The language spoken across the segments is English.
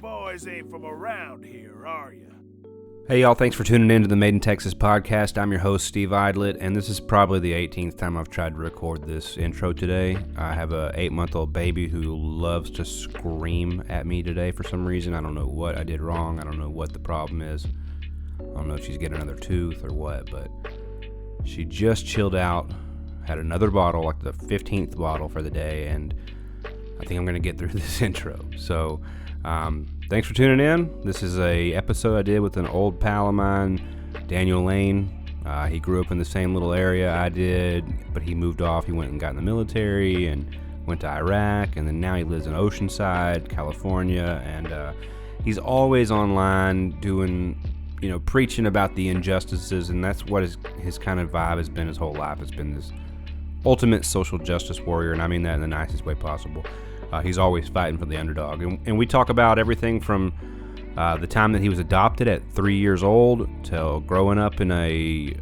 boys ain't from around here, are you? Hey y'all, thanks for tuning in to the Made in Texas podcast. I'm your host, Steve Idlet, and this is probably the 18th time I've tried to record this intro today. I have a 8-month-old baby who loves to scream at me today for some reason. I don't know what I did wrong. I don't know what the problem is. I don't know if she's getting another tooth or what, but she just chilled out, had another bottle, like the 15th bottle for the day, and I think I'm going to get through this intro. So, thanks for tuning in. This is a episode I did with an old pal of mine, Daniel Lane. He grew up in the same little area I did, but he moved off. He went and got in the military and went to Iraq, and then now he lives in Oceanside, California, and he's always online doing, preaching about the injustices, and that's what his kind of vibe has been his whole life. It's been this ultimate social justice warrior, and I mean that in the nicest way possible. He's always fighting for the underdog. And we talk about everything from the time that he was adopted at 3 years old till growing up in a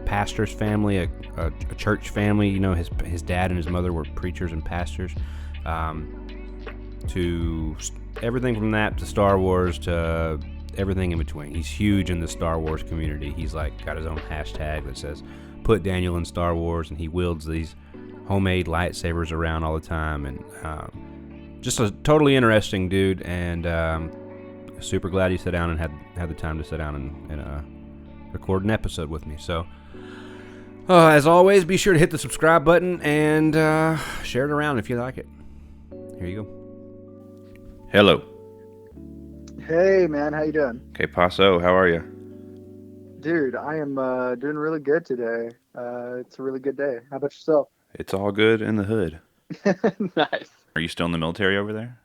pastor's family, a church family. His dad and his mother were preachers and pastors. To everything from that to Star Wars to everything in between. He's huge in the Star Wars community. He's got his own hashtag that says, "Put Daniel in Star Wars," and he wields these homemade lightsabers around all the time, and just a totally interesting dude, and super glad he sat down and had the time to sit down and record an episode with me. So as always, be sure to hit the subscribe button and share it around if you like it. Here you go. Hello. Hey man, how you doing? Okay, Paso, how are you? Dude, I am doing really good today. It's a really good day. How about yourself? It's all good in the hood. Nice. Are you still in the military over there?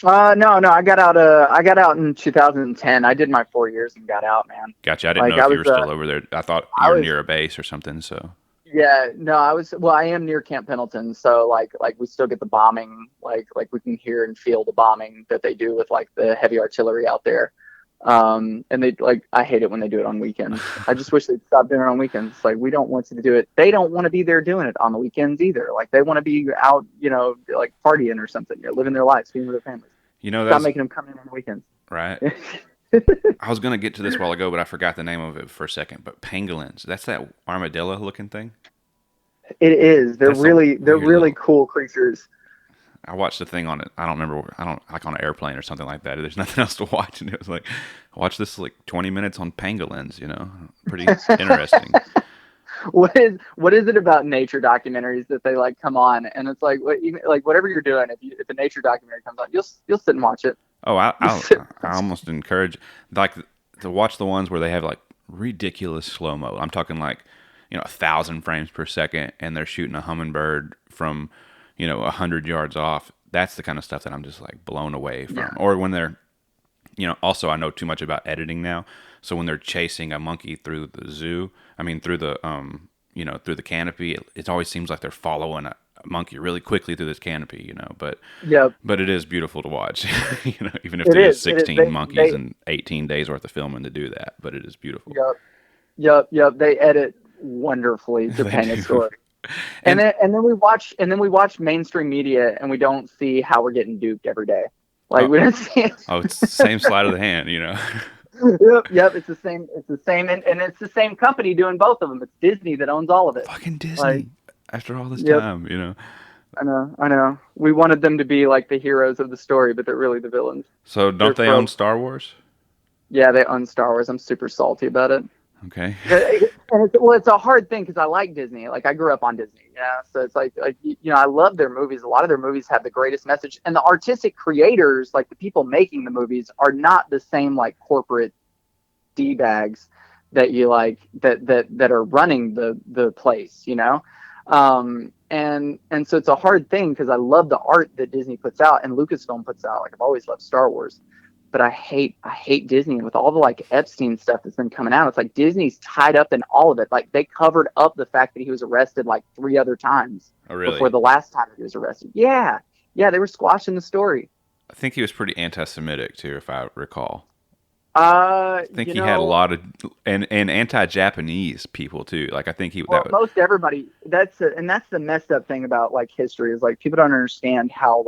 No, I got out in 2010. I did my 4 years and got out, man. Gotcha. I didn't know if you were still over there. I thought you were near a base or something, so. Yeah, no, I am near Camp Pendleton, so like we still get the bombing, like we can hear and feel the bombing that they do with like the heavy artillery out there. And they I hate it when they do it on weekends. I just wish they'd stop doing it on weekends. Like, we don't want you to do it. They don't want to be there doing it on the weekends either. Like, they want to be out, like partying or something, living their lives, being with their families. Stop making them come in on the weekends. Right. I was going to get to this a while ago, but I forgot the name of it for a second. But pangolins, that's that armadillo looking thing? It is. They're really cool creatures. I watched the thing on it. I don't like on an airplane or something like that. There's nothing else to watch, and it was like, watch this 20 minutes on pangolins. Pretty interesting. What is it about nature documentaries that they come on, and it's whatever you're doing, if a nature documentary comes on, you'll sit and watch it. Oh, I almost encourage to watch the ones where they have ridiculous slow mo. I'm talking 1,000 frames per second, and they're shooting a hummingbird from 100 yards off. That's the kind of stuff that I'm just blown away from. Yeah. Or when they're, also I know too much about editing now. So when they're chasing a monkey through the zoo, through the, through the canopy, it always seems like they're following a monkey really quickly through this canopy, but it is beautiful to watch, even if there's 16 monkeys and 18 days worth of filming to do that, but it is beautiful. Yep. They edit wonderfully to paint a story. And then we watch mainstream media, and we don't see how we're getting duped every day. We don't see it. Oh, it's the same sleight of the hand, Yep. It's the same, and it's the same company doing both of them. It's Disney that owns all of it. Fucking Disney. After all this time, I know. We wanted them to be the heroes of the story, but they're really the villains. So don't they own Star Wars? Yeah, they own Star Wars. I'm super salty about it. Okay. And it's a hard thing because I like Disney. I grew up on Disney. Yeah. So it's I love their movies. A lot of their movies have the greatest message, and the artistic creators, the people making the movies, are not the same corporate D-bags that you that are running the place. And so it's a hard thing because I love the art that Disney puts out and Lucasfilm puts out. I've always loved Star Wars. But I hate Disney, and with all the Epstein stuff that's been coming out, it's Disney's tied up in all of it. They covered up the fact that he was arrested 3 other times. Oh, really? Before the last time he was arrested. Yeah, they were squashing the story. I think he was pretty anti-Semitic too, if I recall. I think he had a lot of and anti-Japanese people too. I think he most everybody. That's the messed up thing about history is people don't understand how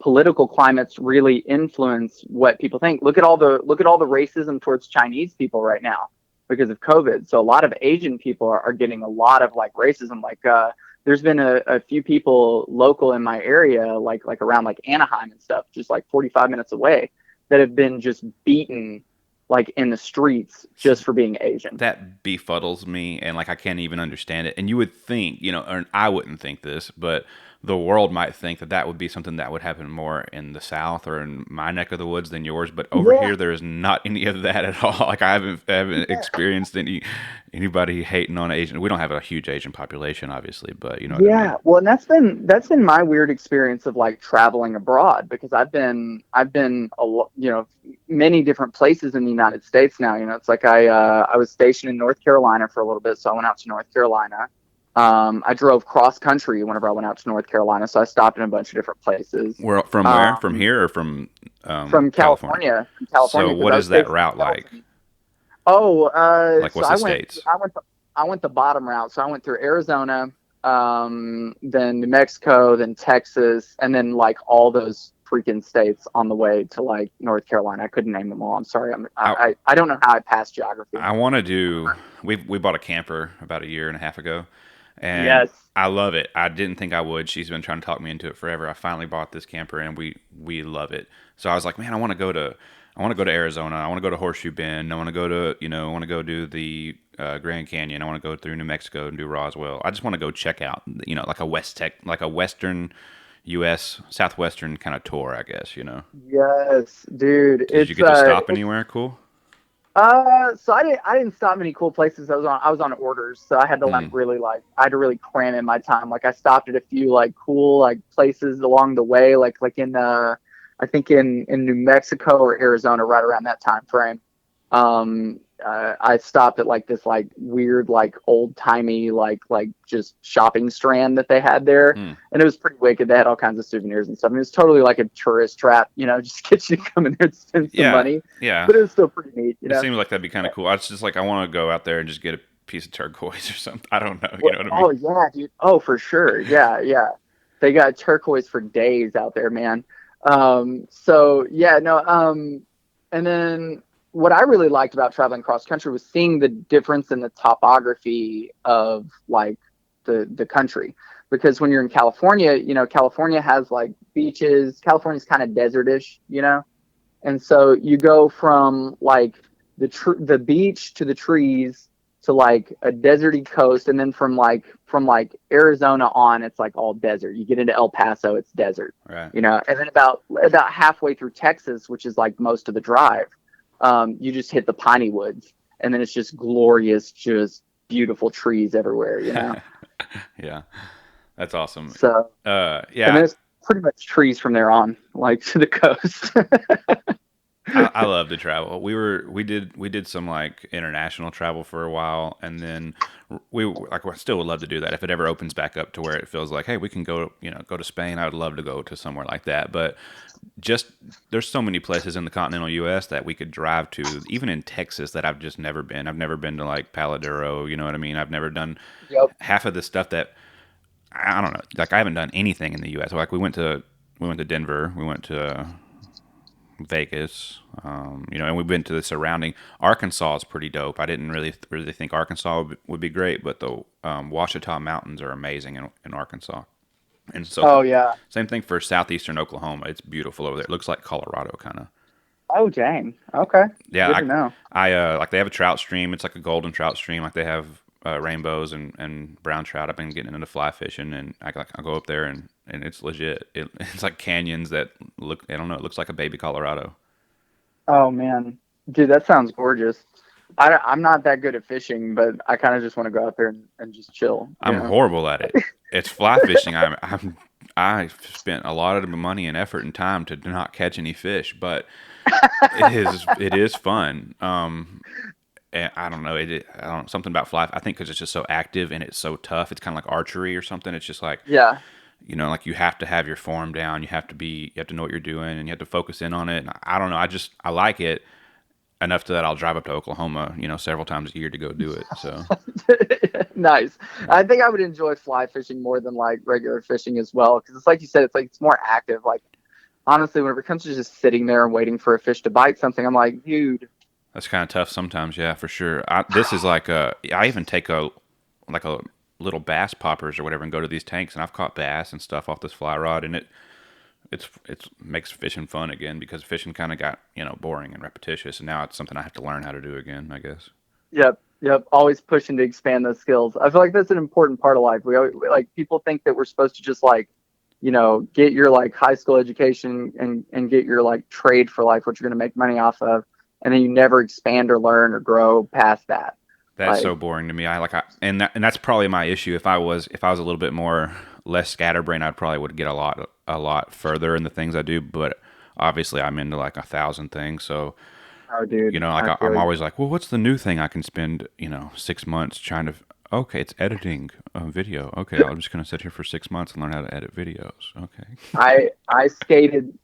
political climates really influence what people think. Look at all the racism towards Chinese people right now because of COVID. So a lot of Asian people are getting a lot of like racism. Like there's been a few people local in my area, like around like Anaheim and stuff, just like 45 minutes away, that have been just beaten like in the streets just for being Asian. That befuddles me, and like I can't even understand it. And you would think, or I wouldn't think this, but the world might think that that would be something that would happen more in the South or in my neck of the woods than yours. But over Yeah, here, there is not any of that at all. Like I haven't yeah. experienced anybody hating on Asian. We don't have a huge Asian population, obviously, but you know what I mean. Yeah, well, and that's been my weird experience of like traveling abroad because I've been many different places in the United States now. It's like I was stationed in North Carolina for a little bit, so I went out to North Carolina. I drove cross country whenever I went out to North Carolina, so I stopped in a bunch of different places. Where? From here or from From California? California, So because what I was is that stationed in route like? Charleston. Oh, Like so what's the states? I went the bottom route. So I went through Arizona, then New Mexico, then Texas, and then like all those freaking states on the way to like North Carolina. I couldn't name them all. I'm sorry. I, I don't know how I passed geography. I want to do. We bought a camper about a year and a half ago, and Yes. I love it. I didn't think I would. She's been trying to talk me into it forever. I finally bought this camper, and we love it. So I was like, man, I want to go to Arizona. I want to go to Horseshoe Bend. I want to go to I want to go do the Grand Canyon. I want to go through New Mexico and do Roswell. I just want to go check out like a like a Western U.S. Southwestern kind of tour, I guess. Yes, dude. Did you get to stop anywhere cool? So I didn't stop many cool places. I was on orders, so I had to Mm. I had to really cram in my time. Like I stopped at a few like cool like places along the way, like in I think in New Mexico or Arizona, right around that time frame. I stopped at like this like weird like old timey like just shopping strand that they had there, Mm. and it was pretty wicked. They had all kinds of souvenirs and stuff. I mean, it was totally like a tourist trap, just get you to come in there and spend some Yeah, money. yeah. But it was still pretty neat, It seems like that'd be kind of cool. I was just like, I want to go out there and just get a piece of turquoise or something. I don't know. You know what I mean? Oh yeah, dude. Oh, for sure. Yeah, yeah. They got turquoise for days out there, man. So yeah, no. And then what I really liked about traveling cross country was seeing the difference in the topography of like the country. Because when you're in California, California has like beaches. California's kind of desertish, and so you go from like the beach to the trees to like a deserty coast, and then from Arizona on, it's like all desert. You get into El Paso, it's desert, Right. and then about halfway through Texas, which is like most of the drive, you just hit the piney woods, and then it's just glorious, just beautiful trees everywhere. Yeah, that's awesome. So and Yeah, then it's pretty much trees from there on, like to the coast. I love to travel. We did some like international travel for a while, and then we still would love to do that if it ever opens back up to where it feels like, hey, we can go to Spain. I would love to go to somewhere like that, but just there's so many places in the continental U.S. that we could drive to, even in Texas, that I've just never been. I've never been to like Paladero. You know what I mean? I've never done Yep. half of the stuff that I don't know. Like I haven't done anything in the U.S. Like we went to Denver. We went to Vegas, and we've been to the surrounding. Arkansas is pretty dope. I didn't really think Arkansas would be great, but the Ouachita Mountains are amazing in Arkansas. And so, Oh yeah. same thing for southeastern Oklahoma. It's beautiful over there. It looks like Colorado, kind of. Oh dang. Okay. Yeah, Good to know. I like they have a trout stream. It's like a golden trout stream. Like they have rainbows and brown trout. I've been getting into fly fishing, and I go up there and it's legit. It's like canyons that look. I don't know. It looks like a baby Colorado. Oh man, dude, that sounds gorgeous. I'm not that good at fishing, but I kind of just want to go out there and just chill. I'm horrible at it. It's fly fishing. I've spent a lot of money and effort and time to not catch any fish, but it is fun. And I don't know. I don't something about fly. I think because it's just so active and it's so tough. It's kind of like archery or something. It's just like Yeah. like you have to have your form down. You have to know what you're doing, and you have to focus in on it. And I don't know. I like it enough that I'll drive up to Oklahoma, several times a year to go do it. So Nice. I think I would enjoy fly fishing more than like regular fishing as well, because it's like you said, it's more active. Like honestly, whenever it comes to just sitting there and waiting for a fish to bite something, I'm like, dude. That's kind of tough sometimes, yeah, for sure. This is like I even take a little bass poppers or whatever and go to these tanks, and I've caught bass and stuff off this fly rod, and it's makes fishing fun again because fishing kind of got boring and repetitious, and now it's something I have to learn how to do again, I guess. Yep, yep. Always pushing to expand those skills. I feel like that's an important part of life. Like people think that we're supposed to just like, get your like high school education and get your like trade for life, what you're going to make money off of, and then you never expand or learn or grow past that. That's Like, so boring to me. And that's probably my issue. If I was a little bit more less scatterbrained, I probably would get a lot further in the things I do. But obviously, I'm into like 1,000 things. So oh, dude, like I I'm feel always like, well, what's the new thing I can spend 6 months trying to? Okay, it's editing a video. Okay, I'm just gonna sit here for 6 months and learn how to edit videos. Okay. I skated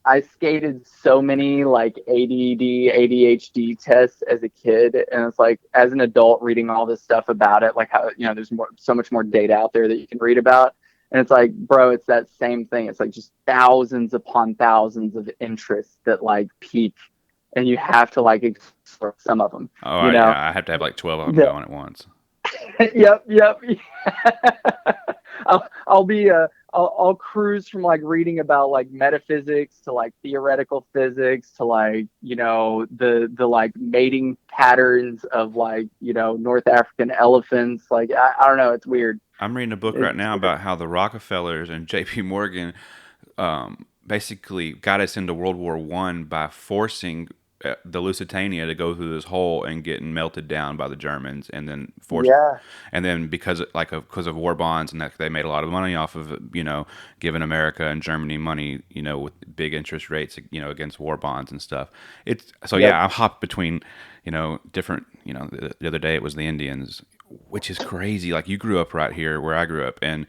so many like ADD, ADHD tests as a kid, and it's like as an adult reading all this stuff about it, like how there's so much more data out there that you can read about, and it's like, bro, it's that same thing. It's like just thousands upon thousands of interests that like peak, and you have to like explore some of them. Oh, You know? yeah, I have to have like 12 of them Yeah. going at once. Yep. I'll be I'll cruise from like reading about like metaphysics to like theoretical physics to like the like mating patterns of like North African elephants. Like I don't know, it's weird. I'm reading a book right now about how the Rockefellers and J.P. Morgan basically got us into World War I by forcing the Lusitania to go through this hole and getting melted down by the Germans, and then because of war bonds, and that they made a lot of money off of giving America and Germany money with big interest rates against war bonds and stuff. Yeah, I've hopped between different the other day it was the Indians, which is crazy. Like you grew up right here where I grew up, and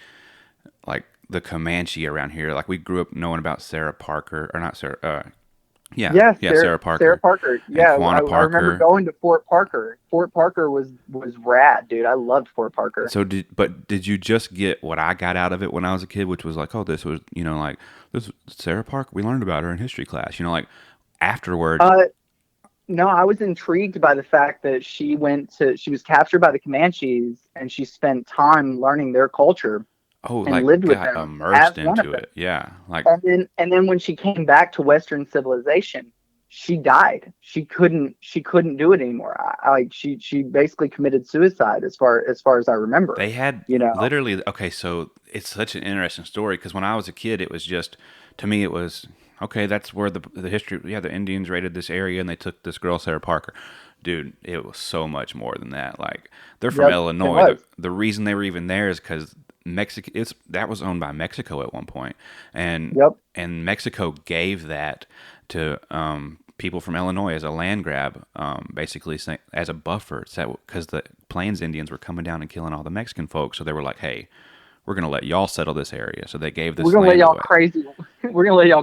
like the Comanche around here, like we grew up knowing about Sarah Parker, or not Sarah. Sarah Parker. Sarah Parker. Yeah, I remember Parker. going to Fort Parker. Fort Parker was rad, dude. I loved Fort Parker. So did you just get what I got out of it when I was a kid, which was like, oh, this was like this Sarah Parker. We learned about her in history class. Like afterwards. No, I was intrigued by the fact that she was captured by the Comanches and she spent time learning their culture. Oh, and like lived with got them immersed into it. Yeah, like and then when she came back to Western civilization, she died. She couldn't do it anymore. She basically committed suicide as far as I remember. They had literally. Okay, so it's such an interesting story because when I was a kid, it was just to me it was okay. That's where the history. Yeah, the Indians raided this area and they took this girl Sarah Parker. Dude, it was so much more than that. Like they're from Illinois. The reason they were even there is because Mexico that was owned by Mexico at one point, and Mexico gave that to people from Illinois as a land grab, basically as a buffer, because the Plains Indians were coming down and killing all the Mexican folks, so they were like, hey, we're gonna let y'all settle this area. So they gave this. We're gonna let y'all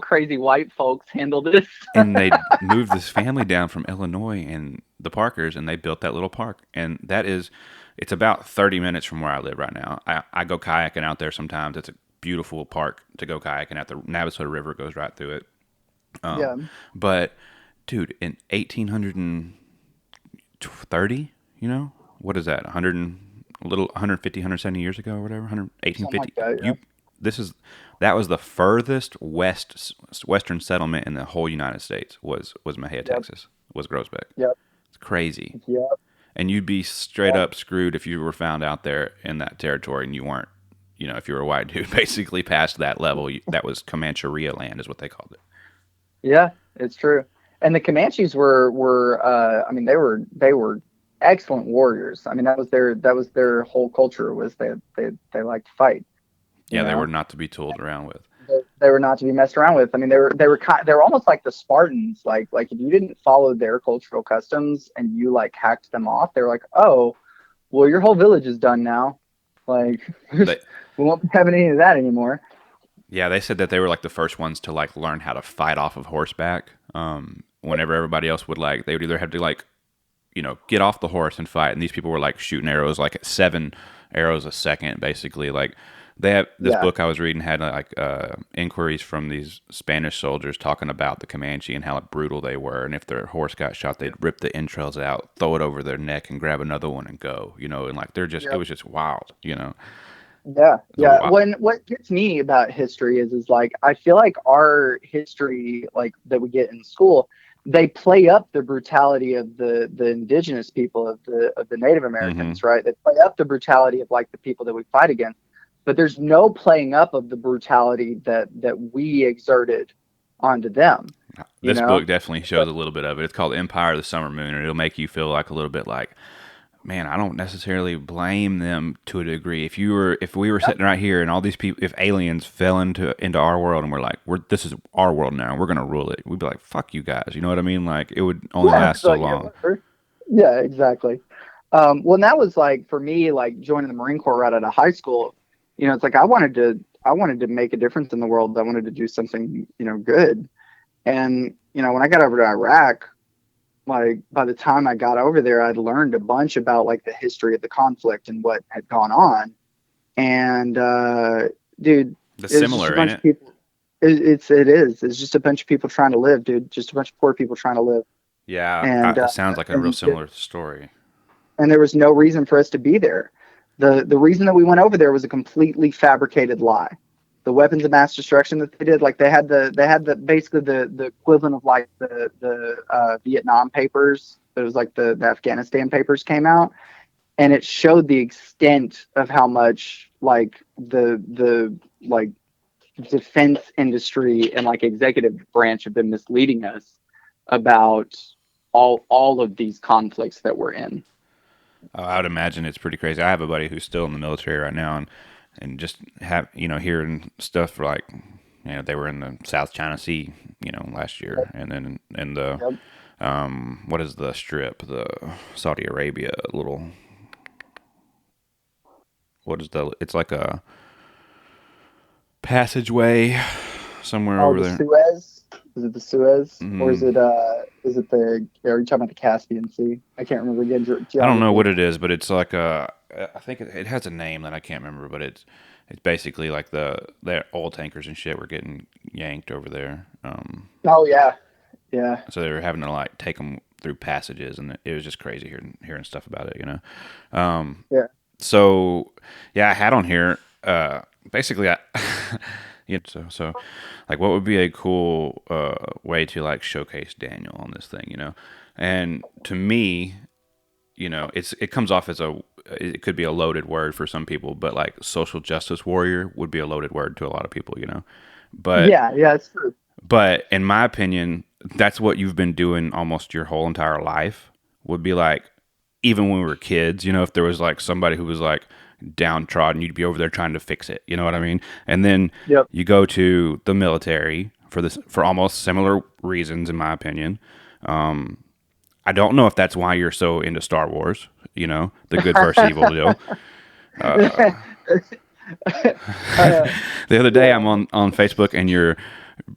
crazy white folks handle this. And they moved this family down from Illinois and the Parkers, and they built that little park, and it's about 30 minutes from where I live right now. I go kayaking out there sometimes. It's a beautiful park to go kayaking at. The Navasota River goes right through it. But, dude, in 1830, what is that? 150, 170 years ago or whatever, 1850. Like that was the furthest western settlement in the whole United States was Mejia, Texas, was Groesbeck. Yep. It's crazy. Yep. And you'd be straight up screwed if you were found out there in that territory and you weren't, if you were a white dude, basically past that level. That was Comancheria land is what they called it. Yeah, it's true. And the Comanches were they were excellent warriors. I mean, that was their whole culture was they liked to fight. Yeah, they were not to be tooled around with. They were not to be messed around with. I mean, they were almost like the Spartans. Like if you didn't follow their cultural customs and you like hacked them off, they were like, oh, well, your whole village is done now. Like we won't be having any of that anymore. Yeah, they said that they were like the first ones to like learn how to fight off of horseback. Whenever everybody else would they would either have to get off the horse and fight, and these people were like shooting arrows like at 7 arrows a second, basically. Like They have this Yeah. book I was reading had like inquiries from these Spanish soldiers talking about the Comanche and how brutal they were, and if their horse got shot, they'd rip the entrails out, throw it over their neck, and grab another one and go. And like it Yep. was just wild. Yeah, It's a yeah. wild. When what gets me about history is like I feel like our history, like that we get in school, they play up the brutality of the indigenous people of the Native Americans, right? They play up the brutality of like the people that we fight against, but there's no playing up of the brutality that we exerted onto them. You This book know? definitely shows a little bit of it. It's called Empire of the Summer Moon, and it'll make you feel like a little bit like, man, I don't necessarily blame them to a degree. If we were sitting right here and all these people, if aliens fell into our world and we're like, this is our world now, we're gonna rule it, we'd be like, fuck you guys. You know what I mean? Like it would only last so Like, yeah, long. whatever. Yeah, exactly. Well, and that was like for me, like joining the Marine Corps right out of high school. It's like I wanted to make a difference in the world. I wanted to do something, good. And when I got over to Iraq, like by the time I got over there, I'd learned a bunch about like the history of the conflict and what had gone on. And dude, That's it was just a similar, ain't bunch of it? people. It's just a bunch of people trying to live, dude. Just a bunch of poor people trying to live. Yeah, And it sounds like a real and similar story. and there was no reason for us to be there. The reason that we went over there was a completely fabricated lie. The weapons of mass destruction that they did, like they had the basically the equivalent of like the Vietnam papers. It was like the Afghanistan papers came out, and it showed the extent of how much like the like defense industry and like executive branch have been misleading us about all of these conflicts that we're in. I would imagine it's pretty crazy. I have a buddy who's still in the military right now, and just hearing stuff like they were in the South China Sea last year, and then in the Yep. what is the strip, the Saudi Arabia little, it's like a passageway somewhere Oh, over the there. Suez. Is it the Suez, or is Mm, it are you talking about the Caspian Sea? I can't remember again. I don't know Geography. what it is, but it's like I think it has a name that I can't remember, but it's basically like the oil tankers and shit were getting yanked over there. Oh yeah, yeah. So they were having to like take them through passages, and it was just crazy hearing stuff about it. Um, Yeah. so yeah, I had on here basically so like what would be a cool way to like showcase Daniel on this thing, and to me, it comes off as it could be a loaded word for some people, but like social justice warrior would be a loaded word to a lot of people. But Yeah, it's true. but in my opinion, that's what you've been doing almost your whole entire life. Would be like, even when we were kids, if there was like somebody who was like downtrodden, you'd be over there trying to fix it. You know what I mean? And then Yep. you go to the military for almost similar reasons, in my opinion. I don't know if that's why you're so into Star Wars. The good versus evil deal. The other day, I'm on Facebook, and you're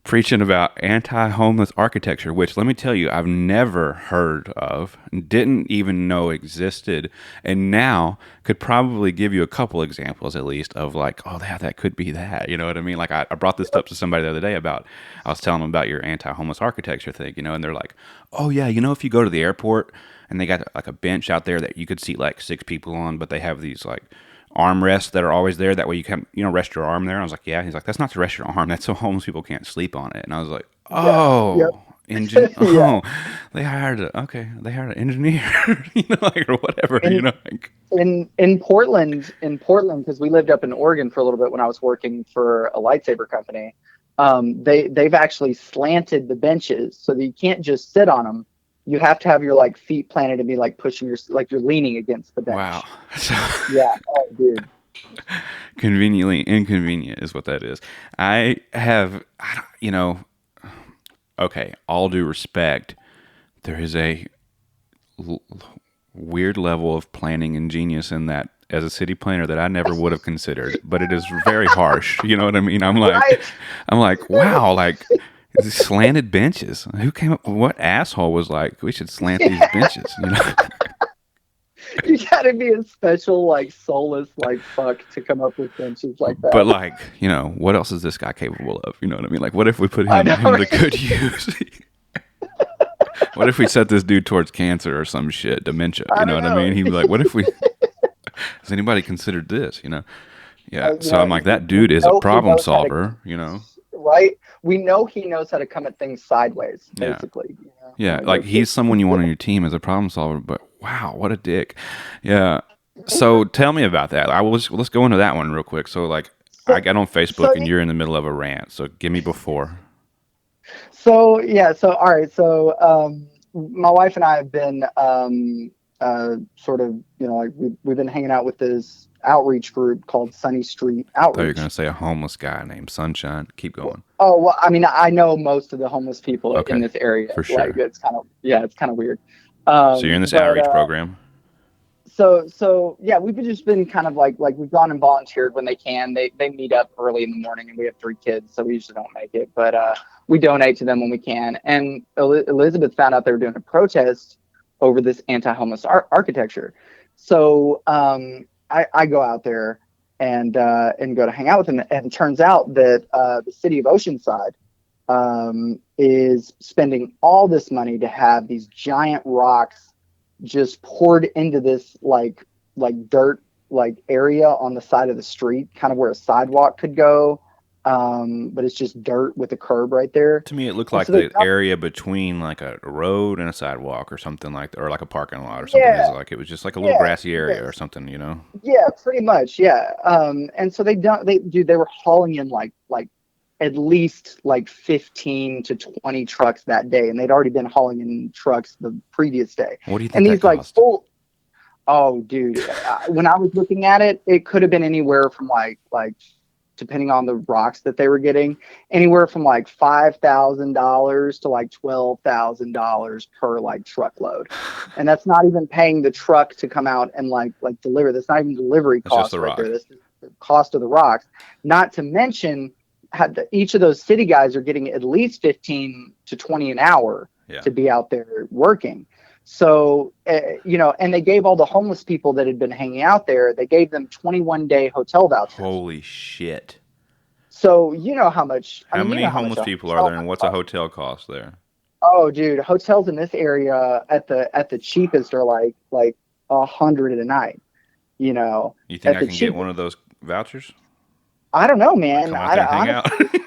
preaching about anti-homeless architecture, which, let me tell you, I've never heard of, didn't even know existed, and now could probably give you a couple examples at least of like, oh, that could be that. You know what I mean? Like I brought this up to somebody the other day I was telling them about your anti-homeless architecture thing, and they're like, oh yeah, if you go to the airport and they got like a bench out there that you could seat like 6 people on, but they have these like armrests that are always there. That way you can, rest your arm there. And I was like, yeah. He's like, that's not to rest your arm. That's so homeless people can't sleep on it. And I was like, Yeah. oh, Yep. Yeah. oh, they hired an engineer, like, or whatever, In like. in Portland, because we lived up in Oregon for a little bit when I was working for a lightsaber company. They've actually slanted the benches so that you can't just sit on them. You have to have your like feet planted and be like pushing you're leaning against the bench. Wow. So Yeah. Oh, dude. conveniently inconvenient is what that is. Okay, all due respect, there is a weird level of planning and genius in that as a city planner that I never would have considered, but it is very harsh. You know what I mean? I'm like, Right. wow, like slanted benches. Who came up? What asshole was like, we should slant these benches? You gotta be a special, like, soulless, like, fuck to come up with benches like But that. like, what else is this guy capable of? You know what I mean? Like, what if we put I him know, to right? good use? What if we set this dude towards cancer or some shit, dementia? You I know don't what I mean? know. He'd be like, what if we? Has anybody considered this? Yeah. You So know, I'm like, that we dude is a know he problem knows how to, solver. right? We know he knows how to come at things sideways, Yeah. basically. Yeah. Like he's someone you want on your team as a problem solver. But wow, what a dick. Yeah. So tell me about that. Let's go into that one real quick. So like, I So, got on so, Facebook and you're in the middle of a rant. So give me before. yeah. So, all right. So, my wife and I have been, sort of, like we've been hanging out with this outreach group called Sunny Street I thought you were Outreach. gonna say a homeless guy named Sunshine. Keep going. Oh, well, I mean, I know most of the homeless people in Okay, this area. for Like, sure. it's kind of, yeah, it's kind of weird. So you're in this But outreach program. so yeah, we've just been kind of like we've gone and volunteered when they can. They meet up early in the morning, and we have 3 kids, so we usually don't make it, but we donate to them when we can. And Elizabeth found out they were doing a protest over this anti-homeless architecture. So I go out there and go to hang out with them, and it turns out that the city of Oceanside is spending all this money to have these giant rocks just poured into this like dirt like area on the side of the street, kind of where a sidewalk could go. But it's just dirt with a curb right there. To me, it looked And like so they the dumped, area between like a road and a sidewalk or something like, or like a parking lot or something. Is yeah, like it was just like a little yeah, grassy area or yes, something. yeah, pretty much, yeah. And so they were hauling in like at least like 15 to 20 trucks that day, and they'd already been hauling in trucks the previous day. What do you think And that these like cost? full Oh, dude, when I was looking at it, it could have been anywhere from like depending on the rocks that they were getting, anywhere from like $5,000 to like $12,000 per like truckload, and that's not even paying the truck to come out and like deliver. That's not even delivery It's just costs the right there. rock. That's just the cost of the rocks. Not to mention, each of those city guys are getting at least 15 to 20 an hour Yeah. to be out there working. So, and they gave all the homeless people that had been hanging out there, they gave them 21-day hotel vouchers. Holy shit. So, you know how much, I How mean, you many know how much homeless a people are there, hotel and might what's a cost. hotel cost there? Oh, dude, hotels in this area at the cheapest are like 100 a night, you know, You think at I the can get one cheapest. of those vouchers? I don't know, Like man. come out there and hang out? Honestly,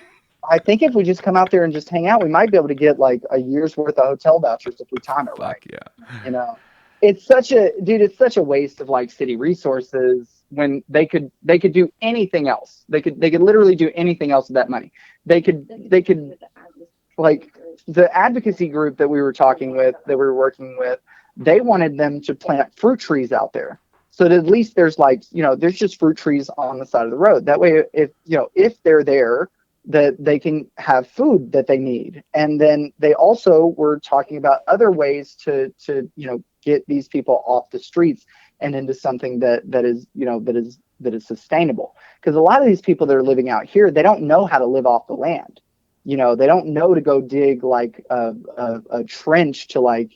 I think if we just come out there and just hang out, we might be able to get like a year's worth of hotel vouchers if we time it right. Fuck yeah. You know, it's such a waste of like city resources when they could do anything else. They could literally do anything else with that money. They could like the advocacy group that we were talking with, that we were working with, they wanted them to plant fruit trees out there. So that at least there's there's just fruit trees on the side of the road. That way, if they're there, that they can have food that they need. And then they also were talking about other ways to get these people off the streets and into something that is sustainable. Because a lot of these people that are living out here, they don't know how to live off the land. They don't know to go dig like a trench to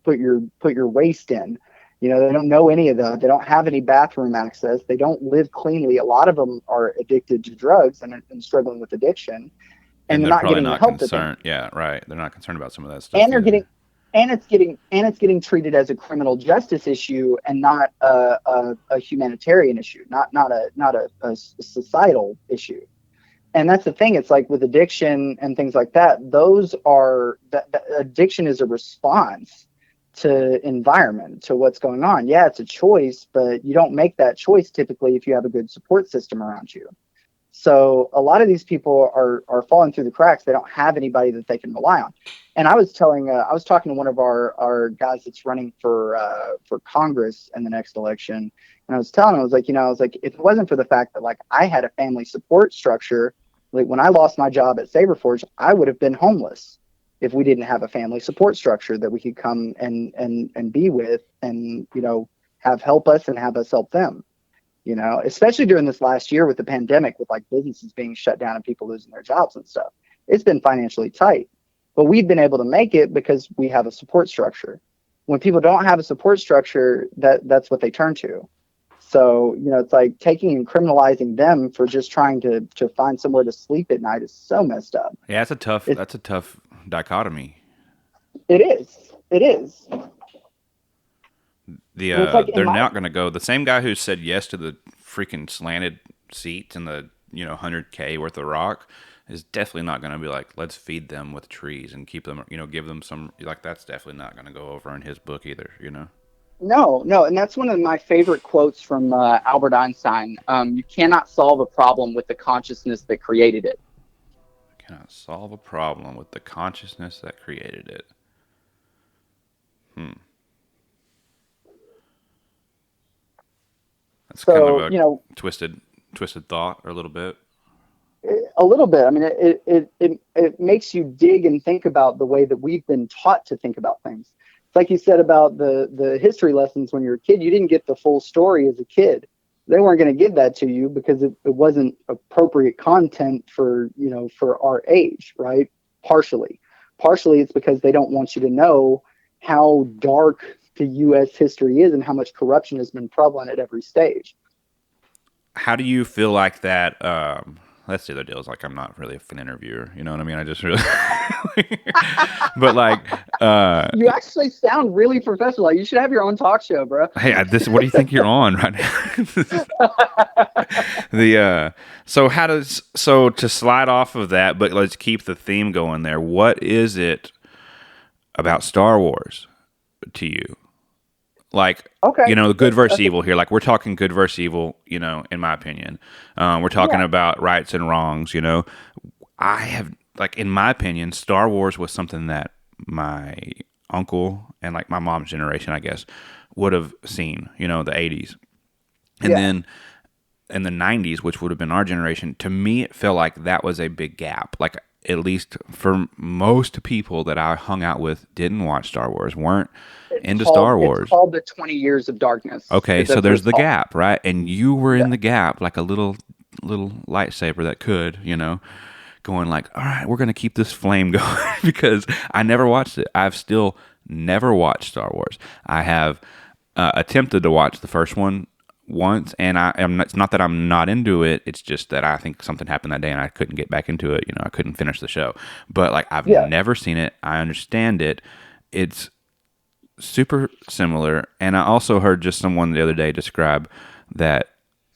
put your waste in. They don't know any of that. They don't have any bathroom access. They don't live cleanly. A lot of them are addicted to drugs and struggling with addiction, and And they're they're not probably getting the not help that they need. concerned. Yeah, right. They're not concerned about some of that stuff And they're either. getting and it's getting treated as a criminal justice issue and not a humanitarian issue, not a societal issue. And that's the thing. It's like with addiction and things like that, that addiction is a response to environment, to what's going on. Yeah, it's a choice, but you don't make that choice typically if you have a good support system around you. So a lot of these people are falling through the cracks. They don't have anybody that they can rely on. And I was talking to one of our guys that's running for Congress in the next election, and I was telling him, I was like, if it wasn't for the fact that like I had a family support structure, like when I lost my job at Saberforge, I would have been homeless if we didn't have a family support structure that we could come and be with, and have help us and have us help them. Especially during this last year with the pandemic, with like businesses being shut down and people losing their jobs and stuff. It's been financially tight, but we've been able to make it because we have a support structure. when people don't have a support structure, that's what they turn to. So, it's like taking and criminalizing them for just trying to find somewhere to sleep at night is so messed up. Yeah, that's a tough dichotomy. It is. It is. It's like They're not going to go. The same guy who said yes to the freaking slanted seats and the 100K worth of rock is definitely not going to be like, let's feed them with trees and keep them, give them some, like, that's definitely not going to go over in his book either. No, and that's one of my favorite quotes from Albert Einstein. You cannot solve a problem with the consciousness that created it. Cannot solve a problem with the consciousness that created it. That's kind of a twisted thought, or a little bit. A little bit. I mean, it makes you dig and think about the way that we've been taught to think about things. It's like you said about the history lessons when you were a kid. You didn't get the full story as a kid. They weren't going to give that to you because it wasn't appropriate content for our age, right? Partially it's because they don't want you to know how dark the U.S. history is and how much corruption has been prevalent at every stage. How do you feel like that? That's the other deal. Is like, I'm not really an interviewer. You know what I mean? I just really, but like, you actually sound really professional. Like, you should have your own talk show, bro. Hey, what do you think you're on right now? So to slide off of that, but let's keep the theme going there. What is it about Star Wars to you? Like, okay, the good versus evil here. Like, we're talking good versus evil, in my opinion. We're talking about rights and wrongs, I have, like, in my opinion, Star Wars was something that my uncle and, like, my mom's generation, I guess, would have seen, the 80s. And then in the 90s, which would have been our generation, to me, it felt like that was a big gap. Like, at least for most people that I hung out with, didn't watch Star Wars, weren't into Star Wars. It's called the 20 Years of Darkness. Okay, so there's the gap, right? And you were in the gap, like a little lightsaber that could, going like, all right, we're going to keep this flame going because I never watched it. I've still never watched Star Wars. I have attempted to watch the first one once, and it's not that I'm not into it. It's just that I think something happened that day and I couldn't get back into it. I couldn't finish the show. But like, I've never seen it. I understand it. It's super similar. And I also heard just someone the other day describe that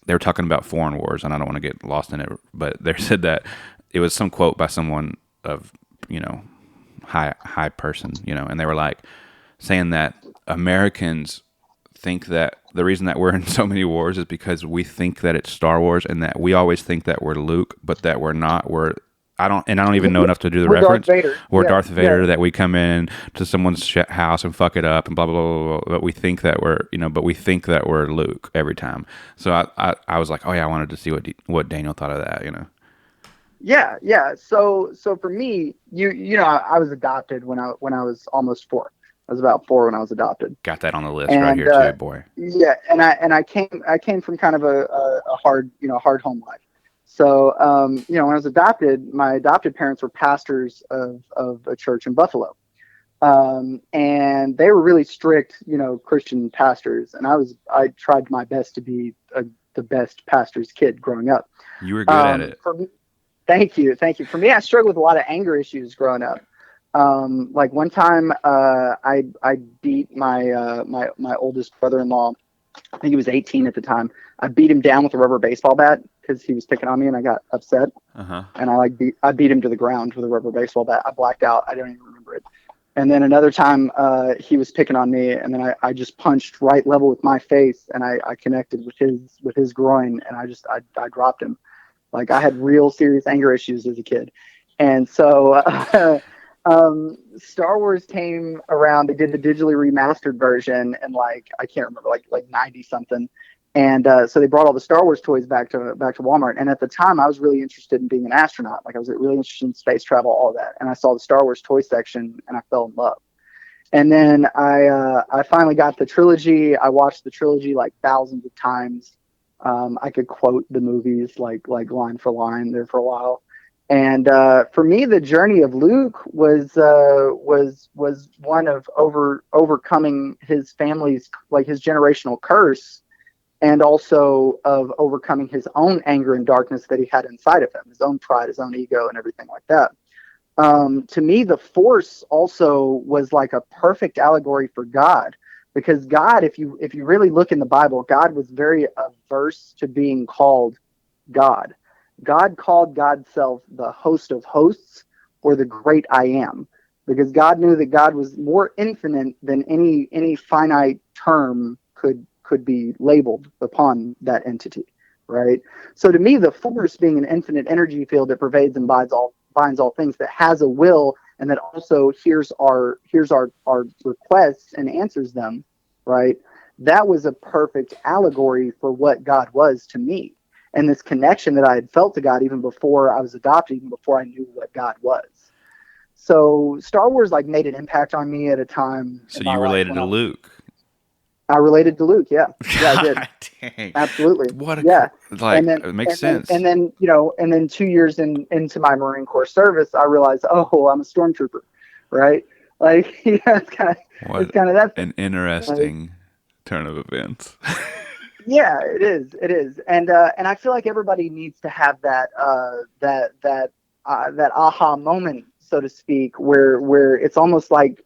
they were talking about foreign wars, and I don't want to get lost in it, but they said that it was some quote by someone of, high person, and they were like saying that Americans think that the reason that we're in so many wars is because we think that it's Star Wars, and that we always think that we're Luke, but that we're not. I don't even know enough to do the reference. Darth Vader. We're Darth Vader, that we come in to someone's house and fuck it up and blah, blah, blah, blah, blah. But we think that we're Luke every time. So I was like, oh yeah, I wanted to see what Daniel thought of that, Yeah. So for me, I was adopted when I was almost 4. I was about 4 when I was adopted. Got that on the list right here too, boy. Yeah, and I came from kind of a hard home life. So when I was adopted, my adopted parents were pastors of a church in Buffalo, and they were really strict, Christian pastors. And I tried my best to be the best pastor's kid growing up. You were good at it. Thank you. For me, I struggled with a lot of anger issues growing up. Like one time, I beat my oldest brother-in-law. I think he was 18 at the time. I beat him down with a rubber baseball bat because he was picking on me, and I got upset. And I beat him to the ground with a rubber baseball bat. I blacked out. I don't even remember it. And then another time, he was picking on me, and then I just punched right level with my face, and I connected with his groin, and I dropped him. Like, I had real serious anger issues as a kid. And so Star Wars came around. They did the digitally remastered version, and like, I can't remember, like 90 something. And so they brought all the Star Wars toys back to Walmart. And at the time, I was really interested in being an astronaut. Like, I was really interested in space travel, all of that. And I saw the Star Wars toy section, and I fell in love. And then I finally got the trilogy. I watched the trilogy like thousands of times. I could quote the movies like line for line there for a while. And for me, the journey of Luke was one of overcoming his family's, like, his generational curse, and also of overcoming his own anger and darkness that he had inside of him, his own pride, his own ego, and everything like that. To me, the Force also was like a perfect allegory for God, because God, if you really look in the Bible, God was very averse to being called God. God called God's self the host of hosts, or the great I am, because God knew that God was more infinite than any finite term could be labeled upon that entity, right? So to me, the Force, being an infinite energy field that pervades and binds all things, that has a will, and that also hears our requests and answers them, right? That was a perfect allegory for what God was to me, and this connection that I had felt to God even before I was adopted, even before I knew what God was. So Star Wars, like, made an impact on me at a time. So you related to Luke. I related to Luke. Yeah, I did. Dang. Absolutely. What a yeah. Like, it makes sense. And then 2 years into my Marine Corps service, I realized, oh, I'm a stormtrooper, right? Like, it's kind of that. An interesting turn of events. Yeah, it is, and I feel like everybody needs to have that aha moment, so to speak, where it's almost like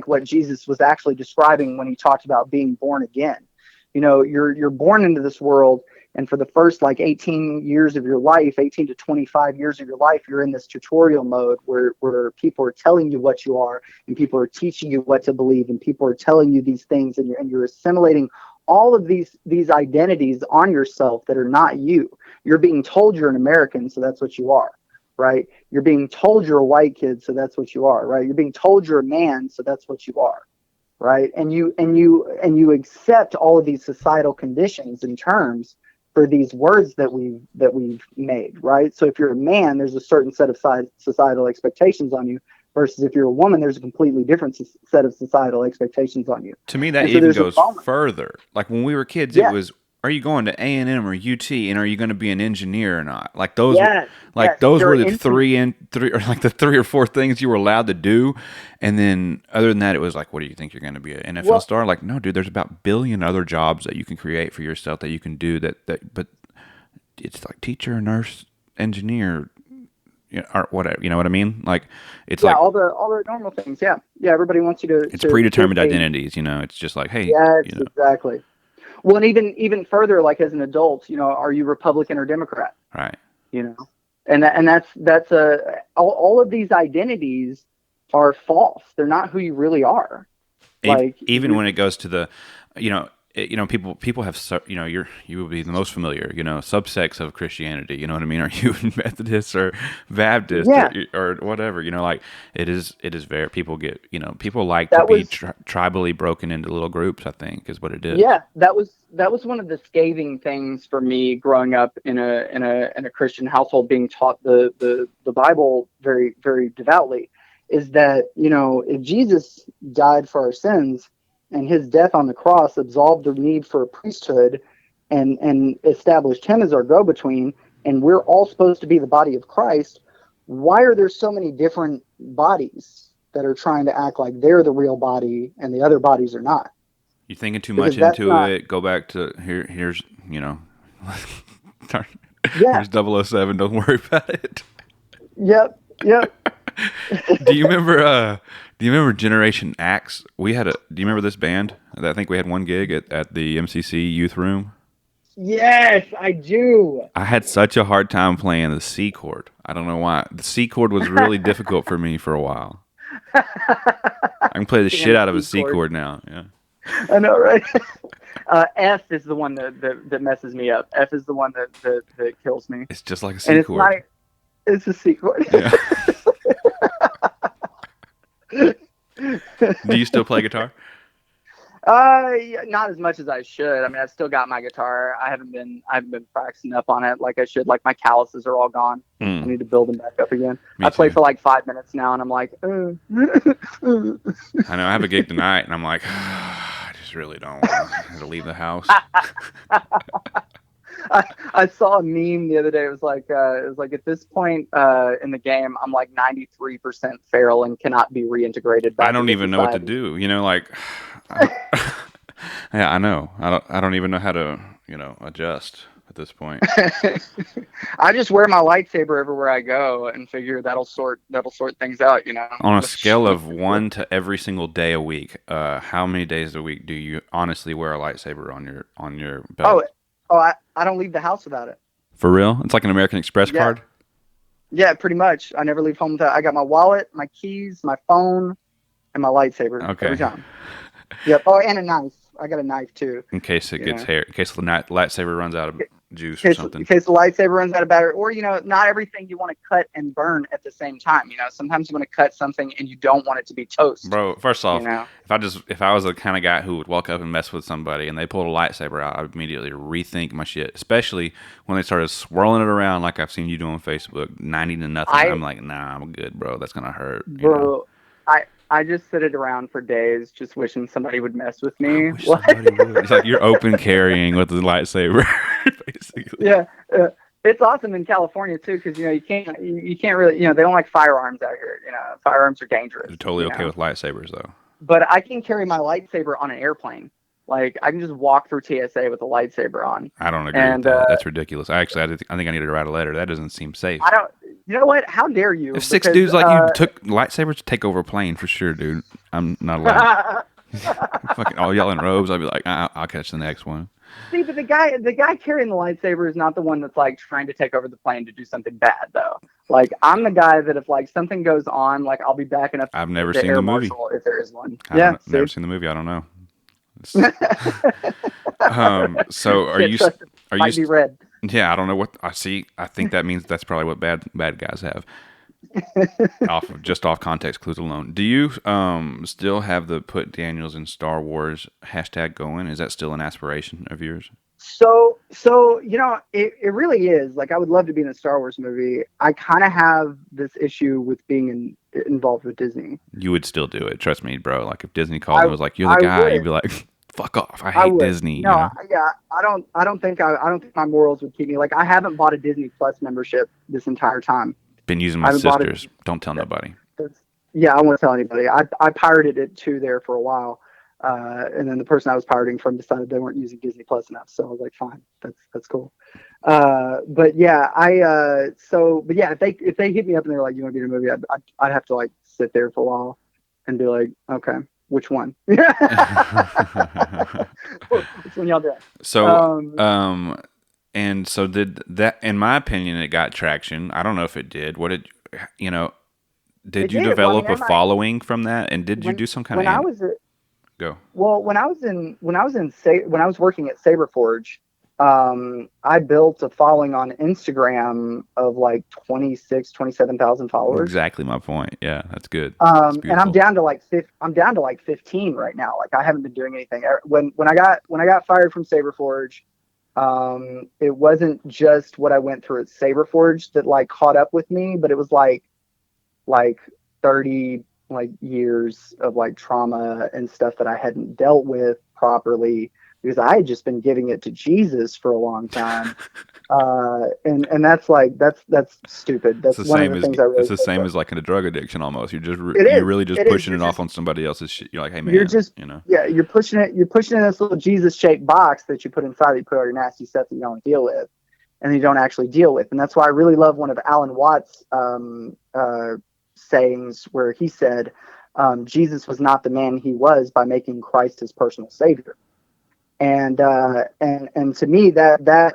what Jesus was actually describing when he talked about being born again. You're born into this world, and for the first, like, 18 years of your life, 18 to 25 years of your life, you're in this tutorial mode where people are telling you what you are, and people are teaching you what to believe, and people are telling you these things, and you're assimilating all of these identities on yourself that are not you. You're being told you're an American, so that's what you are, right? You're being told you're a white kid, so that's what you are, right? You're being told you're a man, so that's what you are, right? And you accept all of these societal conditions and terms for these words that we've made, right? So if you're a man, there's a certain set of societal expectations on you, versus if you're a woman, there's a completely different set of societal expectations on you. To me, that even goes further. Like, when we were kids, it was, are you going to A&M or UT, and are you going to be an engineer or not? Like, those those were the three or like the 3 or 4 things you were allowed to do. And then other than that, it was like, what do you think you're going to be, an NFL star? Like, no, dude, there's about 1 billion other jobs that you can create for yourself that you can do but it's like teacher, nurse, engineer, or whatever, you know what I mean? Like, it's like all the normal things. Yeah, everybody wants you to. It's predetermined identities. It's just like, hey. Yes, exactly. Well, and even further, like, as an adult, are you Republican or Democrat? Right. And that's all of these identities are false. They're not who you really are. Like, even when it goes to the, people have, you will be the most familiar, subsects of Christianity. You know what I mean? Are you Methodist or Baptist or whatever? Like, it is very, people get, people like to be tribally broken into little groups, I think, is what it is. Yeah, that was one of the scathing things for me growing up in a Christian household, being taught the Bible very, very devoutly, is that, if Jesus died for our sins, and his death on the cross absolved the need for a priesthood and established him as our go-between, and we're all supposed to be the body of Christ, why are there so many different bodies that are trying to act like they're the real body and the other bodies are not? You're thinking too much into it. Go back to here's here's 007, don't worry about it. Yep. Do you remember Generation Axe? Do you remember this band? I think we had one gig at the MCC Youth Room. Yes, I do. I had such a hard time playing the C chord. I don't know why. The C chord was really difficult for me for a while. I can play the shit out of a C chord now. Yeah. I know, right? F is the one that messes me up. F is the one that kills me. It's just like a C chord. It's a C chord. Yeah. Do you still play guitar? Not as much as I should. I mean, I've still got my guitar. I haven't been practicing up on it like I should. Like, my calluses are all gone. I need to build them back up again. I play for like 5 minutes now, and I'm like, I know. I have a gig tonight, and I'm like, I just really don't want to leave the house. I saw a meme the other day. It was like at this point in the game, I'm like 93% feral and cannot be reintegrated I back don't into even know what to society. do. Like, I don't, yeah, I know. I don't even know how to, adjust at this point. I just wear my lightsaber everywhere I go and figure that'll sort things out. On a scale of 1 to every single day a week, how many days a week do you honestly wear a lightsaber on your belt? Oh, I don't leave the house without it. For real? It's like an American Express Yeah, card? yeah, pretty much. I never leave home without. I got my wallet, my keys, my phone, and my lightsaber every Okay. time. Yep. Oh, and a knife. I got a knife too. In case it You gets know, hair, in case the lightsaber runs out of juice or in something. case the lightsaber runs out of battery, or not everything you want to cut and burn at the same time. Sometimes you want to cut something and you don't want it to be toast. Bro, first You off, know. if I was the kind of guy who would walk up and mess with somebody and they pulled a lightsaber out, I'd immediately rethink my shit. Especially when they started swirling it around like I've seen you do on Facebook, 90 to nothing. I I'm like, nah, I'm good, bro. That's gonna hurt. Bro, I just sit it around for days, just wishing somebody would mess with I me. wish somebody would. It's like you're open carrying with the lightsaber, basically. Yeah, it's awesome in California too, because you can't really they don't like firearms out here. Firearms are dangerous. They're totally okay with lightsabers, though. But I can carry my lightsaber on an airplane. Like I can just walk through TSA with a lightsaber on. I don't agree with And that. That's ridiculous. I think I need to write a letter. That doesn't seem safe. I don't. You know what? How dare you? If six Because, dudes like you took lightsabers to take over a plane, for sure, dude. I'm not allowed. Fucking all y'all in robes. I'd be like, I'll catch the next one. See, but the guy carrying the lightsaber is not the one that's like trying to take over the plane to do something bad, though. Like I'm the guy that if like something goes on, like I'll be backing up I've never the seen air the movie. marshal if there is one. I've See? never seen the movie. I don't know. So are you? Trust it. Are Might you? be red. Yeah, I don't know what I see. I think that means that's probably what bad guys have. Off context clues alone. Do you still have the put Daniels in Star Wars hashtag going? Is that still an aspiration of yours? So it really is. Like I would love to be in a Star Wars movie. I kind of have this issue with being involved with Disney. You would still do it, trust me, bro. Like if Disney called and was like, "You're the I guy," would. you'd be like, "Fuck off! I hate Disney." No, yeah, I don't think my morals would keep me. Like I haven't bought a Disney Plus membership this entire time. Been using my sisters. Don't tell nobody. Yeah, I won't tell anybody. I pirated it too there for a while, and then the person I was pirating from decided they weren't using Disney Plus enough. So I was like, fine, that's cool. But yeah, but yeah, if they hit me up and they're like, you want to be in a movie, I'd have to like sit there for a while and be like, okay, which one? Which one y'all doing? So, and so did that, in my opinion, it got traction. I don't know if it did. Did you develop a following from that? And did you do some kind of go? Well, when I was working at Saberforge, I built a following on Instagram of like 27,000 followers. Exactly my point. Yeah, that's good. And I'm down to like 15 right now. Like I haven't been doing anything. When I got fired from Saberforge, it wasn't just what I went through at Saberforge that like caught up with me, but it was like 30 like years of like trauma and stuff that I hadn't dealt with properly because I had just been giving it to Jesus for a long time. And that's stupid. That's one of the things I really. It's the same as like in a drug addiction almost. You're really just pushing it off on somebody else's shit. You're like, hey man, you're pushing it in this little Jesus shaped box that you put inside. You put all your nasty stuff that you don't deal with, and you don't actually deal with. And that's why I really love one of Alan Watts' sayings where he said, Jesus was not the man he was by making Christ his personal savior. And to me that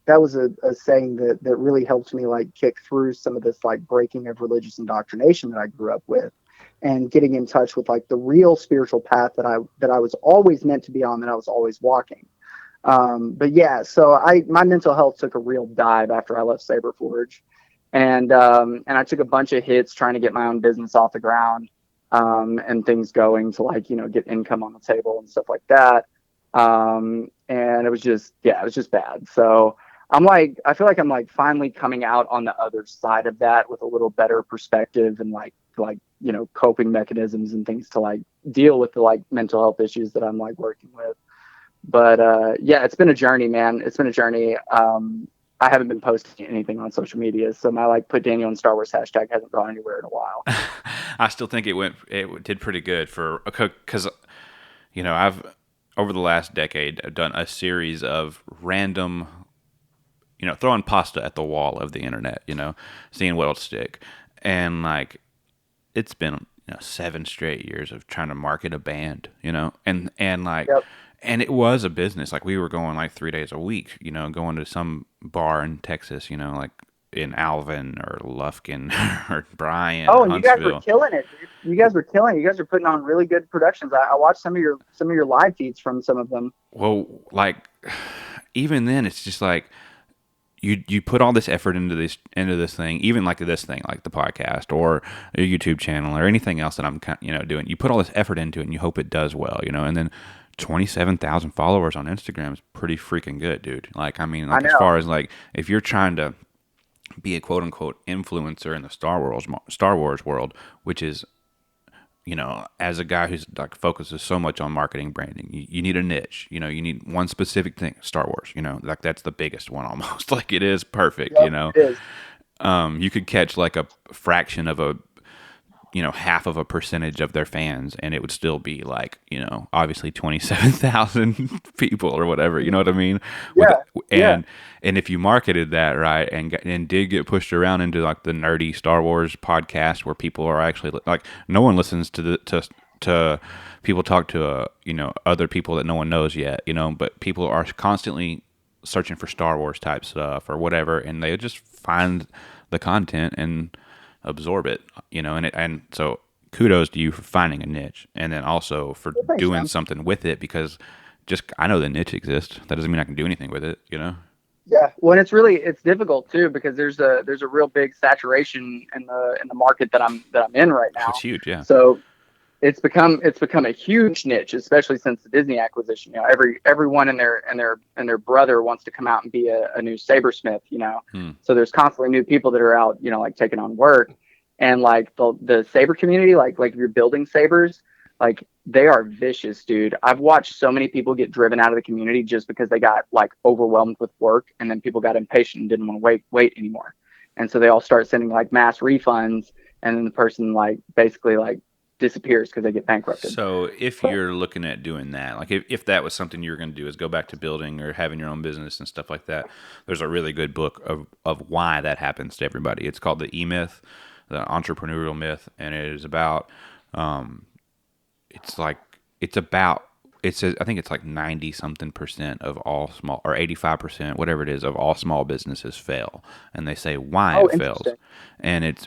was a saying that really helped me like kick through some of this like breaking of religious indoctrination that I grew up with and getting in touch with like the real spiritual path that I was always meant to be on, that I was always walking. But yeah, so my mental health took a real dive after I left Saberforge. And I took a bunch of hits trying to get my own business off the ground, and things going to like, get income on the table and stuff like that. And it was just bad. So I feel like I'm like finally coming out on the other side of that with a little better perspective and like, coping mechanisms and things to like deal with the like mental health issues that I'm like working with. But yeah, it's been a journey, man. It's been a journey. I haven't been posting anything on social media, so my like put Daniel in Star Wars hashtag hasn't gone anywhere in a while. I still think it did pretty good for because I've over the last decade I've done a series of random throwing pasta at the wall of the internet, seeing what'll stick, and like it's been 7 straight years of trying to market a band, and like. Yep. And it was a business. Like we were going like 3 days a week, going to some bar in Texas, like in Alvin or Lufkin or Bryan Oh, or and you guys were Huntsville. killing it, dude. You guys were killing it. You guys were putting on really good productions. I watched some of your live feeds from some of them. Well, like even then, it's just like you put all this effort into this thing, even like this thing, like the podcast or a YouTube channel or anything else that I'm doing. You put all this effort into it, and you hope it does well, and then 27,000 followers on Instagram is pretty freaking good, dude. Like, I mean, I like as know. far as like if you're trying to be a quote unquote influencer in the Star Wars world, which is as a guy who's like focuses so much on marketing branding, you need a niche. You need one specific thing. Star Wars. Like that's the biggest one almost. Like it is perfect. Yep, it is. You could catch like a fraction of a half of a percentage of their fans, and it would still be like, obviously 27,000 people or whatever, you know what I mean? Yeah, yeah. And if you marketed that right and did get pushed around into like the nerdy Star Wars podcast where people are actually like, no one listens to people talk to, other people that no one knows yet, but people are constantly searching for Star Wars type stuff or whatever, and they just find the content and absorb it, and so kudos to you for finding a niche, and then also for Well, thanks, doing man. something with it because just I know the niche exists. That doesn't mean I can do anything with it. Yeah. Well, and it's difficult too because there's a real big saturation in the market that I'm in right Oh, it's now. huge, yeah. So it's become a huge niche, especially since the Disney acquisition. Everyone and their brother wants to come out and be a new sabersmith. Hmm. So there's constantly new people that are out, like taking on work, and like the saber community, like if you're building sabers, like they are vicious, dude. I've watched so many people get driven out of the community just because they got like overwhelmed with work, and then people got impatient and didn't want to wait anymore, and so they all start sending like mass refunds, and then the person like basically like disappears because they get bankrupted. So if you're looking at doing that, like if that was something you were going to do, is go back to building or having your own business and stuff like that, there's a really good book of why that happens to everybody. It's called the E-Myth, the Entrepreneurial Myth, and it is about it's like it's about it says I think it's like 90 something percent of all small, or 85%, whatever it is, of all small businesses fail, and they say why Oh, it fails, interesting.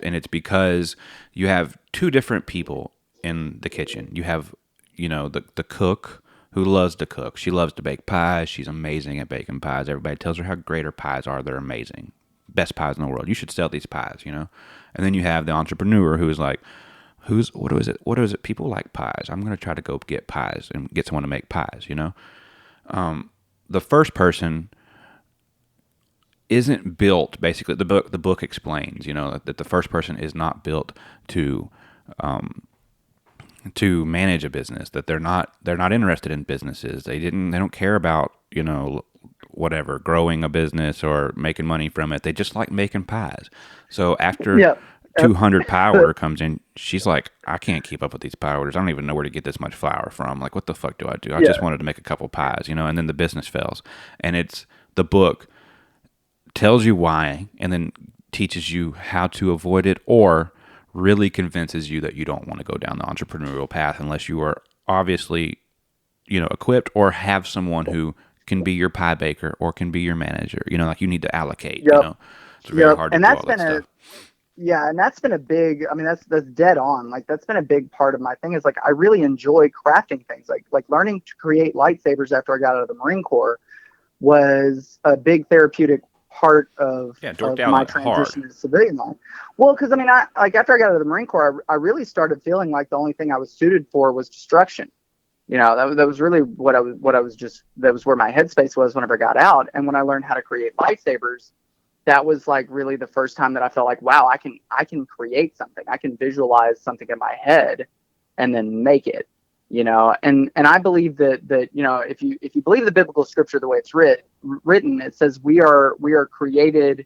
and it's because you have two different people in the kitchen. You have the cook who loves to cook. She loves to bake pies. She's amazing at baking pies. Everybody tells her how great her pies are. They're amazing, best pies in the world. You should sell these pies. And then you have the entrepreneur who is like, what is it? People like pies. I'm going to try to go get pies and get someone to make pies. The first person isn't built. Basically, the book explains, that the first person is not built to manage a business. That they're not interested in businesses. They don't care about whatever, growing a business or making money from it. They just like making pies. So after Yeah. 200 pie order comes in, she's like, I can't keep up with these pie orders. I don't even know where to get this much flour from. Like, what the fuck do I do? I Yeah. just wanted to make a couple pies, and then the business fails. And it's the book tells you why and then teaches you how to avoid it, or really convinces you that you don't want to go down the entrepreneurial path unless you are obviously equipped or have someone who can be your pie baker or can be your manager. Like you need to allocate. Yep. It's very Yep. hard to And do that's all that been stuff. yeah, and that's been a big, I mean, that's dead on. Like that's been a big part of my thing is like I really enjoy crafting things. Like learning to create lightsabers after I got out of the Marine Corps was a big therapeutic part of, Yeah, dorked my out hard. transition to civilian life. Well, because I mean, I like after I got out of the Marine Corps, I really started feeling like the only thing I was suited for was destruction. That was really that was where my headspace was whenever I got out. And when I learned how to create lightsabers, that was like really the first time that I felt like, wow, I can create something. I can visualize something in my head and then make it. And I believe that if you believe the biblical scripture the way it's written, it says we are created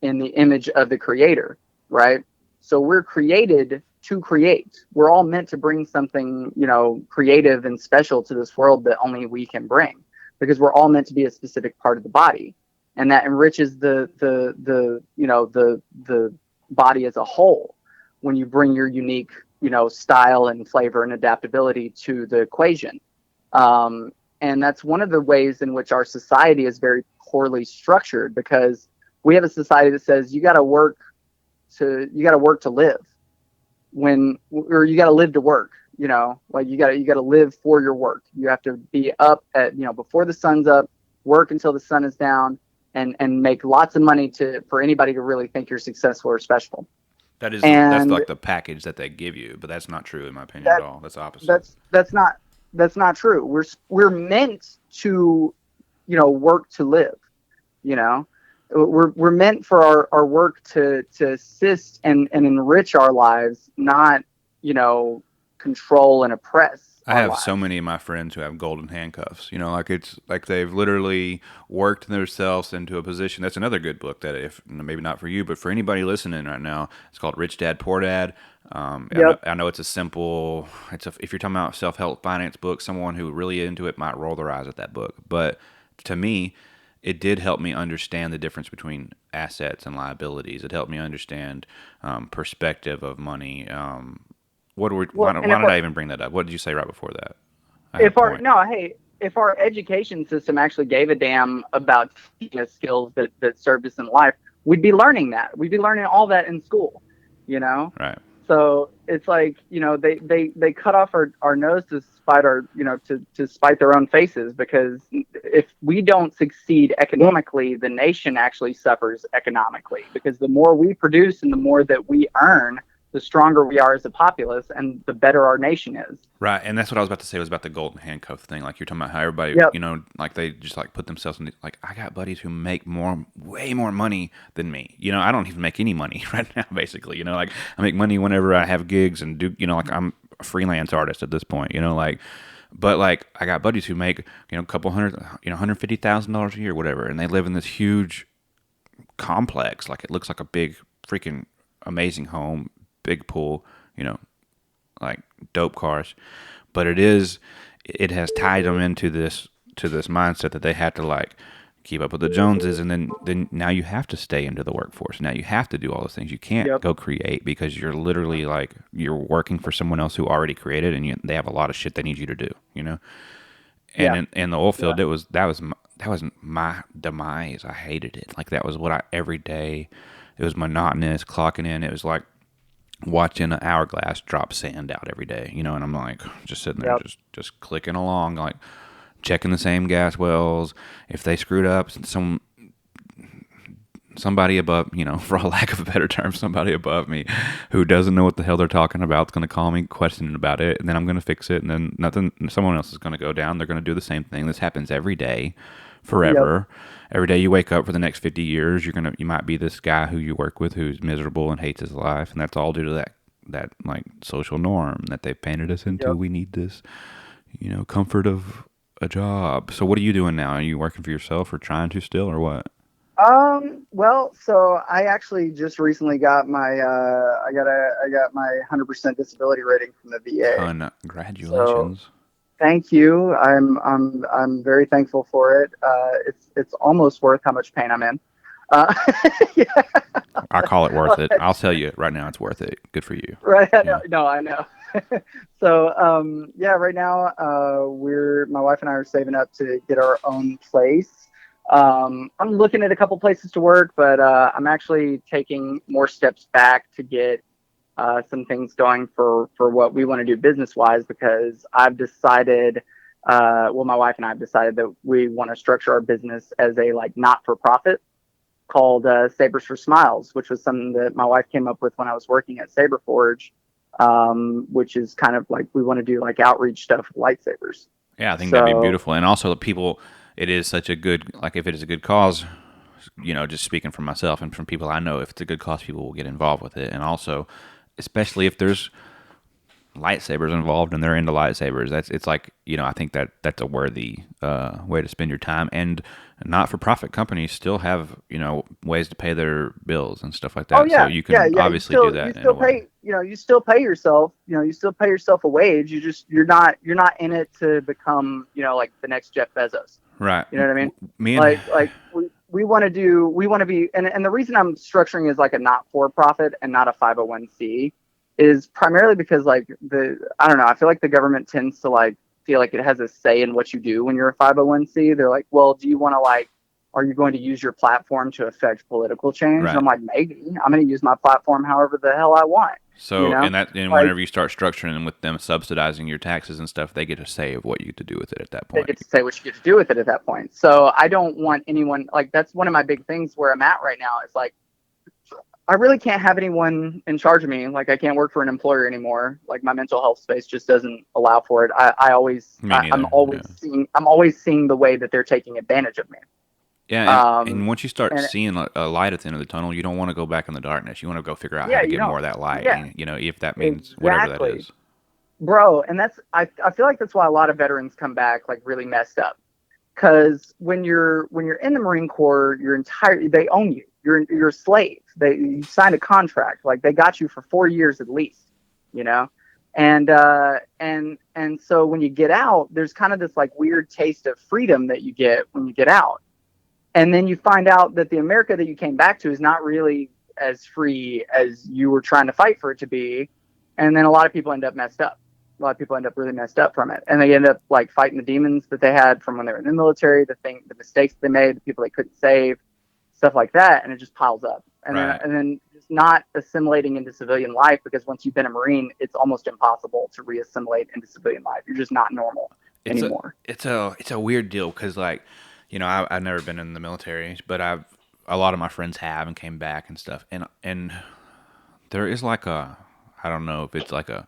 in the image of the Creator, right? So we're created to create. We're all meant to bring something, creative and special to this world that only we can bring, because we're all meant to be a specific part of the body, and that enriches the body as a whole when you bring your unique, style and flavor and adaptability to the equation. And that's one of the ways in which our society is very poorly structured, because we have a society that says you got to work to live, or you got to live to work. Like you got to live for your work. You have to be up at before the sun's up, work until the sun is down, and make lots of money for anybody to really think you're successful or special. That's And like the package that they give you, but that's not true in my opinion at all. That's the opposite. That's not true. We're meant to, work to live. We're meant for our work to assist and enrich our lives, not, control and oppress. I have so many of my friends who have golden handcuffs. Like it's like they've literally worked themselves into a position. That's another good book that, if maybe not for you, but for anybody listening right now, it's called Rich Dad Poor Dad. Yep. I know it's if you're talking about self-help finance book, someone who really into it might roll their eyes at that book. But to me, it did help me understand the difference between assets and liabilities. It helped me understand perspective of money. Why did I even bring that up? What did you say right before that? If our education system actually gave a damn about teaching us skills that served us in life, we'd be learning that. We'd be learning all that in school, Right. So it's like, they cut off our nose to spite to spite their own faces, because if we don't succeed economically, the nation actually suffers economically, because the more we produce and the more that we earn, the stronger we are as a populace, and the better our nation is. Right, and that's what I was about to say, was about the golden handcuff thing. Like you're talking about how everybody, Yep. like they just like put themselves in. Like I got buddies who make way more money than me. I don't even make any money right now. Basically, like I make money whenever I have gigs and do. Like I'm a freelance artist at this point. But like I got buddies who make a couple hundred, $150,000 a year, whatever, and they live in this huge complex. Like it looks like a big freaking amazing home. Big pool, like dope cars, but it it has tied them into this mindset that they have to like keep up with the Joneses, and then now you have to stay into the workforce. Now you have to do all those things. You can't go create because you're literally like you're working for someone else who already created, and they have a lot of shit they need you to do. And in the oil field, that was my demise. I hated it. Like that was what every day. It was monotonous, clocking in. It was like watching an hourglass drop sand out every day, and I'm like just sitting there, just clicking along, like checking the same gas wells. If they screwed up, somebody above, for a lack of a better term, somebody above me who doesn't know what the hell they're talking about is going to call me questioning about it, and then I'm going to fix it, and then someone else is going to go down. They're going to do the same thing. This happens every day, forever. Yep. Every day you wake up for the next 50 years, you might be this guy who you work with who's miserable and hates his life, and that's all due to that like social norm that they've painted us into. Yep. We need this, comfort of a job. So what are you doing now? Are you working for yourself or trying to still, or what? Well, so I actually just recently got my I got my 100% disability rating from the VA. Congratulations. So, thank you. I'm very thankful for it. It's almost worth how much pain I'm in. Yeah. I call it worth it. I'll tell you right now, it's worth it. Good for you. Right? Yeah. No, I know. So right now my wife and I are saving up to get our own place. I'm looking at a couple places to work, but I'm actually taking more steps back to get some things going for what we want to do business-wise, because I've decided, my wife and I have decided that we want to structure our business as a like not-for-profit called Sabers for Smiles, which was something that my wife came up with when I was working at Saber Forge, which is kind of like we want to do like outreach stuff with lightsabers. Yeah, I think that'd be beautiful. And also the people, it is such a good, like if it is a good cause, just speaking from myself and from people I know, if it's a good cause, people will get involved with it. And also, especially if there's lightsabers involved and they're into lightsabers, it's like, I think that's a worthy way to spend your time. And not-for-profit companies still have, ways to pay their bills and stuff like that. Oh yeah, So you can obviously do that in a way. You still pay yourself. You still pay yourself a wage. You're not in it to become, like the next Jeff Bezos. Right. You know what I mean? We want to be, and the reason I'm structuring is like a not-for-profit and not a 501c is primarily because I don't know, I feel like the government tends to feel like it has a say in what you do when you're a 501c. They're like, well, do you want to are you going to use your platform to affect political change? Right. I'm like, maybe. I'm going to use my platform however the hell I want. So, and whenever you start structuring with them subsidizing your taxes and stuff, they get to say of what you get to do with it at that point. They get to say what you get to do with it at that point. So I don't want anyone, that's one of my big things where I'm at right now. It's I really can't have anyone in charge of me. I can't work for an employer anymore. My mental health space just doesn't allow for it. I'm always seeing the way that they're taking advantage of me. Yeah, and once you start seeing a light at the end of the tunnel, you don't want to go back in the darkness. You want to go figure out how to get more of that light. Yeah. And, if that means whatever that is. Bro, and I feel like that's why a lot of veterans come back really messed up. Because when you're in the Marine Corps, they own you. You're a slave. You signed a contract. They got you for 4 years at least. And so when you get out, there's kind of this weird taste of freedom that you get when you get out. And then you find out that the America that you came back to is not really as free as you were trying to fight for it to be. And then a lot of people end up messed up. A lot of people end up really messed up from it. And they end up fighting the demons that they had from when they were in the military, the mistakes they made, the people they couldn't save, stuff like that. And it just piles up. And then just not assimilating into civilian life, because once you've been a Marine, it's almost impossible to re-assimilate into civilian life. You're just not normal anymore. It's a weird deal because I've never been in the military, but a lot of my friends have and came back and stuff. And there is I don't know if it's a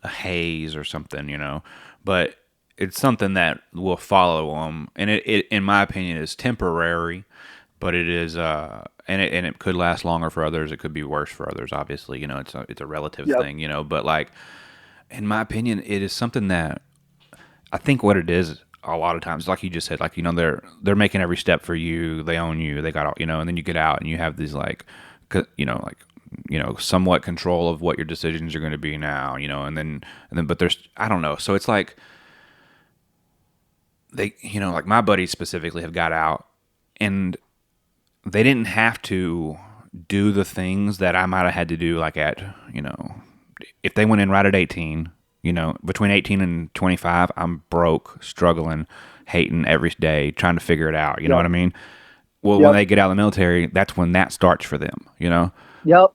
haze or something, but it's something that will follow them. And it in my opinion, is temporary, but it is, and it could last longer for others. It could be worse for others. Obviously, it's a relative thing, but in my opinion, it is something that I think what it is, a lot of times, like you just said, they're making every step for you. They own you. They got all, and then you get out and you have these somewhat control of what your decisions are going to be now, and then, but there's, I don't know. So it's they, my buddies specifically have got out and they didn't have to do the things that I might have had to do if they went in right at 18, between 18 and 25, I'm broke, struggling, hating every day, trying to figure it out. You know what I mean? Well, when they get out of the military, that's when that starts for them, Yep.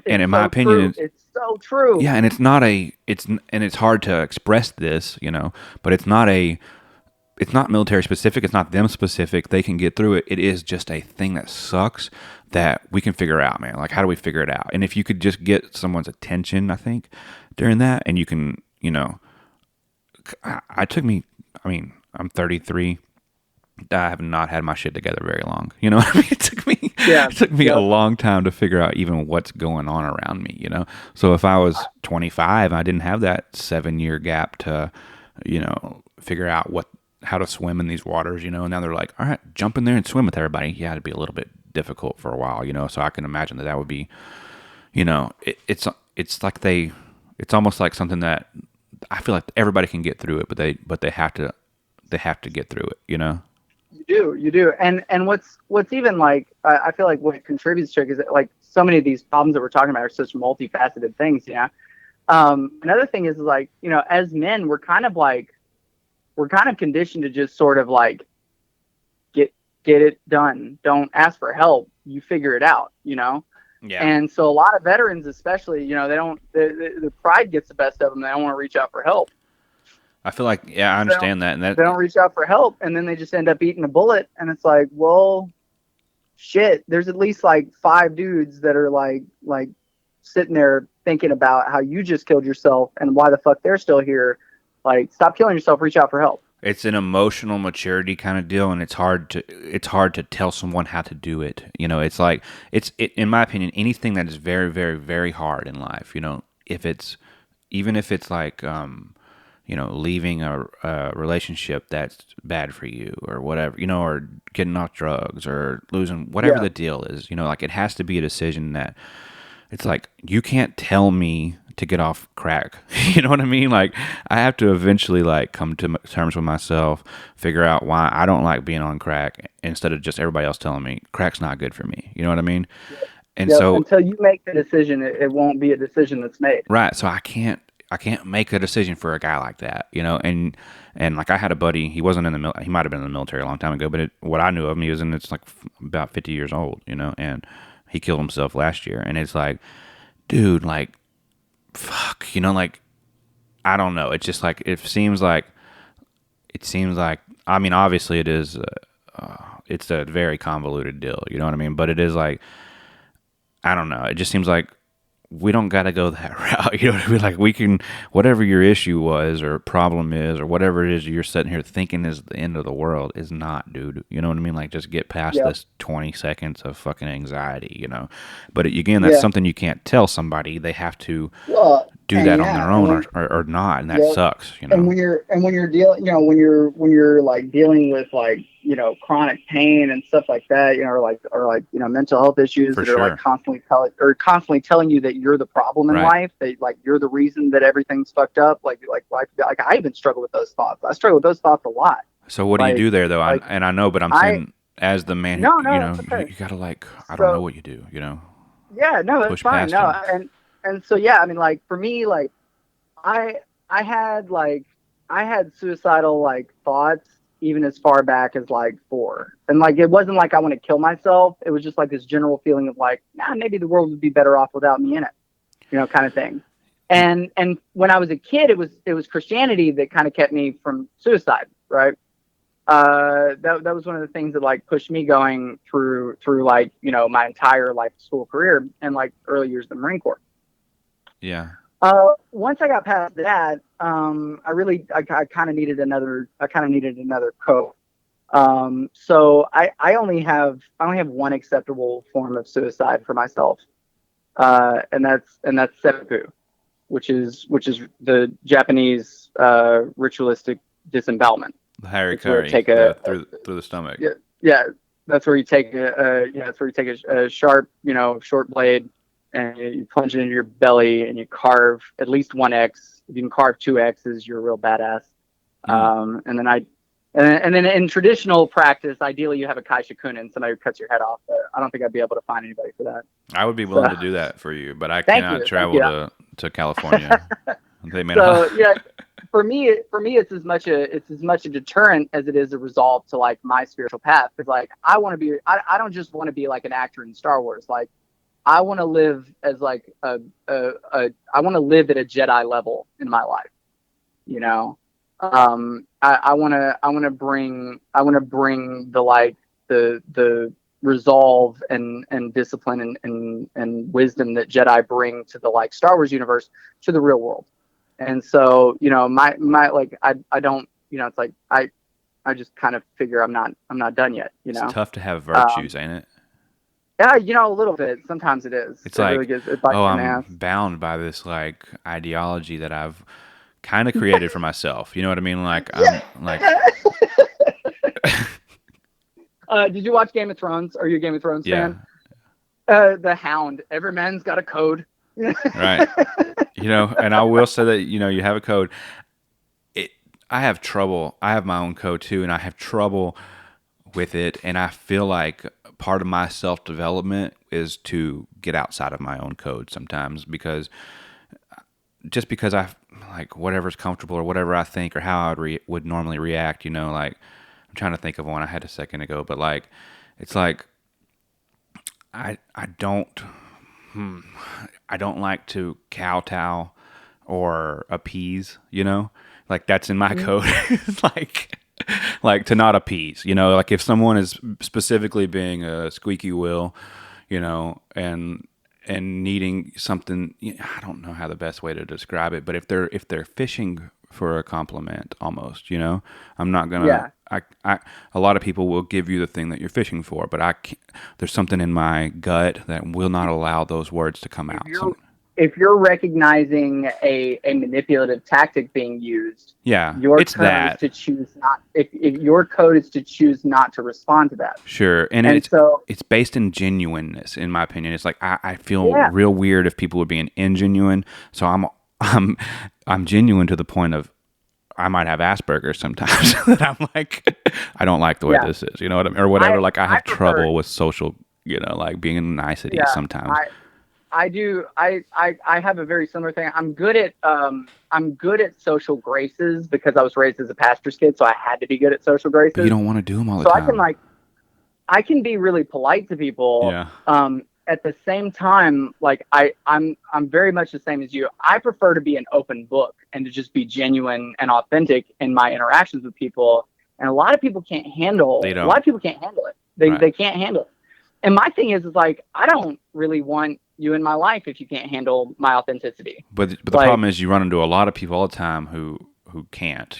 And in my opinion, it's so true. Yeah, and it's hard to express this, but it's not military specific. It's not them specific. They can get through it. It is just a thing that sucks that we can figure out, man. How do we figure it out? And if you could just get someone's attention, I think, during that, and you can, I'm 33. I have not had my shit together very long. You know what I mean? It took me a long time to figure out even what's going on around me, So if I was 25, I didn't have that 7-year gap to, figure out how to swim in these waters, and now they're like, all right, jump in there and swim with everybody. Yeah, it'd be a little bit difficult for a while, so I can imagine that would be, it's almost like something that I feel like everybody can get through it, but they have to get through it, You do. And what's even I feel like what contributes to it is that so many of these problems that we're talking about are such multifaceted things, Another thing is as men, we're kind of conditioned to just sort of get it done. Don't ask for help. You figure it out, Yeah. And so a lot of veterans, especially, they don't, the pride gets the best of them. They don't want to reach out for help. I feel like, I understand that. And they don't reach out for help, and then they just end up eating a bullet. And it's well, shit, there's at least 5 dudes that are sitting there thinking about how you just killed yourself and why the fuck they're still here. Stop killing yourself, reach out for help. It's an emotional maturity kind of deal, and it's hard to tell someone how to do it. In my opinion, anything that is very, very, very hard in life, if it's even if it's like, leaving a relationship that's bad for you or whatever, or getting off drugs or losing whatever Yeah. the deal is, like it has to be a decision that it's like, you can't tell me to get off crack. You know what I mean? Like, I have to eventually like come to terms with myself, figure out why I don't like being on crack instead of just everybody else telling me crack's not good for me. You know what I mean? And Yep. so, Until you make the decision, it won't be a decision that's made. right. So I can't make a decision for a guy like that, and like I had a buddy, he wasn't in the he might've been in the military a long time ago, but what I knew of him, he was in, it's like about 50 years old, and he killed himself last year. And it's like, dude, like, fuck, like, I don't know. It's just like, it seems like, I mean, obviously it is, it's a very convoluted deal, you know what I mean? But it is like, I don't know. It just seems like we don't got to go that route. You know what I mean? Like, we can, whatever your issue was or problem is or whatever it is you're sitting here thinking is the end of the world is not, dude. You know what I mean? Like, just get past this 20 seconds of fucking anxiety, But again, that's something you can't tell somebody. They have to do that on their own or not, and that sucks, And when you're dealing, when you're like dealing with like, chronic pain and stuff like that, or like mental health issues that are like constantly telling you that you're the problem in life, that like you're the reason that everything's fucked up. Like I even struggle with those thoughts. I struggle with those thoughts a lot. So what do you do there though? And I know, but I'm saying, as the man, you gotta, like, I don't know what you do, Yeah, no, that's fine. No, and so yeah, I mean, like, for me, like, I had suicidal like thoughts even as far back as like 4, and like it wasn't like I want to kill myself. It was just like this general feeling of like, maybe the world would be better off without me in it, kind of thing. And when I was a kid, it was Christianity that kind of kept me from suicide, right? That was one of the things that like pushed me going through like, my entire life school career and like early years of the Marine Corps. Yeah. Once I got past that, I kind of needed another cope. So I only have one acceptable form of suicide for myself. And that's seppuku, which is the Japanese, ritualistic disembowelment. The harikari, through the stomach. Yeah. That's where you take a sharp, short blade, and you plunge it into your belly and you carve at least 1 X. If you can carve 2 X's, you're a real badass. And then in traditional practice, ideally you have a kai shikunin, somebody who cuts your head off. But I don't think I'd be able to find anybody for that. I would be willing to do that for you, but I cannot travel to California. They may not. Yeah, for me, it's as much a deterrent as it is a resolve to like my spiritual path. Because like I don't just want to be like an actor in Star Wars. Like, I want to live as like I want to live at a Jedi level in my life, I want to bring the like the resolve and discipline and wisdom that Jedi bring to the like Star Wars universe to the real world. And so, my like I don't, it's like I just kind of figure I'm not done yet, It's tough to have virtues, ain't it? Yeah, a little bit. Sometimes it is. It's like, really I'm bound by this like ideology that I've kind of created for myself. You know what I mean? Like, I'm like. Did you watch Game of Thrones? Are you a Game of Thrones fan? The Hound. Every man's got a code. Right. And I will say that, you have a code. I have trouble. I have my own code too, and I have trouble with it. And I feel like part of my self-development is to get outside of my own code sometimes, because I like whatever's comfortable or whatever I think or how I would normally react, like I'm trying to think of one I had a second ago, but like, it's like, I don't like to kowtow or appease, like that's in my code. like to not appease, like if someone is specifically being a squeaky wheel, and needing something, I don't know how the best way to describe it, but if they're fishing for a compliment almost, I'm not gonna, a lot of people will give you the thing that you're fishing for, but I can't, there's something in my gut that will not allow those words to come out. if you're recognizing a manipulative tactic being used, Yeah, your it's code that. is to choose not. If your code is to choose not to respond to that. Sure, and And so, it's based in genuineness, in my opinion. It's like I feel yeah, real weird if people were being ingenuine. So I'm I'm genuine to the point of I might have Asperger's sometimes. That I'm like, I don't like the way yeah, this is, you know what I mean, or whatever. Like I I have prefer, trouble with social, like being niceties yeah, sometimes. I do. I have a very similar thing. I'm good at social graces because I was raised as a pastor's kid, so I had to be good at social But you graces. don't want to do them all the So time. I can be really polite to people. Yeah. At the same time, like I'm very much the same as you. I prefer to be an open book and to just be genuine and authentic in my interactions with people. And a lot of people can't They handle. A lot don't. of people can't handle it. Right. They can't handle it. And my thing is like I don't really want you in my life if you can't handle my authenticity. But the Like, problem is you run into a lot of people all the time who can't,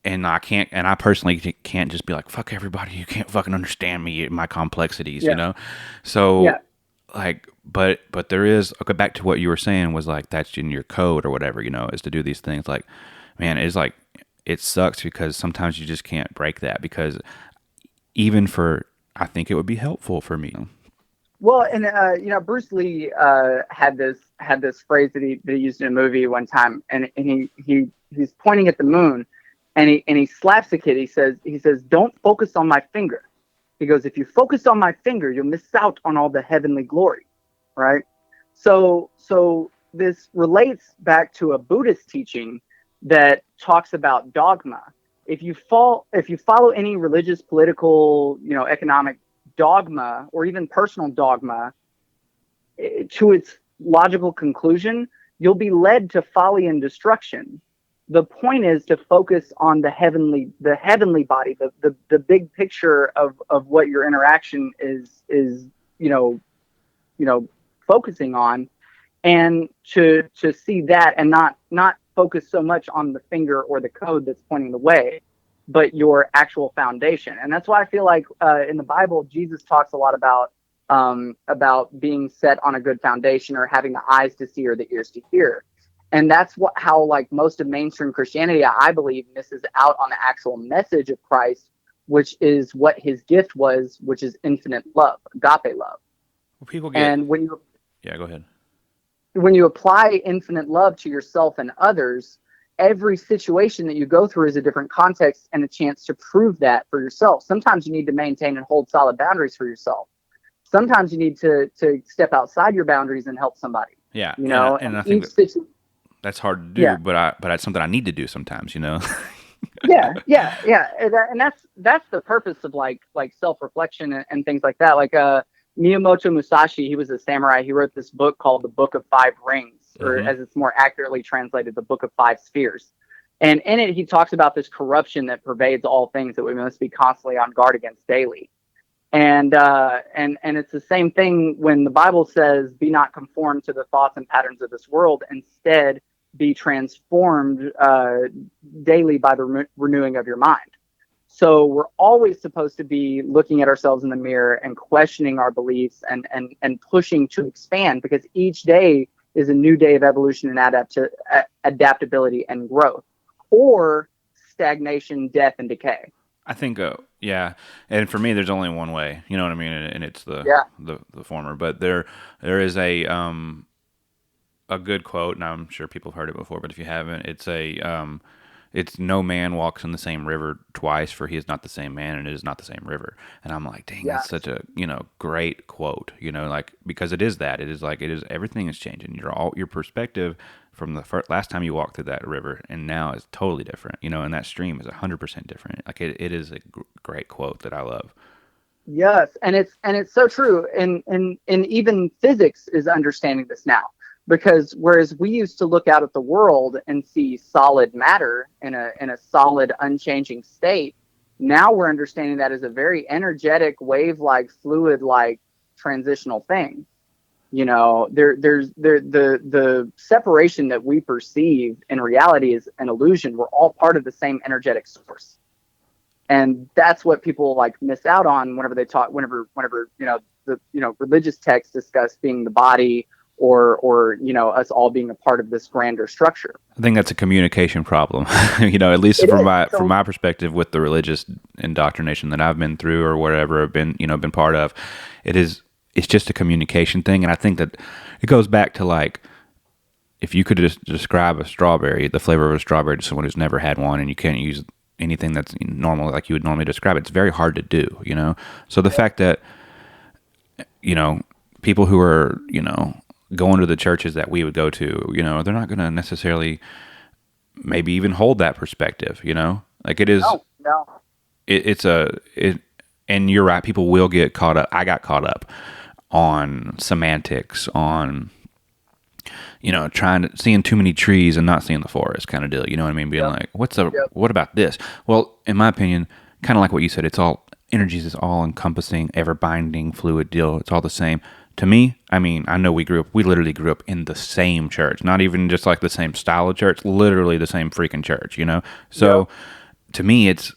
and I can't, and I personally can't just be like, fuck everybody. You can't fucking understand me, my complexities, yeah, yeah, So like, but there is, okay, back to what you were saying was like, that's in your code or whatever, is to do these things. Like, man, it's like, it sucks because sometimes you just can't break that because even I think it would be helpful for me. well, and Bruce Lee had this phrase that he used in a movie one time, and he's pointing at the moon, and he slaps the kid. He says, "Don't focus on my finger." He goes, "If you focus on my finger, you'll miss out on all the heavenly glory." Right? So this relates back to a Buddhist teaching that talks about dogma. If you follow any religious, political, economic dogma or even personal dogma to its logical conclusion, you'll be led to folly and destruction. The point is to focus on the heavenly body, the big picture of what your interaction is you know focusing on, and to see that and not focus so much on the finger or the code that's pointing the way, but your actual foundation. And that's why I feel like in the Bible Jesus talks a lot about being set on a good foundation, or having the eyes to see or the ears to hear. And that's how like most of mainstream Christianity, I believe, misses out on the actual message of Christ, which is what his gift was, which is infinite love, agape love. Well, people get, And yeah, go ahead. when you apply infinite love to yourself and others, every situation that you go through is a different context and a chance to prove that for yourself. Sometimes you need to maintain and hold solid boundaries for yourself. Sometimes you need to step outside your boundaries and help somebody. Yeah, and And I think each situation. that's hard to do, Yeah, but it's something I need to do sometimes. yeah, and that's the purpose of like self-reflection and things like that. Like Miyamoto Musashi, he was a samurai. He wrote this book called The Book of Five Rings, or Hmm. as it's more accurately translated, The Book of Five Spheres. And in it, he talks about this corruption that pervades all things that we must be constantly on guard against daily. And it's the same thing when the Bible says, "Be not conformed to the thoughts and patterns of this world. Instead, be transformed daily by the renewing of your mind." So we're always supposed to be looking at ourselves in the mirror and questioning our beliefs and pushing to expand, because each day is a new day of evolution and adaptability and growth, or stagnation, death, and decay. I think, yeah, and for me, there's only one way. You know what I mean? And it's Yeah. the former. But there is a good quote, and I'm sure people have heard it before. But if you haven't, it's no man walks in the same river twice, for he is not the same man, and it is not the same river. And I'm like, dang, that's Yes. such a great quote. Like, because it is that, it is everything is changing. Your perspective from the last time you walked through that river and now is totally different. And that stream is 100% different. Like it is a great quote that I love. Yes, and it's so true. And even physics is understanding this now, because whereas we used to look out at the world and see solid matter in a solid unchanging state, now we're understanding that as a very energetic, wave-like, fluid-like transitional thing. The separation that we perceive in reality is an illusion. We're all part of the same energetic source. And that's what people like miss out on whenever they talk, whenever the religious texts discuss being the body, or us all being a part of this grander structure. I think that's a communication problem. At least It from is. from my perspective with the religious indoctrination that I've been through or whatever I've been part of, it's just a communication thing. And I think that it goes back to like, if you could just describe a strawberry, the flavor of a strawberry to someone who's never had one, and you can't use anything that's normal like you would normally describe it, it's very hard to do, So the fact that, people who are, going to the churches that we would go to, they're not going to necessarily maybe even hold that perspective, like it is. No. And you're right. People will get caught up. I got caught up on semantics, on, seeing too many trees and not seeing the forest kind of deal. You know what I mean? Being like, what about this? Well, in my opinion, kind of like what you said, it's all energies, is all encompassing, ever binding fluid deal. It's all the same. To me, I mean, I know we literally grew up in the same church, not even just like the same style of church, literally the same freaking church, So to me, it's,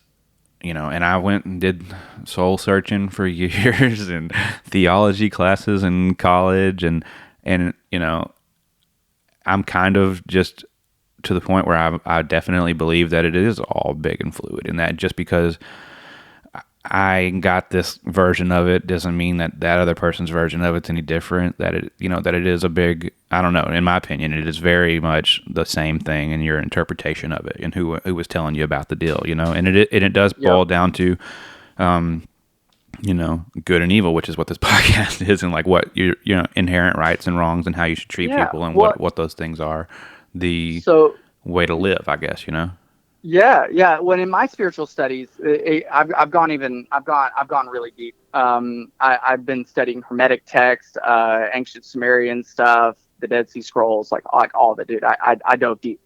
and I went and did soul searching for years and theology classes in college. And I'm kind of just to the point where I definitely believe that it is all big and fluid, and that just because I got this version of it doesn't mean that other person's version of it's any different. That it is a big, I don't know, in my opinion, it is very much the same thing in your interpretation of it and who was telling you about the deal, and it does boil down to, good and evil, which is what this podcast is, and like what your inherent rights and wrongs and how you should treat people and what those things are, the way to live, I guess, Yeah. When in my spiritual studies, I've gone really deep. I've been studying Hermetic text, ancient Sumerian stuff, the Dead Sea Scrolls, like all of it, dude. I dove deep.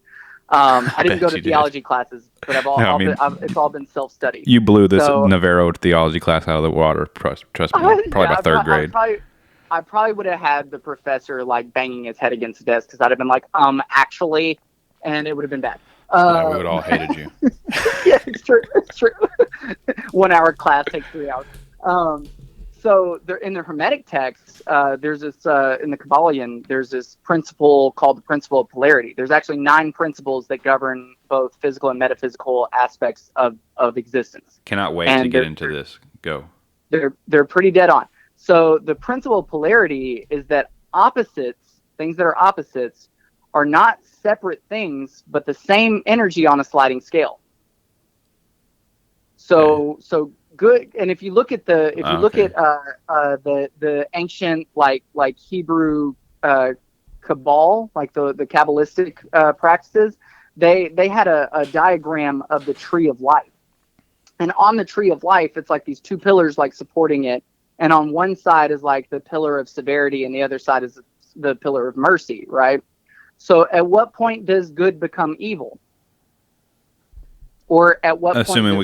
I didn't go to theology classes, but it's all been self-study. You blew this Navarro theology class out of the water. Trust me, probably by third grade. I probably would have had the professor like banging his head against the desk because I'd have been like, actually, and it would have been bad. We would all hated you. Yeah, it's true. 1 hour class takes 3 hours. So there, in the Hermetic texts, there's this, in the Kabbalion, there's this principle called the principle of polarity. There's actually 9 principles that govern both physical and metaphysical aspects of existence. Cannot wait to get into this. Go. They're pretty dead on. So the principle of polarity is that things that are opposites, are not separate things, but the same energy on a sliding scale. So good. And if you look at the ancient like Hebrew Cabal, like the Kabbalistic practices, they had a diagram of the tree of life, and on the tree of life, it's like these 2 pillars like supporting it, and on one side is like the pillar of severity, and the other side is the pillar of mercy, right? So at what point does good become evil? Or at what point? Assuming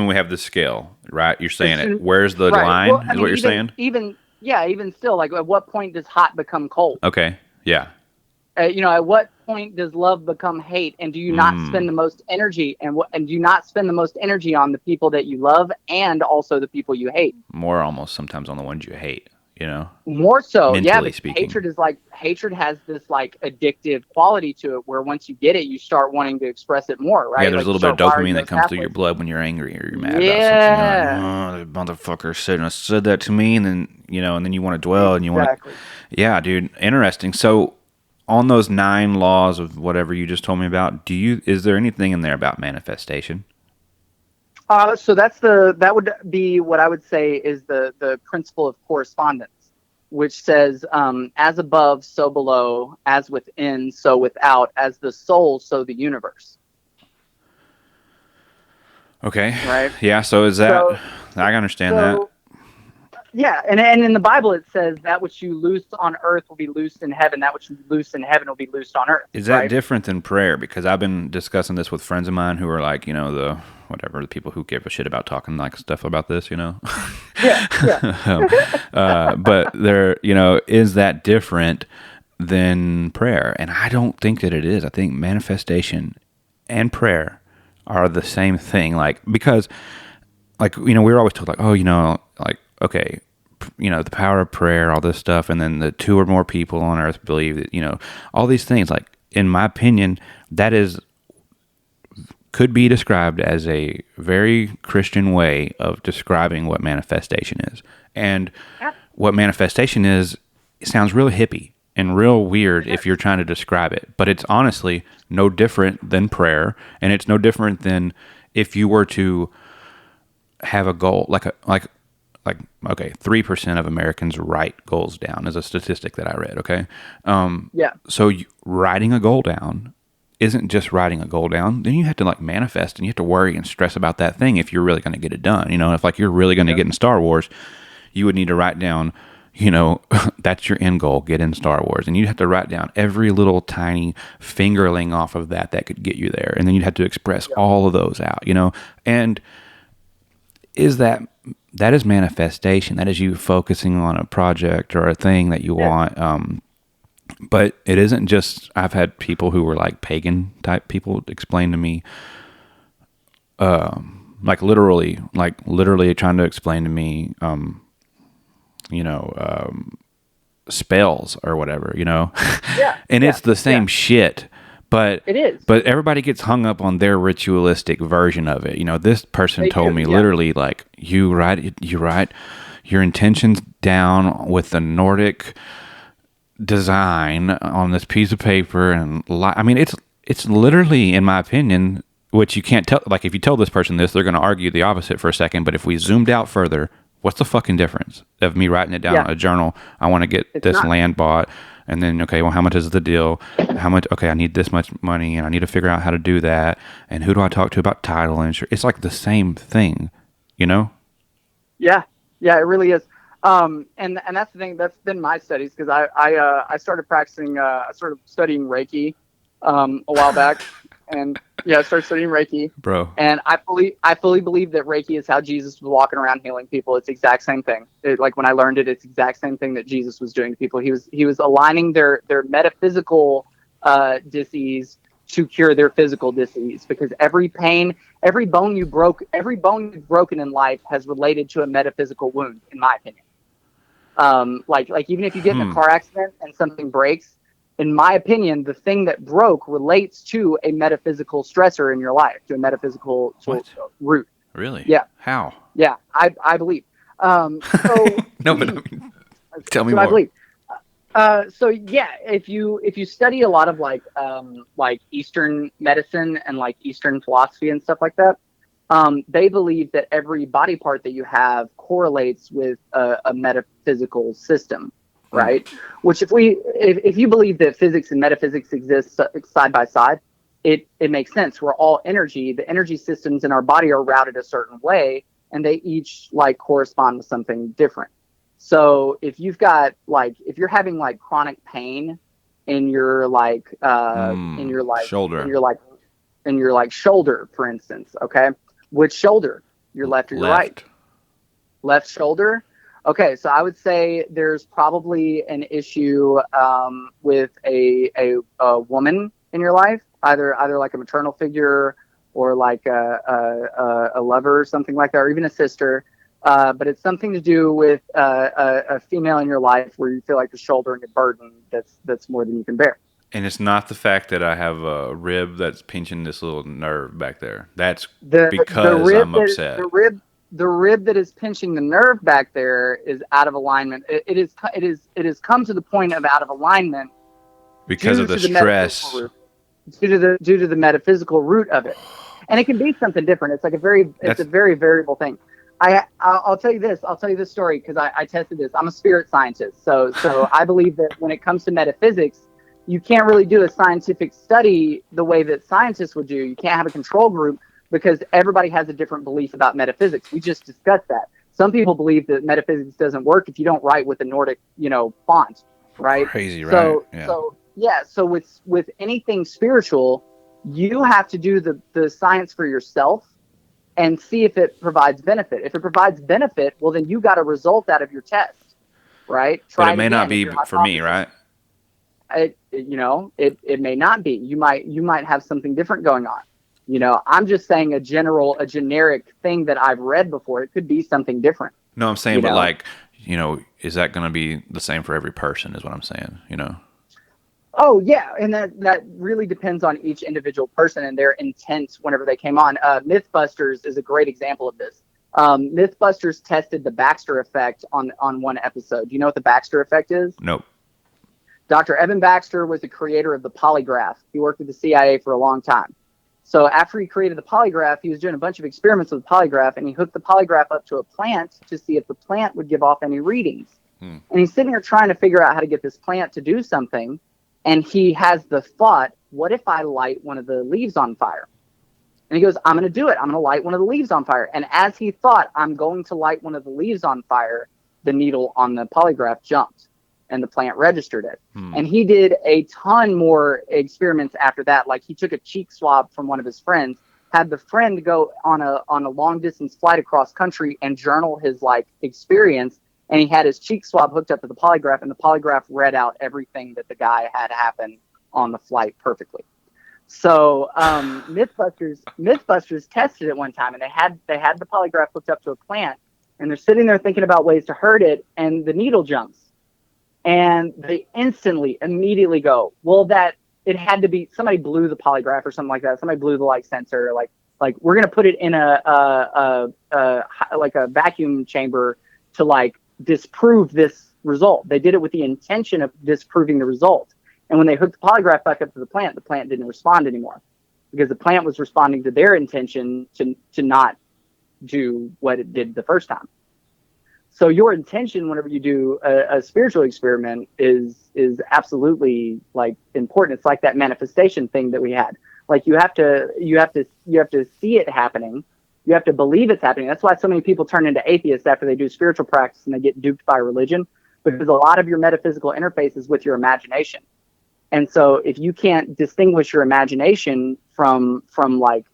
we have this scale, right? You're saying where's the line? Well, what you're saying? Even still, like at what point does hot become cold? Okay. Yeah. At what point does love become hate? And do you not spend the most energy and do you not spend the most energy on the people that you love and also the people you hate? More almost sometimes on the ones you hate. More so, mentally speaking. Hatred has this like addictive quality to it, where once you get it, you start wanting to express it more, right? Yeah, there's a little bit of dopamine that comes through your blood when you're angry or you're mad about something. You're like, oh, the motherfucker said that to me, and then and then you want to dwell and you want to. Yeah, dude, interesting. So, on those 9 laws of whatever you just told me about, is there anything in there about manifestation? So that would be what I would say is the principle of correspondence, which says, as above, so below, as within, so without, as the soul, so the universe. Okay. Right. Yeah. So is that, I understand that. Yeah. And in the Bible, it says that which you loose on earth will be loosed in heaven. That which you loose in heaven will be loosed on earth. Is that different than prayer? Because I've been discussing this with friends of mine who are like, the people who give a shit about talking like stuff about this, Yeah. But there, is that different than prayer? And I don't think that it is. I think manifestation and prayer are the same thing. Like, because, like, we were always told, like, oh, like, okay, the power of prayer, all this stuff, and then the 2 or more people on earth believe that, all these things. Like, in my opinion, that could be described as a very Christian way of describing what manifestation is. And what manifestation is, it sounds real hippie and real weird if you're trying to describe it, but it's honestly no different than prayer, and it's no different than if you were to have a goal, like 3% of Americans write goals down, is a statistic that I read. Okay. So writing a goal down isn't just writing a goal down. Then you have to like manifest, and you have to worry and stress about that thing if you're really going to get it done. If like you're really going to get in Star Wars, you would need to write down, that's your end goal, get in Star Wars. And you'd have to write down every little tiny fingerling off of that could get you there. And then you'd have to express all of those out, and that is manifestation. That is you focusing on a project or a thing that you want. But it isn't just, I've had people who were like pagan type people explain to me, literally trying to explain to me, spells or whatever, and it's the same shit, but it is. But everybody gets hung up on their ritualistic version of it. This person told me literally, like, you write your intentions down with the Nordic design on this piece of paper, and it's literally, in my opinion, which you can't tell. Like, if you tell this person this, they're going to argue the opposite for a second. But if we zoomed out further, what's the fucking difference of me writing it down in a journal? I want to get land bought, and then, okay, well, how much is the deal? How much? Okay, I need this much money, and I need to figure out how to do that. And who do I talk to about title insurance? It's like the same thing, Yeah, it really is. And that's the thing. That's been my studies, because I started practicing. I started studying Reiki a while back, and I started studying Reiki, bro. And I fully believe that Reiki is how Jesus was walking around healing people. It's the exact same thing. Like, when I learned it, it's the exact same thing that Jesus was doing to people. He was aligning their metaphysical disease to cure their physical disease, because every pain, every bone you've broken in life has related to a metaphysical wound, in my opinion. Like even if you get in a car accident and something breaks, in my opinion, the thing that broke relates to a metaphysical stressor in your life, to a metaphysical root. Really? Yeah. How? Yeah, I believe. So no, but tell me more. I believe. If you study a lot of like Eastern medicine and like Eastern philosophy and stuff like that, they believe that every body part that you have correlates with a metaphysical system, right? Which if you believe that physics and metaphysics exist side by side, it makes sense. We're all energy. The energy systems in our body are routed a certain way, and they each like correspond with something different. So if you're having like chronic pain in your shoulder, in your shoulder, for instance, okay? Which shoulder? Your left or your right? Left shoulder. Okay, so I would say there's probably an issue with a woman in your life, either like a maternal figure or like a lover or something like that, or even a sister. But it's something to do with a female in your life where you feel like you're shouldering a burden that's more than you can bear. And it's not the fact that I have a rib that's pinching this little nerve back there. That's because I'm upset. The rib that is pinching the nerve back there is out of alignment. It has come to the point of out of alignment because of the stress, due to the metaphysical root of it. And it can be something different. It's like a very variable thing. I'll tell you this. I'll tell you this story because I tested this. I'm a spirit scientist, so I believe that when it comes to metaphysics, you can't really do a scientific study the way that scientists would do. You can't have a control group because everybody has a different belief about metaphysics. We just discussed that. Some people believe that metaphysics doesn't work if you don't write with the Nordic, font, right? Crazy, right? So with anything spiritual, you have to do the science for yourself and see if it provides benefit. If it provides benefit, well, then you got a result out of your test, right? But it may not be for me, right? It may not be. You might have something different going on. I'm just saying a generic thing that I've read before. It could be something different. No, I'm saying, but like is that going to be the same for every person is what I'm saying, Oh yeah, and that really depends on each individual person and their intent whenever they came on. Mythbusters is a great example of this. Mythbusters tested the Baxter effect on one episode. Do you know what the Baxter effect is? Nope. Dr. Evan Baxter was the creator of the polygraph. He worked with the CIA for a long time. So after he created the polygraph, he was doing a bunch of experiments with the polygraph, and he hooked the polygraph up to a plant to see if the plant would give off any readings. And he's sitting there trying to figure out how to get this plant to do something. And he has the thought, what if I light one of the leaves on fire? And he goes, I'm going to do it. I'm going to light one of the leaves on fire. And as he thought, I'm going to light one of the leaves on fire, the needle on the polygraph jumped and the plant registered it. And he did a ton more experiments after that. Like he took a cheek swab from one of his friends, had the friend go on a long distance flight across country and journal his like experience. And he had his cheek swab hooked up to the polygraph, and the polygraph read out everything that the guy had happen on the flight perfectly. So Mythbusters tested it one time, and they had the polygraph hooked up to a plant, and they're sitting there thinking about ways to hurt it, and the needle jumps, and they immediately go, well, that it had to be somebody blew the polygraph or something like that. Somebody blew the like sensor, like we're gonna put it in a vacuum chamber to like disprove this result. They did it with the intention of disproving the result. And when they hooked the polygraph back up to the plant didn't respond anymore because the plant was responding to their intention to not do what it did the first time. So your intention whenever you do a spiritual experiment is absolutely like important. It's like that manifestation thing that we had. Like you have to see it happening. You have to believe it's happening. That's why so many people turn into atheists after they do spiritual practice and they get duped by religion, because a lot of your metaphysical interface is with your imagination. And so if you can't distinguish your imagination from like,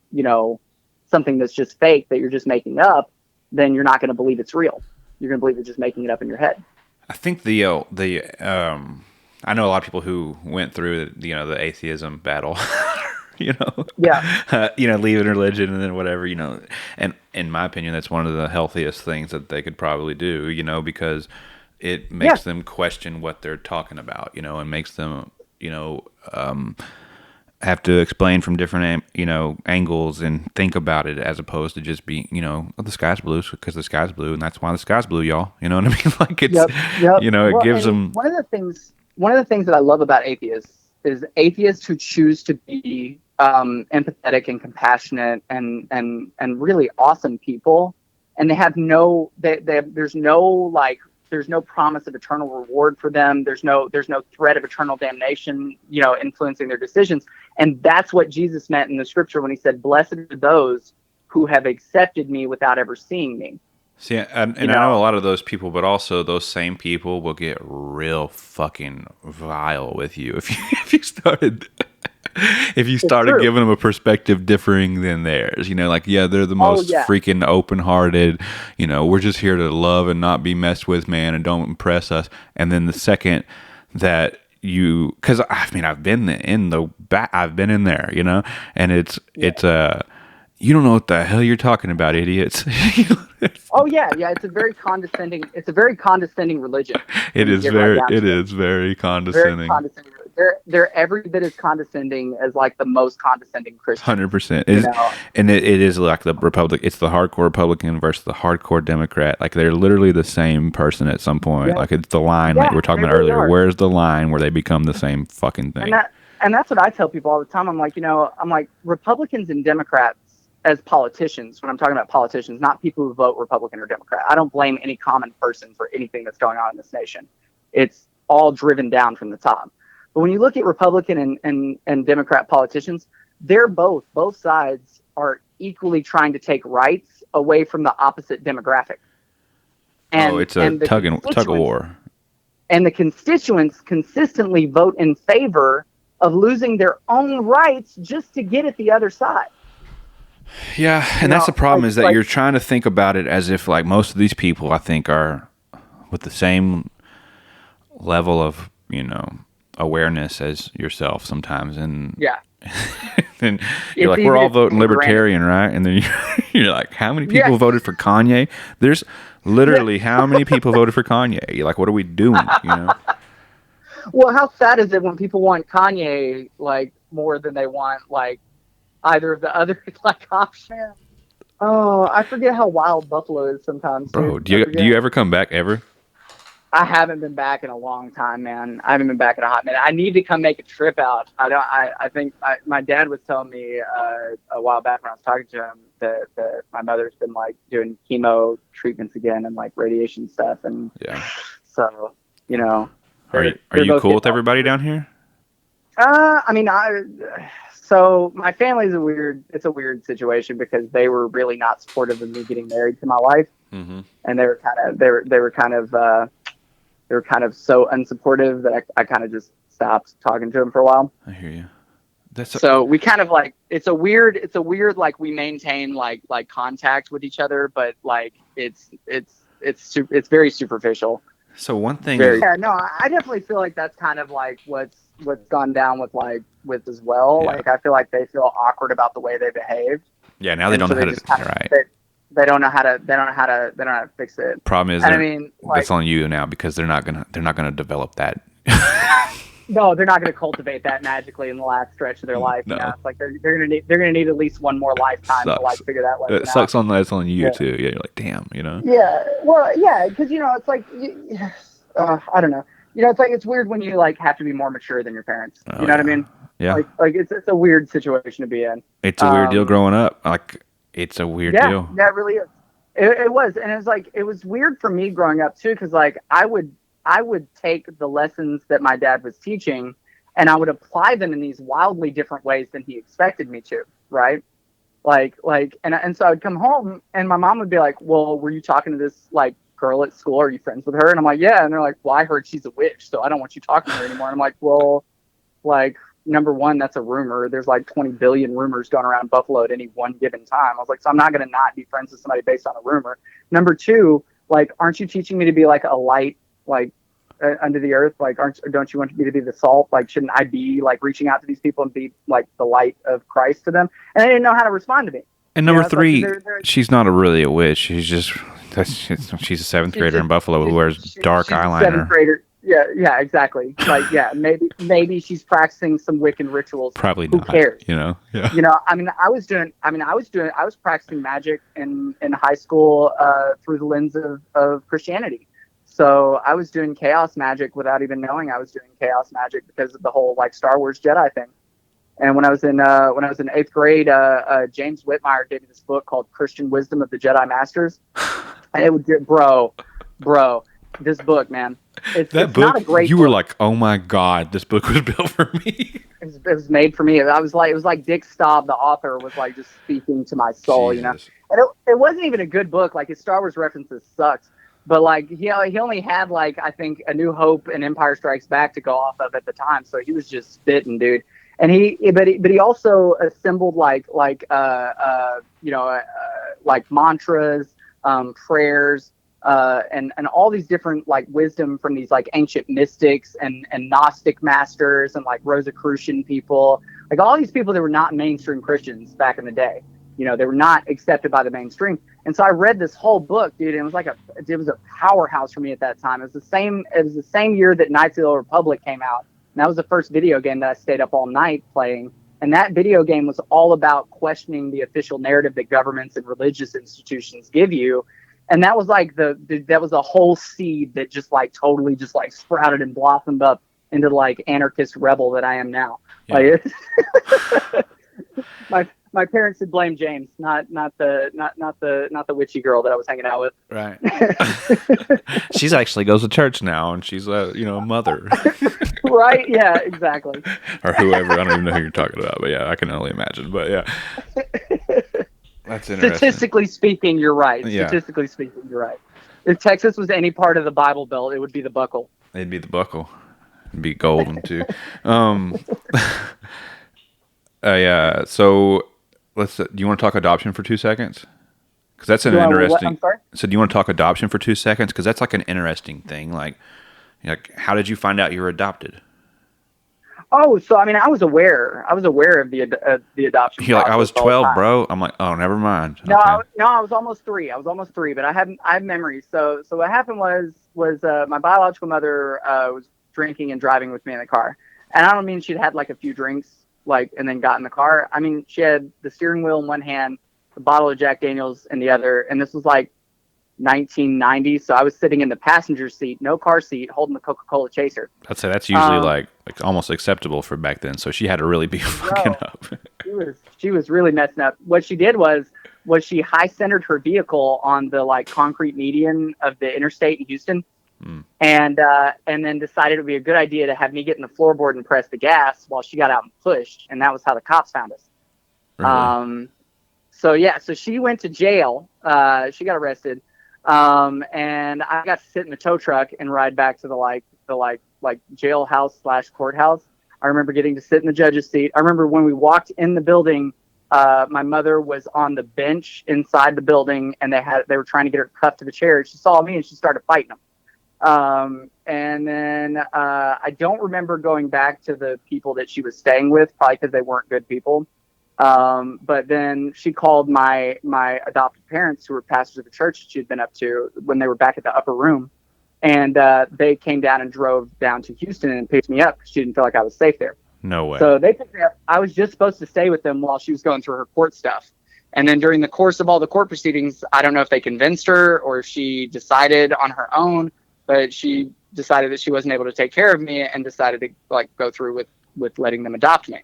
something that's just fake that you're just making up, then you're not going to believe it's real. You're going to believe you're just making it up in your head. I think I know a lot of people who went through the atheism battle. Leaving religion and then whatever, and in my opinion, that's one of the healthiest things that they could probably do, because it makes them question what they're talking about, and makes them, have to explain from different, angles and think about it as opposed to just being, the sky's blue because the sky's blue and that's why the sky's blue, y'all. You know what I mean? Like it's, it gives them. One of the things that I love about atheists is atheists who choose to be empathetic and compassionate and really awesome people, and they have there's no promise of eternal reward for them. There's no threat of eternal damnation, influencing their decisions. And that's what Jesus meant in the scripture when he said, "Blessed are those who have accepted me without ever seeing me." See, and I know a lot of those people, but also those same people will get real fucking vile with you if you started giving them a perspective differing than theirs. They're the most freaking open-hearted. We're just here to love and not be messed with, man, and don't impress us. And then the second that because I've been in there, and it's you don't know what the hell you're talking about, idiots. Oh yeah, it's a very condescending religion. It is very condescending. Very condescending. They're every bit as condescending as like the most condescending Christian. 100%. And it is like the Republic. It's the hardcore Republican versus the hardcore Democrat. Like they're literally the same person at some point. Yeah. Like it's the line like we were talking about earlier. Are. Where's the line where they become the same fucking thing? And that's what I tell people all the time. I'm like Republicans and Democrats as politicians. When I'm talking about politicians, not people who vote Republican or Democrat. I don't blame any common person for anything that's going on in this nation. It's all driven down from the top. But when you look at Republican and Democrat politicians, both sides are equally trying to take rights away from the opposite demographic. And, it's a tug of war. And the constituents consistently vote in favor of losing their own rights just to get at the other side. Yeah, and that's the problem is that you're trying to think about it as if like most of these people I think are with the same level of, awareness as yourself sometimes, and and you're like, we're all voting libertarian, right? And then you're like, how many people voted for Kanye? There's Literally, how many people voted for Kanye? Like, what are we doing? You know? Well, how sad is it when people want Kanye like more than they want like either of the other like options? Oh, I forget how wild Buffalo is sometimes, Bro, dude. do you ever come back ever? I haven't been back in a long time, man. I haven't been back in a hot minute. I need to come make a trip out. I think my dad was telling me a while back when I was talking to him that my mother's been like doing chemo treatments again and like radiation stuff, and Yeah. so you know. Are you cool with everybody down here? I mean, so my family's it's a weird situation because they were really not supportive of me getting married to my wife, Mm-hmm. and they were kind of so unsupportive that I kind of just stopped talking to them for a while. I hear you. So we kind of like it's a weird like we maintain like contact with each other, but like it's very superficial. So one thing Yeah, no, I definitely feel like that's kind of like what's gone down with as well. Yeah. Like I feel like they feel awkward about the way they behaved. Yeah, now they don't know how to. Right. They don't know how to fix it. Problem is, and I mean, like, that's on you now because they're not gonna develop that. No, they're not going to cultivate that magically in the last stretch of their life. No. You know? It's like they're gonna need at least one more lifetime to like figure that lesson out. It sucks on that's on you too. Yeah, you're like, damn, you know. Yeah, well, yeah, because you know it's like I don't know. You know, it's like it's weird when you like have to be more mature than your parents. You know what I mean? Yeah. Like it's a weird situation to be in. It's a weird deal growing up. Like it's a weird deal. Yeah, it really is. It was, and it was weird for me growing up too, because like I would take the lessons that my dad was teaching and I would apply them in these wildly different ways than he expected me to, right? And so I would come home and my mom would be like, well, were you talking to this like girl at school? Are you friends with her? And I'm like, yeah. And they're like, well, I heard she's a witch, so I don't want you talking to her anymore. And I'm like, well, like, number one, that's a rumor. There's like 20 billion rumors going around Buffalo at any one given time. I was like, so I'm not going to not be friends with somebody based on a rumor. Number two, like, aren't you teaching me to be like a light, like under the earth? Like, don't you want me to be the salt? Like, shouldn't I be like reaching out to these people and be like the light of Christ to them? And they didn't know how to respond to me. And number three, she's not really a witch. She's a seventh grader in Buffalo who wears dark eyeliner. Seventh grader. Yeah, exactly. Like, yeah, maybe she's practicing some Wiccan rituals. Probably Who not. cares? You know. Yeah. You know, I was practicing magic in high school through the lens of Christianity. So I was doing chaos magic without even knowing I was doing chaos magic because of the whole like Star Wars Jedi thing. And when I was in eighth grade, James Whitmire gave me this book called Christian Wisdom of the Jedi Masters. And it would get, bro, this book, man. It's book, not a great you book. were like, oh my God, this book was built for me. It was made for me. It was like Dick Staub, the author, was like just speaking to my soul, Jesus. You know. And it wasn't even a good book. Like his Star Wars references sucked. But like he only had like I think A New Hope and Empire Strikes Back to go off of at the time, so he was just spitting, dude. And he also assembled like mantras, prayers, and all these different like wisdom from these like ancient mystics and Gnostic masters and like Rosicrucian people, like all these people that were not mainstream Christians back in the day. You know, they were not accepted by the mainstream. And so I read this whole book, dude, and it was a powerhouse for me at that time. It was the same year that Knights of the Old Republic came out. And that was the first video game that I stayed up all night playing. And that video game was all about questioning the official narrative that governments and religious institutions give you. And that was like that was a whole seed that just like totally just like sprouted and blossomed up into like anarchist rebel that I am now. Yeah. Like, my parents would blame James, not the witchy girl that I was hanging out with. Right. She's actually goes to church now, and she's a mother. Right? Yeah, exactly. Or whoever. I don't even know who you're talking about, but yeah, I can only imagine. But yeah, that's interesting. Statistically speaking, you're right. Yeah. Statistically speaking, you're right. If Texas was any part of the Bible Belt, it would be the buckle. It'd be the buckle. It'd be golden too. Yeah. So. Do you want to talk adoption for 2 seconds? Because that's an interesting. I'm sorry? So do you want to talk adoption for 2 seconds? Because that's like an interesting thing. Like, how did you find out you were adopted? Oh, so I mean, I was aware of the adoption You're like, I was process all the 12, time. bro. I'm like, oh, never mind. No, Okay. I was almost 3. But I have memories. So what happened was my biological mother was drinking and driving with me in the car, and I don't mean she'd had like a few drinks, like, and then got in the car. I mean, she had the steering wheel in one hand, the bottle of Jack Daniels in the other, and this was like 1990. So I was sitting in the passenger seat, no car seat, holding the Coca-Cola Chaser. I'd say that's usually like almost acceptable for back then. So she had to really be fucking Bro, up. she was really messing up. What she did was she high centered her vehicle on the like concrete median of the interstate in Houston, and then decided it would be a good idea to have me get in the floorboard and press the gas while she got out and pushed, and that was how the cops found us. Really? So she went to jail. She got arrested, and I got to sit in the tow truck and ride back to the jailhouse / courthouse. I remember getting to sit in the judge's seat. I remember when we walked in the building, my mother was on the bench inside the building, and they were trying to get her cuffed to the chair. She saw me and she started fighting them. And then I don't remember going back to the people that she was staying with, probably because they weren't good people. But then she called my adopted parents, who were pastors of the church that she'd been up to, when they were back at the upper room. And they came down and drove down to Houston and picked me up because she didn't feel like I was safe there. No way. So they picked me up. I was just supposed to stay with them while she was going through her court stuff. And then during the course of all the court proceedings, I don't know if they convinced her or if she decided on her own, but she decided that she wasn't able to take care of me and decided to like go through with letting them adopt me.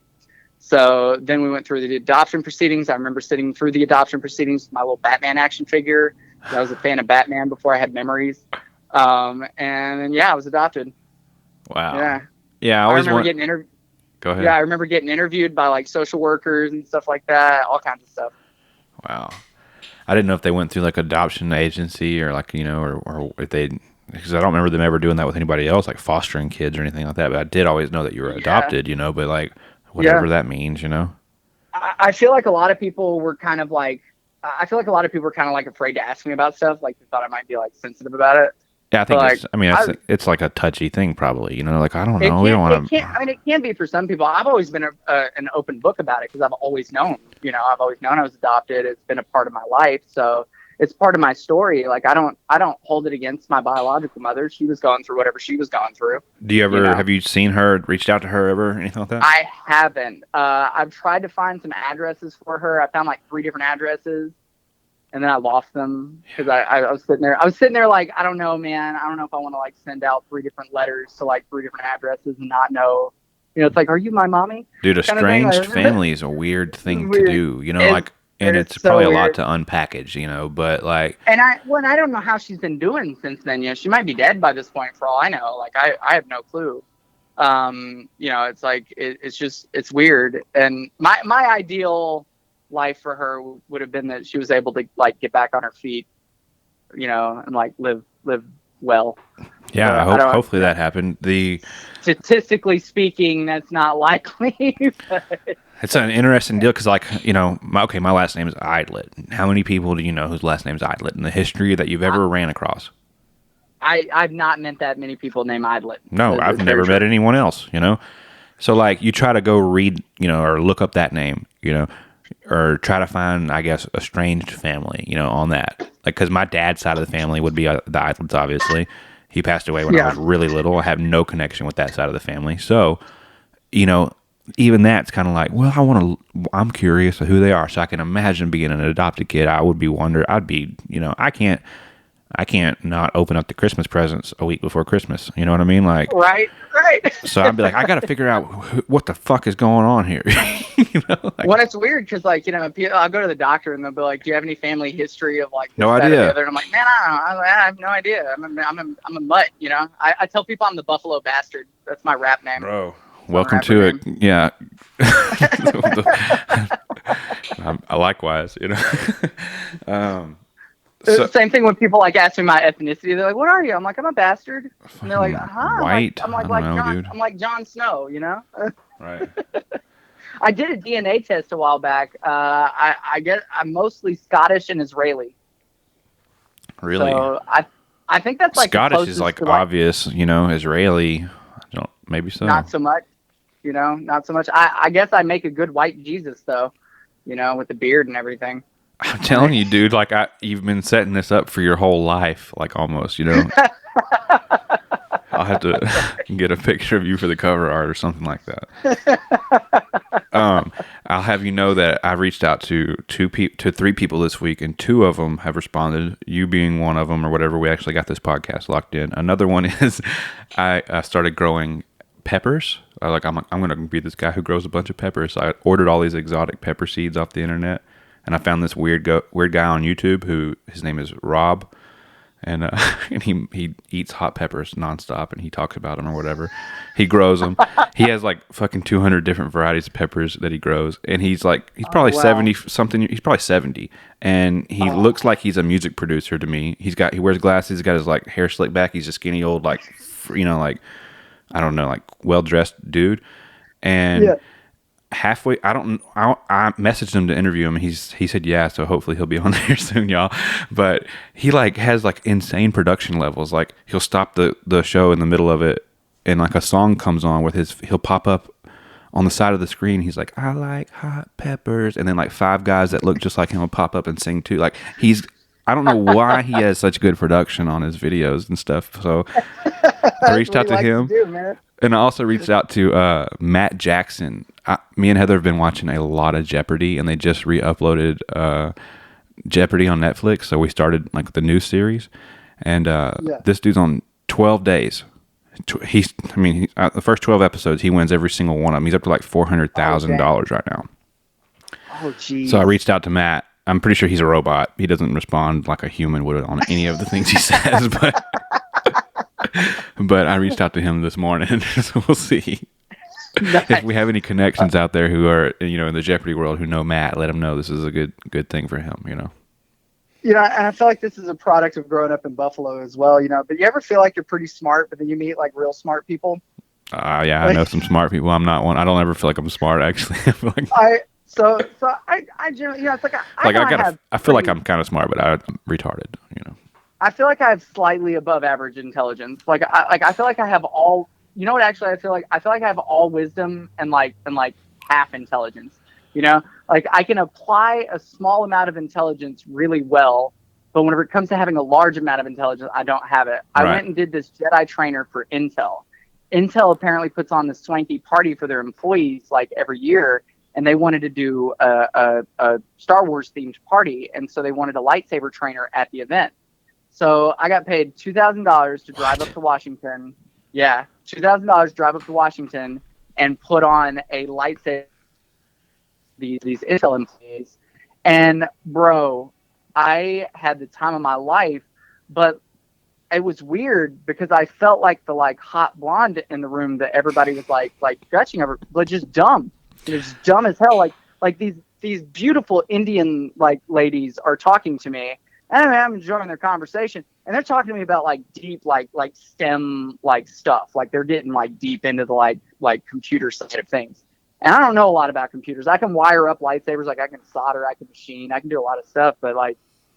So then we went through the adoption proceedings. I remember sitting through the adoption proceedings with my little Batman action figure. I was a fan of Batman before I had memories. And then, yeah, I was adopted. Wow. Yeah. Yeah, I remember getting interviewed. Go ahead. Yeah, I remember getting interviewed by like social workers and stuff like that, all kinds of stuff. Wow. I didn't know if they went through like adoption agency or like, or if they, because I don't remember them ever doing that with anybody else, like fostering kids or anything like that. But I did always know that you were adopted, but like whatever that means, I feel like a lot of people were kind of like, afraid to ask me about stuff. Like they thought I might be like sensitive about it. Yeah, I think it's like a touchy thing probably, like, I don't know. We don't want to. It can be for some people. I've always been an open book about it because I've always known, I was adopted. It's been a part of my life. So it's part of my story. Like I don't hold it against my biological mother. She was going through whatever she was going through. Do you ever, have you seen her, reached out to her ever, anything like that? I haven't. I've tried to find some addresses for her. I found like 3 different addresses. And then I lost them because I was sitting there. I was sitting there like, I don't know, man. I don't know if I want to like send out 3 different letters to like 3 different addresses and not know. It's like, are you my mommy? Dude, estranged family is a weird thing to do. And it's so probably weird. A lot to unpackage, but like. And I don't know how she's been doing since then. She might be dead by this point for all I know. Like I have no clue. It's like it's weird. And my ideal life for her would have been that she was able to like get back on her feet, and like live well. Yeah, hopefully that happened. Statistically speaking, that's not likely. It's an interesting deal because, like, my last name is Idlet. How many people do you know whose last name is Idlet in the history that you've ever ran across? I've not met that many people named Idlet. No, I've never met anyone else. So like you try to go read, or look up that name, or try to find, I guess, estranged family, on that. Like, because my dad's side of the family would be the Idlets, obviously. He passed away when I was really little. I have no connection with that side of the family. So, even that's kind of like, well, I'm curious of who they are. So I can imagine being an adopted kid. I'd be, I can't not open up the Christmas presents a week before Christmas. You know what I mean? Like, right. So I'd be like, I got to figure out what the fuck is going on here. Well, it's weird because, like, I'll go to the doctor and they'll be like, "Do you have any family history of like?" No idea. And I'm like, "Man, I don't know. I have no idea. I'm a mutt. I tell people I'm the Buffalo Bastard. That's my rap name, bro. Welcome to it. Yeah. Likewise, same thing when people like ask me my ethnicity. They're like, "What are you?" I'm like, "I'm a bastard." And they're like, "Huh?" White. I'm like John. Dude. I'm like Jon Snow. Right. I did a DNA test a while back. I guess I'm mostly Scottish and Israeli. Really? So I think that's like Scottish is like obvious, Israeli. Maybe so. Not so much. you know, not so much. I guess I make a good white Jesus though, you know, with the beard and everything. I'm telling you, dude, like you've been setting this up for your whole life, like almost, you know. I'll have to get a picture of you for the cover art or something like that. I'll have you know that I reached out to three people this week, and two of them have responded. You being one of them, or whatever. We actually got this podcast locked in. Another one is I started growing peppers. I'm going to be this guy who grows a bunch of peppers. So I ordered all these exotic pepper seeds off the internet, and I found this weird guy on YouTube who his name is Rob. And and he eats hot peppers nonstop, and he talks about them or whatever. He grows them. He has like fucking 200 different varieties of peppers that he grows, and he's probably 70 something. He's probably 70, and he looks like he's a music producer to me. He wears glasses. He's got his like hair slicked back. He's a skinny old like I don't know, like well dressed dude, and. Yeah. Halfway, I messaged him to interview him, and he said yeah, so hopefully he'll be on there soon, y'all. But he like has like insane production levels. Like he'll stop the show in the middle of it, and like a song comes on he'll pop up on the side of the screen. He's like, I like hot peppers, and then like five guys that look just like him will pop up and sing too. Like I don't know why he has such good production on his videos and stuff. So I reached out to him. And I also reached out to Matt Jackson. Me and Heather have been watching a lot of Jeopardy, and they just re-uploaded Jeopardy on Netflix. So we started like the new series, and this dude's on 12 days. The first 12 episodes, he wins every single one of them. He's up to like $400,000 right now. Oh, geez. So I reached out to Matt. I'm pretty sure he's a robot. He doesn't respond like a human would on any of the things he says, but I reached out to him this morning, so we'll see. Nice. If we have any connections out there who are, you know, in the Jeopardy world who know Matt, let him know this is a good thing for him, you know. You know, and I feel like this is a product of growing up in Buffalo as well, you know. But you ever feel like you're pretty smart, but then you meet like real smart people? Yeah, I know some smart people. I'm not one. I don't ever feel like I'm smart, actually. I feel like I generally, you know, it's like I feel like I'm kind of smart, but I'm retarded, you know. I feel like I have slightly above average intelligence. I feel like I have all. You know what? Actually, I feel like I have all wisdom and half intelligence. You know, like I can apply a small amount of intelligence really well, but whenever it comes to having a large amount of intelligence, I don't have it. I went and did this Jedi trainer for Intel. Intel apparently puts on this swanky party for their employees like every year, and they wanted to do a Star Wars themed party, and so they wanted a lightsaber trainer at the event. So I got paid $2,000 to drive up to Washington. Yeah, $2,000 drive up to Washington and put on a lightsaber. These Intel employees, and bro, I had the time of my life, but it was weird because I felt like the hot blonde in the room that everybody was like gushing over, but just dumb. It was dumb as hell. Like these beautiful Indian ladies are talking to me. And I'm enjoying their conversation, and they're talking to me about deep STEM stuff. Like they're getting deep into the computer side of things. And I don't know a lot about computers. I can wire up lightsabers, I can solder, I can machine, I can do a lot of stuff. But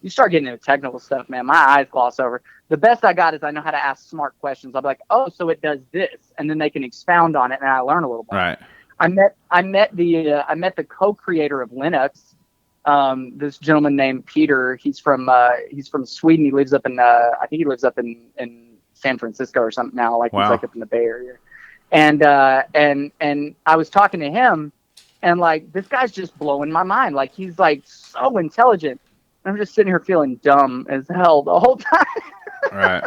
you start getting into technical stuff, man, my eyes gloss over. The best I got is I know how to ask smart questions. I'll be like, oh, so it does this, and then they can expound on it, and I learn a little bit. Right. I met the co-creator of Linux. This gentleman named Peter. He's from Sweden. He lives up in I think he lives up in San Francisco or something now. Wow. He's up in the Bay Area. And I was talking to him, and this guy's just blowing my mind. He's so intelligent. I'm just sitting here feeling dumb as hell the whole time. Right.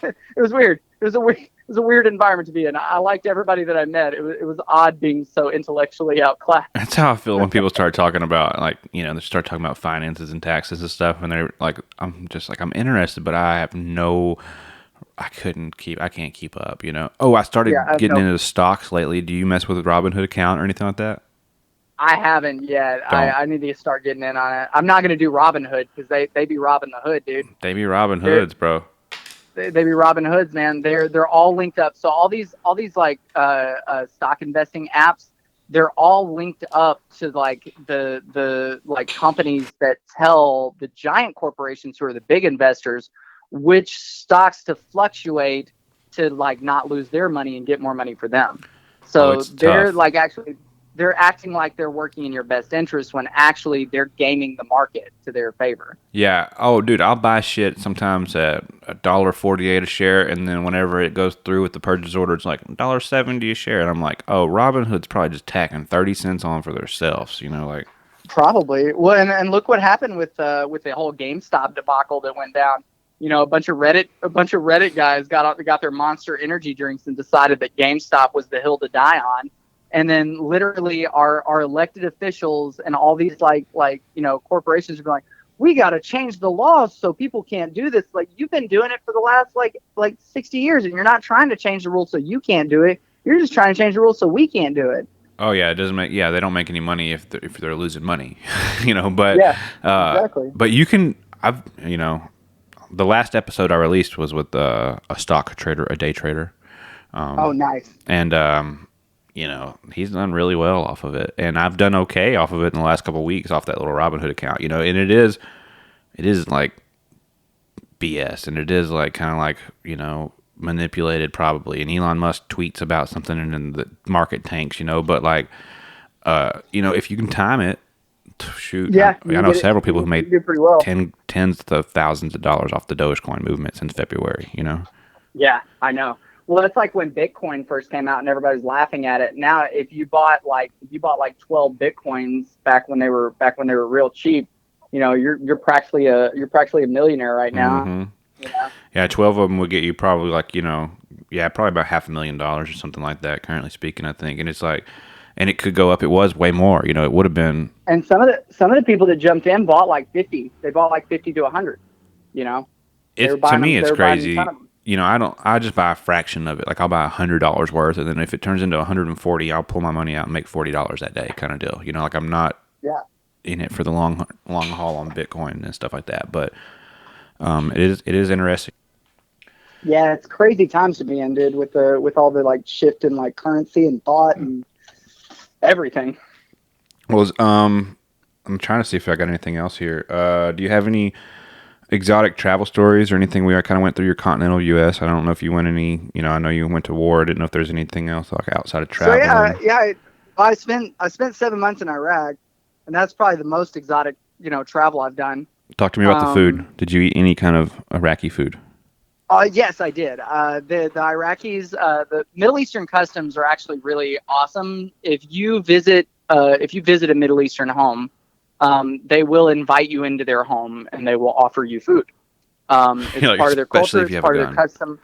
It was weird. It was a weird environment to be in. I liked everybody that I met. It was odd being so intellectually outclassed. That's how I feel when people start talking about they start talking about finances and taxes and stuff, and they're I'm interested, but I can't keep up, you know. Oh, I started getting into the stocks lately. Do you mess with a Robinhood account or anything like that? I haven't yet. I need to start getting in on it. I'm not going to do Robinhood because they be robbing the hood, dude. They be robbing hoods, bro. They be robbing hoods, man. They're all linked up. So all these stock investing apps, they're all linked up to the companies that tell the giant corporations who are the big investors which stocks to fluctuate to like not lose their money and get more money for them. Oh, So it's they're tough. like actually they're acting like they're working in your best interest when actually they're gaming the market to their favor. Yeah. Oh, dude, I'll buy shit sometimes at $1.48 a share, and then whenever it goes through with the purchase order, it's like $1.70 a share, and I'm like, oh, Robinhood's probably just tacking 30 cents on for themselves. Like. Probably. Well, and look what happened with the whole GameStop debacle that went down. A bunch of Reddit guys got their Monster Energy drinks and decided that GameStop was the hill to die on. And then literally our elected officials and all these corporations are going, we got to change the laws so people can't do this. Like, you've been doing it for the last like 60 years, and you're not trying to change the rules so you can't do it. You're just trying to change the rules so we can't do it. Oh yeah, it doesn't make. Yeah, they don't make any money if they're losing money, But yeah, exactly. But you can. The last episode I released was with a stock trader, a day trader. Oh, nice. And he's done really well off of it, and I've done okay off of it in the last couple of weeks off that little Robinhood account. And it is like BS, and it is like kind of like manipulated probably, and Elon Musk tweets about something and then the market tanks, but like if you can time it, shoot. Yeah, I know several people who made pretty well. tens of thousands of dollars off the Dogecoin movement since February. Yeah, I know. Well, it's like when Bitcoin first came out and everybody was laughing at it. Now, if you bought 12 Bitcoins back when they were real cheap, you're practically a millionaire right now. Mm-hmm. Yeah, 12 of them would get you probably probably about $500,000 or something like that, currently speaking, I think. And it's like, and it could go up. It was way more, it would have been. And some of the people that jumped in bought like 50. They bought like 50 to 100, To me, it's crazy. I just buy a fraction of it. Like, I'll buy $100 worth, and then if it turns into 140, I'll pull my money out and make $40 that day, kind of deal. Like, I'm not in it for the long haul on Bitcoin and stuff like that. But it is interesting. Yeah, it's crazy times to be in, dude, with all the like shift in like currency and thought and everything. Well, I'm trying to see if I got anything else here. Do you have any exotic travel stories or anything? We kind of went through your continental U.S. I don't know if you went any. I know you went to war. I didn't know if there's anything else like outside of travel. So I spent 7 months in Iraq, and that's probably the most exotic travel I've done. Talk to me about the food. Did you eat any kind of Iraqi food? Yes, I did. The Iraqis, the Middle Eastern customs are actually really awesome. If you visit a Middle Eastern home, they will invite you into their home and they will offer you food. It's part of their culture. It's part of their custom.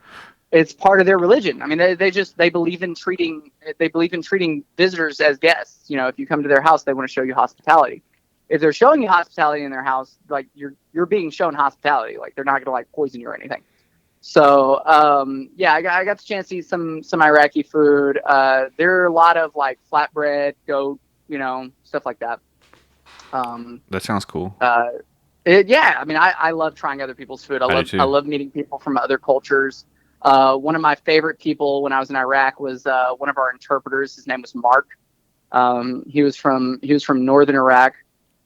It's part of their religion. I mean, they believe in treating visitors as guests. If you come to their house, they want to show you hospitality. If they're showing you hospitality in their house, like you're being shown hospitality. Like, they're not going to like poison you or anything. So, I got the chance to eat some Iraqi food. There are a lot of like flatbread, goat, stuff like that. That sounds cool. I mean, I love trying other people's food. I love meeting people from other cultures. One of my favorite people when I was in Iraq was one of our interpreters. His name was Mark. He was from northern Iraq,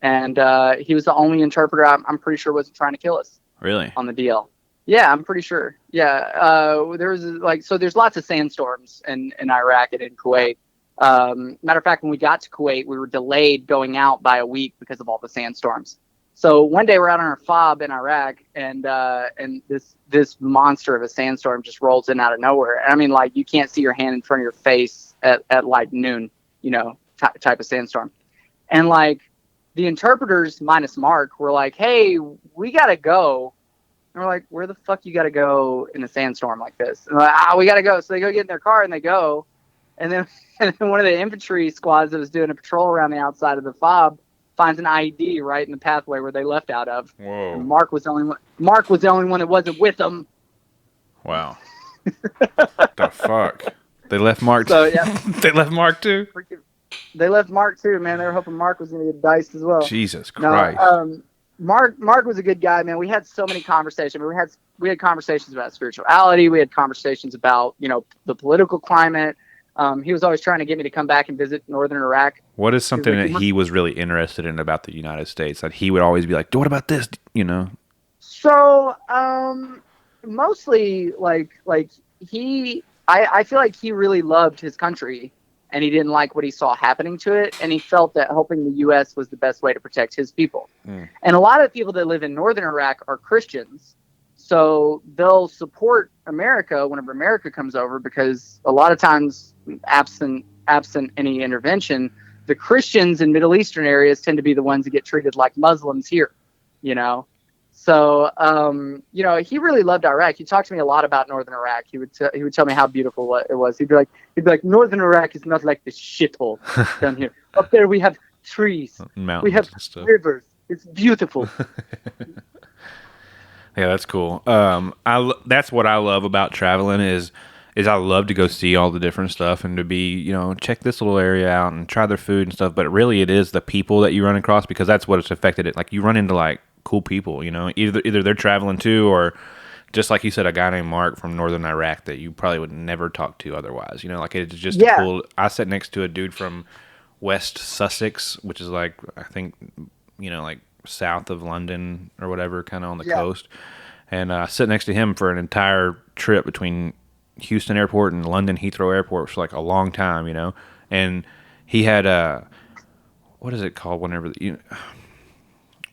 and he was the only interpreter I'm pretty sure wasn't trying to kill us. Really? On the DL. Yeah, I'm pretty sure. Yeah, there's lots of sandstorms in Iraq and in Kuwait. Matter of fact, when we got to Kuwait, we were delayed going out by a week because of all the sandstorms. So one day we're out on our fob in Iraq, and this monster of a sandstorm just rolls in out of nowhere. And I mean, like, you can't see your hand in front of your face at like noon, type of sandstorm. And like the interpreters minus Mark were like, "Hey, we gotta go." And we're like, "Where the fuck you gotta go in a sandstorm like this?" And they're like, we gotta go. So they go get in their car and they go. And then one of the infantry squads that was doing a patrol around the outside of the fob finds an IED right in the pathway where they left out of. Whoa. And Mark was the only one that wasn't with them. Wow. The fuck? They left Mark too? So, yeah. They left Mark too? They left Mark too, man. They were hoping Mark was going to get diced as well. Jesus Christ. No, Mark was a good guy, man. We had so many conversations. We had conversations about spirituality. We had conversations about, the political climate. He was always trying to get me to come back and visit northern Iraq. What is something that he was really interested in about the United States? That he would always be like, what about this? So, mostly like I feel like he really loved his country, and he didn't like what he saw happening to it, and he felt that helping the U.S. was the best way to protect his people. And a lot of people that live in northern Iraq are Christians, so they'll support America whenever America comes over, because a lot of times, absent any intervention, the Christians in Middle Eastern areas tend to be the ones that get treated like Muslims here, you know. So, you know, he really loved Iraq. He talked to me a lot about northern Iraq. He would tell me how beautiful it was. He'd be like, northern Iraq is not like this shithole down here. Up there we have trees, mountains, we have rivers. It's beautiful. Yeah, that's cool. That's what I love about traveling is I love to go see all the different stuff and to be, you know, check this little area out and try their food and stuff. But really, it is the people that you run across, because that's what it's affected it. Like, you run into like cool people, you know, either they're traveling too, or just like you said, a guy named Mark from northern Iraq that you probably would never talk to otherwise. You know, like, it's just cool. I sat next to a dude from West Sussex, which is like, I think, you know, like south of London or whatever, kind of on the coast. And I sit next to him for an entire trip between Houston Airport and London Heathrow Airport for like a long time, you know. And he had what is it called whenever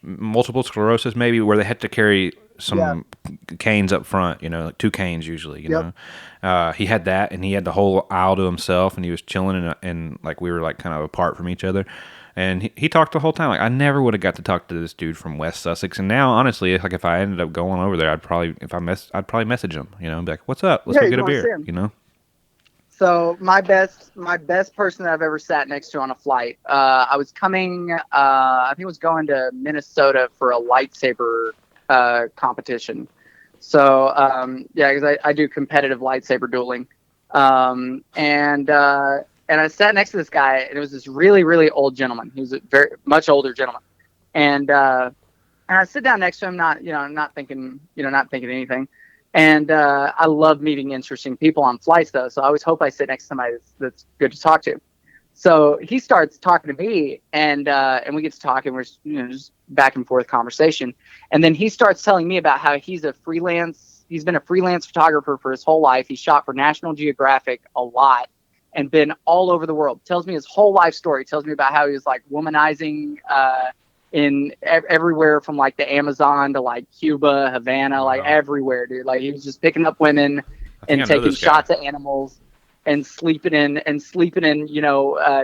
multiple sclerosis, maybe, where they had to carry some canes up front, you know, like 2 canes usually, you know. He had that, and he had the whole aisle to himself, and he was chilling, and like we were like kind of apart from each other. And he talked the whole time. Like, I never would have got to talk to this dude from West Sussex. And now, honestly, like, if I ended up going over there, I'd probably message him, you know, and be like, "What's up? Let's go get a beer," you know. So my best person that I've ever sat next to on a flight. I was coming. I think I was going to Minnesota for a lightsaber competition. So because I do competitive lightsaber dueling, and I sat next to this guy, and it was this really, really old gentleman. He was a very much older gentleman, and I sit down next to him, not thinking anything. And I love meeting interesting people on flights, though. So I always hope I sit next to somebody that's good to talk to. So he starts talking to me, and we get to talk, and we're just back and forth conversation. And then he starts telling me about how he's been a freelance photographer for his whole life. He shot for National Geographic a lot and been all over the world. Tells me his whole life story. Tells me about how he was like womanizing in everywhere from like the Amazon to like Cuba, Havana, like everywhere, dude. Like, he was just picking up women and taking shots at animals and sleeping in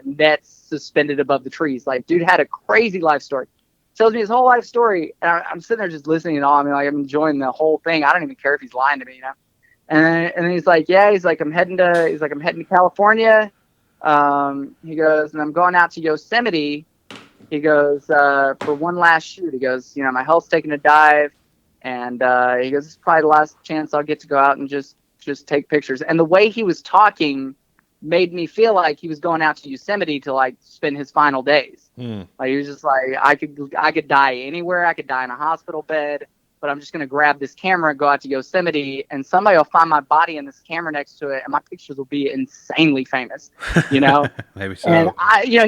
nets suspended above the trees. Like, dude had a crazy life story. Tells me his whole life story, and I'm sitting there just listening and all. I mean, like, I'm enjoying the whole thing. I don't even care if he's lying to me, you know. And then he's like, I'm heading to California. He goes, and I'm going out to Yosemite. He goes, for one last shoot. He goes, you know, my health's taking a dive, and he goes, this is probably the last chance I'll get to go out and just take pictures. And the way he was talking made me feel like he was going out to Yosemite to like spend his final days. Like, he was just like, I could die anywhere. I could die in a hospital bed, but I'm just going to grab this camera and go out to Yosemite, and somebody will find my body and this camera next to it, and my pictures will be insanely famous, you know? Maybe so. And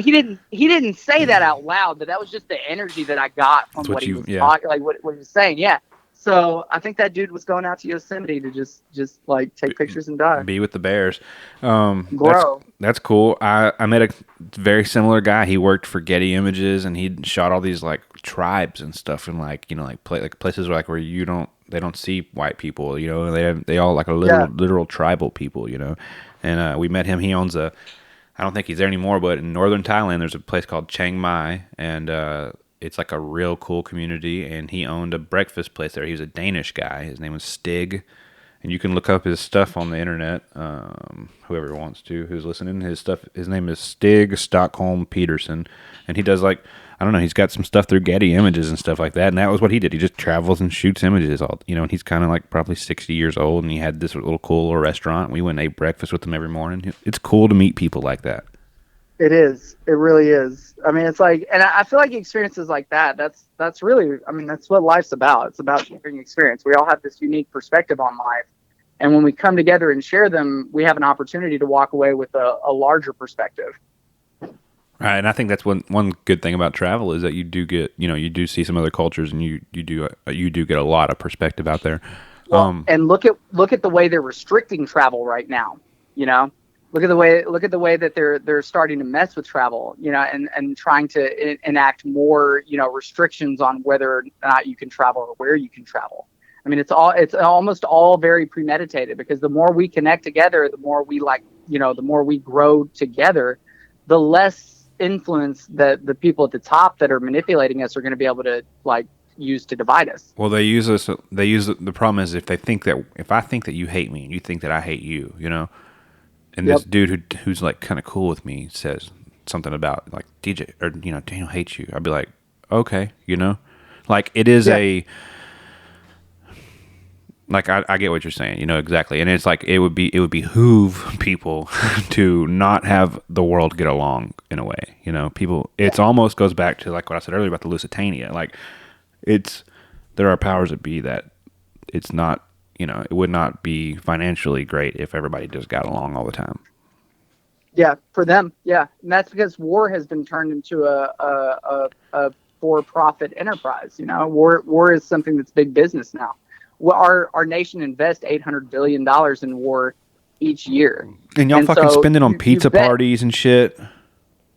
he didn't say that out loud, but that was just the energy that I got from what he was talking, like what he was saying. Yeah. So I think that dude was going out to Yosemite to just like take pictures and die. Be with the bears. Bro. That's cool. I met a very similar guy. He worked for Getty Images, and he shot all these like tribes and stuff, and like, you know, like places where they don't see white people, you know. They all like a literal tribal people, you know. And we met him. He owns I don't think he's there anymore, but in northern Thailand there's a place called Chiang Mai, and it's like a real cool community, and he owned a breakfast place there. He was a Danish guy. His name was Stig, and you can look up his stuff on the internet. Whoever wants to, who's listening, his name is Stig Stockholm Peterson, and he does like, I don't know, he's got some stuff through Getty Images and stuff like that, and that was what he did. He just travels and shoots images, all, you know. And he's kind of like probably 60 years old, and he had this little cool little restaurant. We went and ate breakfast with him every morning. It's cool to meet people like that. It is. It really is. I mean, it's like, and I feel like experiences like that, that's really, I mean, that's what life's about. It's about sharing experience. We all have this unique perspective on life. And when we come together and share them, we have an opportunity to walk away with a larger perspective. Right. And I think that's one good thing about travel is that you do get, you know, you do see some other cultures, and you do get a lot of perspective out there. Well, and look at the way they're restricting travel right now. You know, look at the way that they're starting to mess with travel. You know, and trying to enact more, you know, restrictions on whether or not you can travel or where you can travel. I mean, it's almost all very premeditated, because the more we connect together, the more we the more we grow together, the less influence that the people at the top that are manipulating us are going to be able to use to divide us. Well, they use us. The problem is if I think that you hate me and you think that I hate you, you know, and Yep. this dude who's like kind of cool with me says something about like DJ or you know Daniel hates you, I'd be like, okay, you know, like it is Yeah. like I get what you're saying, you know, exactly, and it's like it would behoove people to not have the world get along in a way, you know, people. It's almost goes back to like what I said earlier about the Lusitania, like there are powers that be that it's not, you know, it would not be financially great if everybody just got along all the time. Yeah, for them, yeah, and that's because war has been turned into a for-profit enterprise. You know, war is something that's big business now. Well, our nation invests $800 billion in war each year, And y'all fucking so spend it on you pizza bet. parties and shit.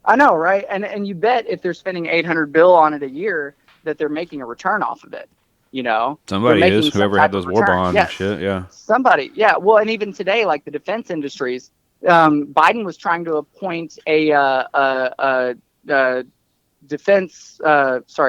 I know, right? And you bet if they're spending 800 bill on it a year, that they're making a return off of it. You know, they're Somebody is, making some whoever had type those of war return. bonds and Yes, shit, yeah. somebody. Yeah. Well, and even today, like the defense industries, Biden was trying to appoint a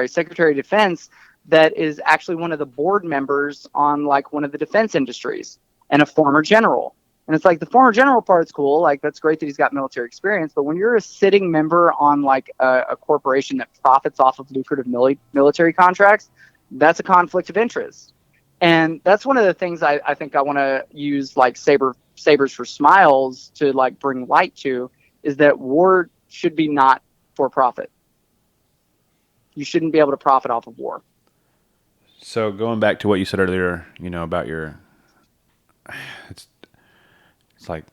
Secretary of Defense that is actually one of the board members on like one of the defense industries, and a former general. And it's like the former general part's cool. Like, that's great that he's got military experience. But when you're a sitting member on like a corporation that profits off of lucrative military contracts, that's a conflict of interest. And that's one of the things I think I want to use like Sabers for Smiles to like bring light to, is that war should be not for profit. You shouldn't be able to profit off of war. So going back to what you said earlier, you know, about it's like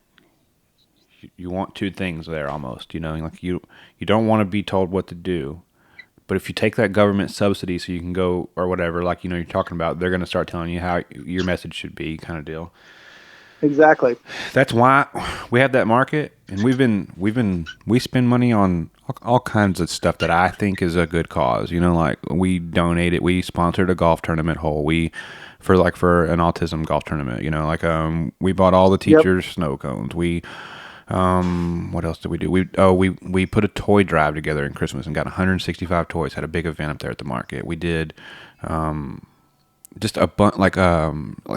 you want two things there almost, you know, like you don't want to be told what to do, but if you take that government subsidy so you can go or whatever, like, you know, you're talking about, they're going to start telling you how your message should be, kind of deal. Exactly. That's why we have that market, and we spend money on all kinds of stuff that I think is a good cause. You know, like we donate it. We sponsored a golf tournament hole. For an autism golf tournament. You know, like we bought all the teachers snow cones. We what else did we do? We put a toy drive together in Christmas and got 165 toys. Had a big event up there at the market. We did just a bunch like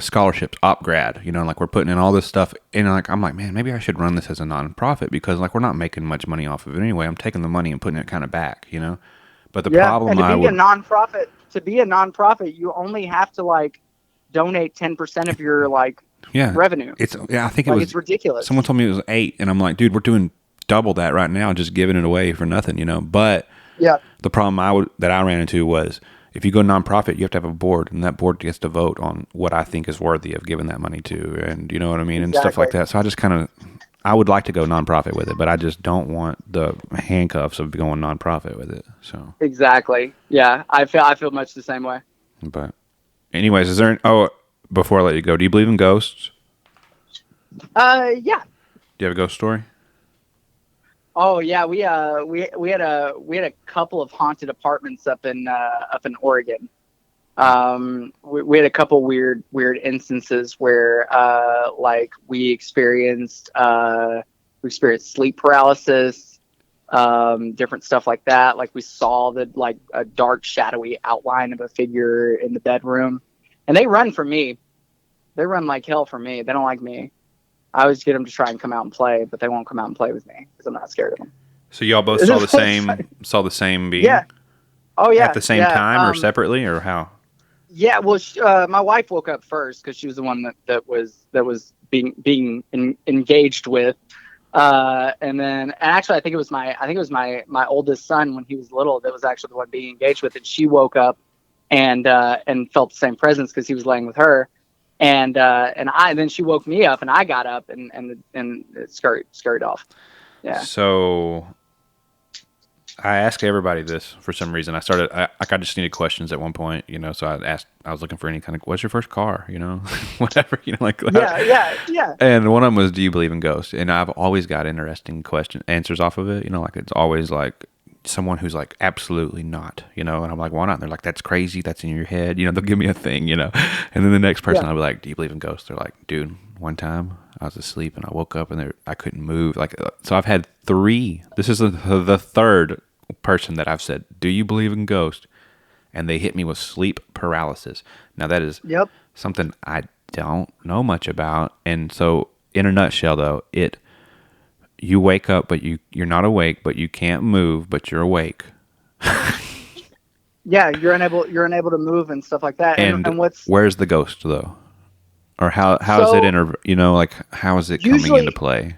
scholarships, op grad, you know, like we're putting in all this stuff, and like I'm like, man, maybe I should run this as a nonprofit, because like we're not making much money off of it anyway. I'm taking the money and putting it kind of back, you know. But the problem and to be a nonprofit, you only have to like donate 10% of your like revenue. I think it's ridiculous. Someone told me it was 8, and I'm like, dude, we're doing double that right now, just giving it away for nothing, you know. But the problem that I ran into was, if you go nonprofit, you have to have a board, and that board gets to vote on what I think is worthy of giving that money to, and you know what I mean, and stuff like that. So I would like to go nonprofit with it, but I just don't want the handcuffs of going nonprofit with it. So exactly, yeah, I feel much the same way. But anyways, before I let you go, do you believe in ghosts? Yeah. Do you have a ghost story? Oh yeah, we had a couple of haunted apartments up in Oregon. We had a couple weird instances where like we experienced sleep paralysis, different stuff like that. Like we saw a dark shadowy outline of a figure in the bedroom, and they run from me. They run like hell from me. They don't like me. I always get them to try and come out and play, but they won't come out and play with me because I'm not scared of them. So y'all both saw the same being? Yeah. Oh yeah. At the same time, or separately, or how? Yeah. Well, my wife woke up first because she was the one that was being engaged with, and actually I think it was my oldest son when he was little that was actually the one being engaged with, and she woke up and felt the same presence because he was laying with her. And then she woke me up, and I got up and it scurried off. Yeah. So I ask everybody this for some reason. I just needed questions at one point, so I was looking for any kind of, what's your first car, whatever, like that. Yeah. And one of them was, do you believe in ghosts? And I've always got interesting answers off of it, like it's always like someone who's like, absolutely not, and I'm like, why not? And they're like, that's crazy. That's in your head. They'll give me a thing, and then the next person I'll be like, do you believe in ghosts? They're like, dude, one time I was asleep and I woke up and I couldn't move. Like, so I've had 3. This is the third person that I've said, do you believe in ghosts? And they hit me with sleep paralysis. Now that is something I don't know much about. And so in a nutshell though, you wake up, but you're not awake, but you can't move, but you're awake. Yeah, you're unable to move and stuff like that. And where's the ghost though? Or how is it how is it coming into play?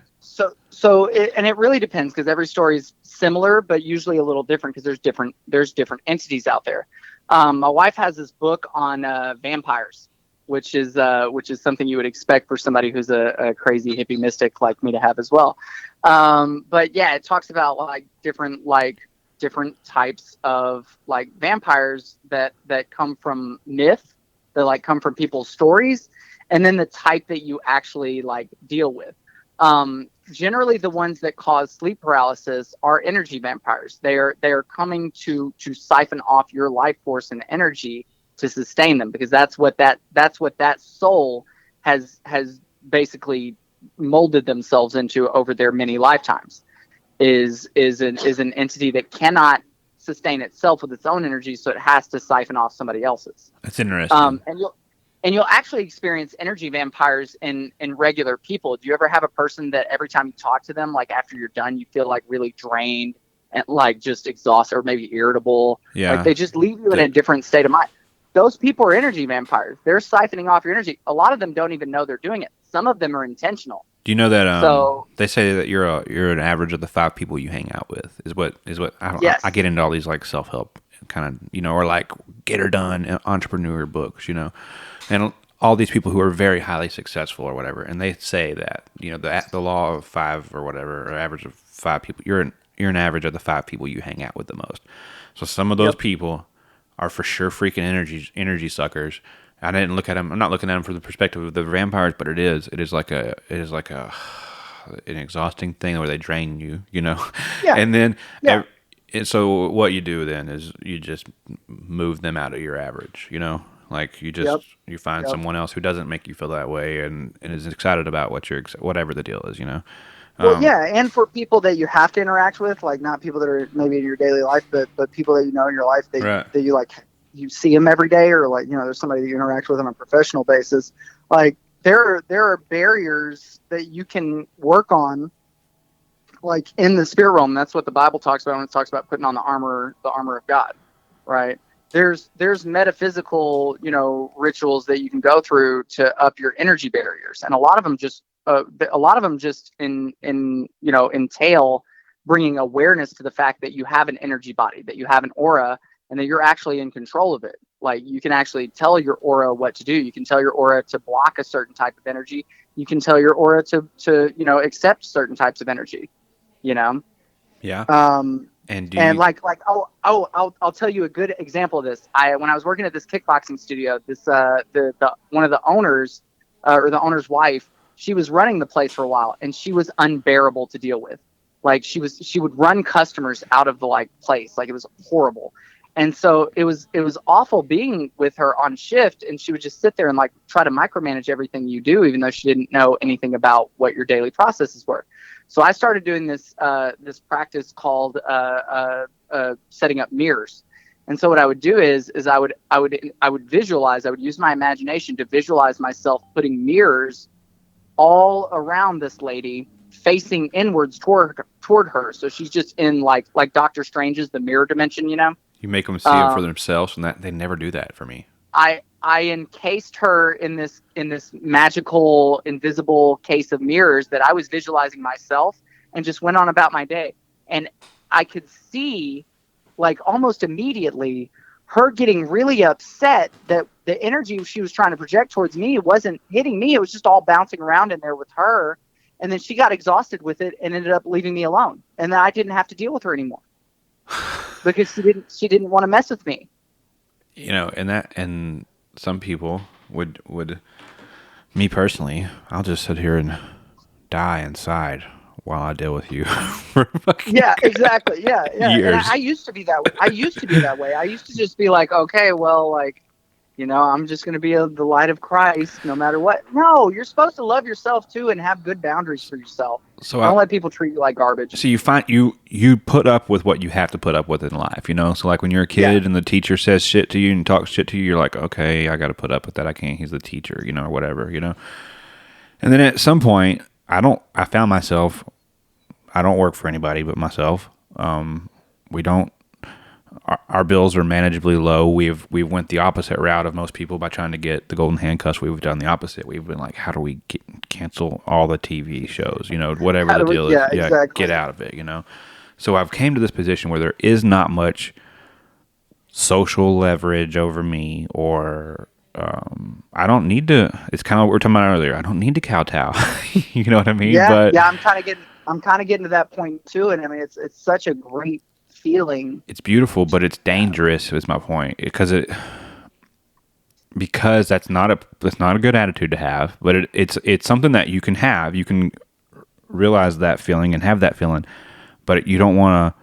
And it really depends, because every story is similar, but usually a little different, because there's different entities out there. My wife has this book on vampires, which is something you would expect for somebody who's a crazy hippie mystic like me to have as well. But yeah, it talks about different types of vampires that come from myth, that come from people's stories, and then the type that you actually deal with. Generally, the ones that cause sleep paralysis are energy vampires. They are coming to siphon off your life force and energy to sustain them, because that's what that soul has basically molded themselves into over their many lifetimes. Is an entity that cannot sustain itself with its own energy, so it has to siphon off somebody else's. That's interesting. And you'll actually experience energy vampires in regular people. Do you ever have a person that every time you talk to them, after you're done, you feel really drained and just exhausted, or maybe irritable? Yeah. They just leave you in a different state of mind. Those people are energy vampires. They're siphoning off your energy. A lot of them don't even know they're doing it. Some of them are intentional. Do you know that they say that you're an average of the 5 people you hang out with is what Yes. I get into all these self-help kind of, or get her done entrepreneur books, and all these people who are very highly successful or whatever, and they say that, the law of 5 or whatever, or average of 5 people, you're an average of the 5 people you hang out with the most. So some of those people are for sure freaking energy suckers. I didn't look at them. I'm not looking at them from the perspective of the vampires, but it is like an exhausting thing where they drain you, Yeah. And then, and so what you do then is you just move them out of your average, you find someone else who doesn't make you feel that way and is excited about whatever the deal is, Well, yeah, and for people that you have to interact with, not people that are maybe in your daily life, but people that in your life that you you see them every day, or there's somebody that you interact with on a professional basis. There are barriers that you can work on, in the spirit realm. That's what the Bible talks about when it talks about putting on the armor of God, right? There's metaphysical, rituals that you can go through to up your energy barriers, and a lot of them just entail bringing awareness to the fact that you have an energy body, that you have an aura, and that you're actually in control of it. You can actually tell your aura what to do. You can tell your aura to block a certain type of energy. You can tell your aura to accept certain types of energy. Yeah. I'll tell you a good example of this. When I was working at this kickboxing studio, the one of the owners, or the owner's wife, she was running the place for a while, and she was unbearable to deal with. She would run customers out of the place. It was horrible. And so it was awful being with her on shift, and she would just sit there and try to micromanage everything you do, even though she didn't know anything about what your daily processes were. So I started doing this practice called setting up mirrors. And so what I would do is I would visualize. I would use my imagination to visualize myself putting mirrors all around this lady, facing inwards toward her. So she's just in like Doctor Strange's the mirror dimension, You make them see them for themselves, and that they never do that for me. I encased her in this magical, invisible case of mirrors that I was visualizing myself, and just went on about my day. And I could see, almost immediately, her getting really upset that the energy she was trying to project towards me wasn't hitting me. It was just all bouncing around in there with her. And then she got exhausted with it and ended up leaving me alone. And then I didn't have to deal with her anymore. because she didn't want to mess with me. And some people would me personally, I'll just sit here and die inside while I deal with you for fucking Yeah, exactly. Yeah. And years. I used to be that way. I used to just be like, okay, well, like, I'm just going to be the light of Christ no matter what. No, you're supposed to love yourself too and have good boundaries for yourself. Don't let people treat you like garbage. So you put up with what you have to put up with in life, So like when you're a kid and the teacher says shit to you and talks shit to you, you're like, okay, I got to put up with that. I can't. He's the teacher, or whatever, And then at some point, I found myself, I don't work for anybody but myself. We don't. Our bills are manageably low. We've went the opposite route of most people by trying to get the golden handcuffs. We've done the opposite. We've been like, how do we cancel all the TV shows? Whatever the deal is. Yeah, exactly. Get out of it. So I've came to this position where there is not much social leverage over me, or I don't need to. It's kind of what we were talking about earlier. I don't need to kowtow. You know what I mean? Yeah, I'm kind of getting to that point too. And I mean, it's such a great feeling. It's beautiful, but it's dangerous. Is my point, because that's not a good attitude to have. But it's something that you can have. You can realize that feeling and have that feeling, but you don't want to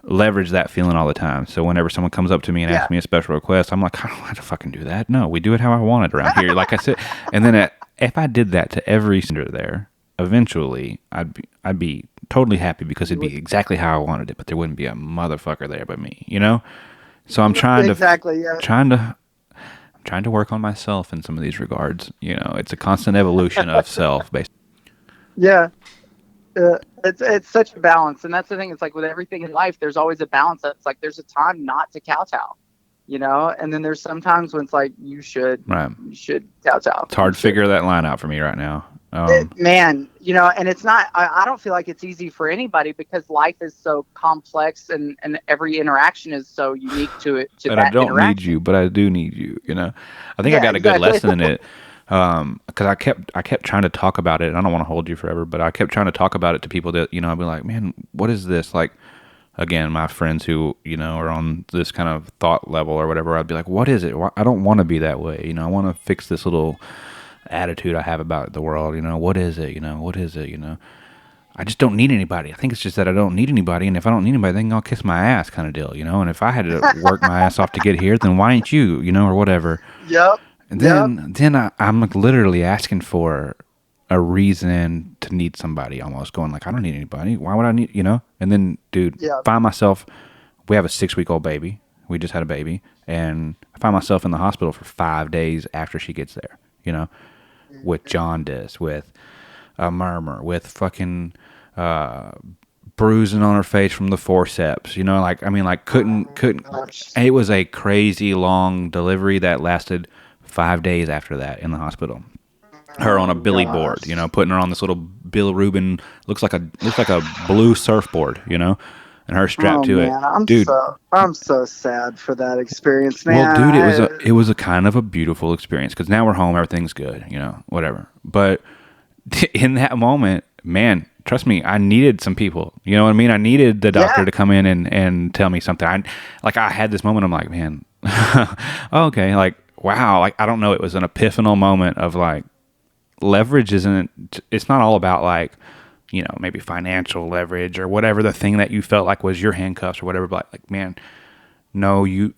leverage that feeling all the time. So whenever someone comes up to me and asks me a special request, I'm like, I don't have to fucking do that. No, we do it how I want it around here. Like I said, and then if I did that to every sender there, eventually I'd be totally happy because it'd be exactly how I wanted it, but there wouldn't be a motherfucker there but me, So I'm trying to work on myself in some of these regards. It's a constant evolution of self, basically. Yeah. It's such a balance, and that's the thing. It's like with everything in life, there's always a balance. It's like there's a time not to kowtow, and then there's some times when it's like you should kowtow. It's hard to figure that line out for me right now. Man, and it's not. I don't feel like it's easy for anybody because life is so complex, and every interaction is so unique to it. And I don't need you, but I do need you. I think I got a good lesson in it. Because I kept trying to talk about it. I don't want to hold you forever, but I kept trying to talk about it to people that, I'd be like, man, what is this? Like, again, my friends who, are on this kind of thought level or whatever, I'd be like, what is it? I don't want to be that way. I want to fix this little attitude I have about the world. What is it? What is it? I just don't need anybody. I think it's just that I don't need anybody. And if I don't need anybody, then I'll kiss my ass kind of deal, And if I had to work my ass off to get here, then why ain't you, or whatever. Yep. And then I'm literally asking for a reason to need somebody, almost going like, I don't need anybody. Why would I need, And then, dude, find myself, we have a 6-week-old baby. We just had a baby. And I find myself in the hospital for 5 days after she gets there, with jaundice, with a murmur, with fucking bruising on her face from the forceps, couldn't. It was a crazy long delivery that lasted 5 days after that in the hospital. Her on a billy board, putting her on this little Bill Rubin, looks like a blue surfboard, and her strapped to it. I'm so sad for that experience, man. Well, dude, it was a kind of a beautiful experience because now we're home, everything's good, whatever. But in that moment, man, trust me, I needed some people. You know what I mean? I needed the doctor to come in and tell me something. I had this moment. I'm like, man, okay, like. Wow, like I don't know, it was an epiphanal moment of like leverage it's not all about like, maybe financial leverage or whatever the thing that you felt like was your handcuffs or whatever, but like, man, no, you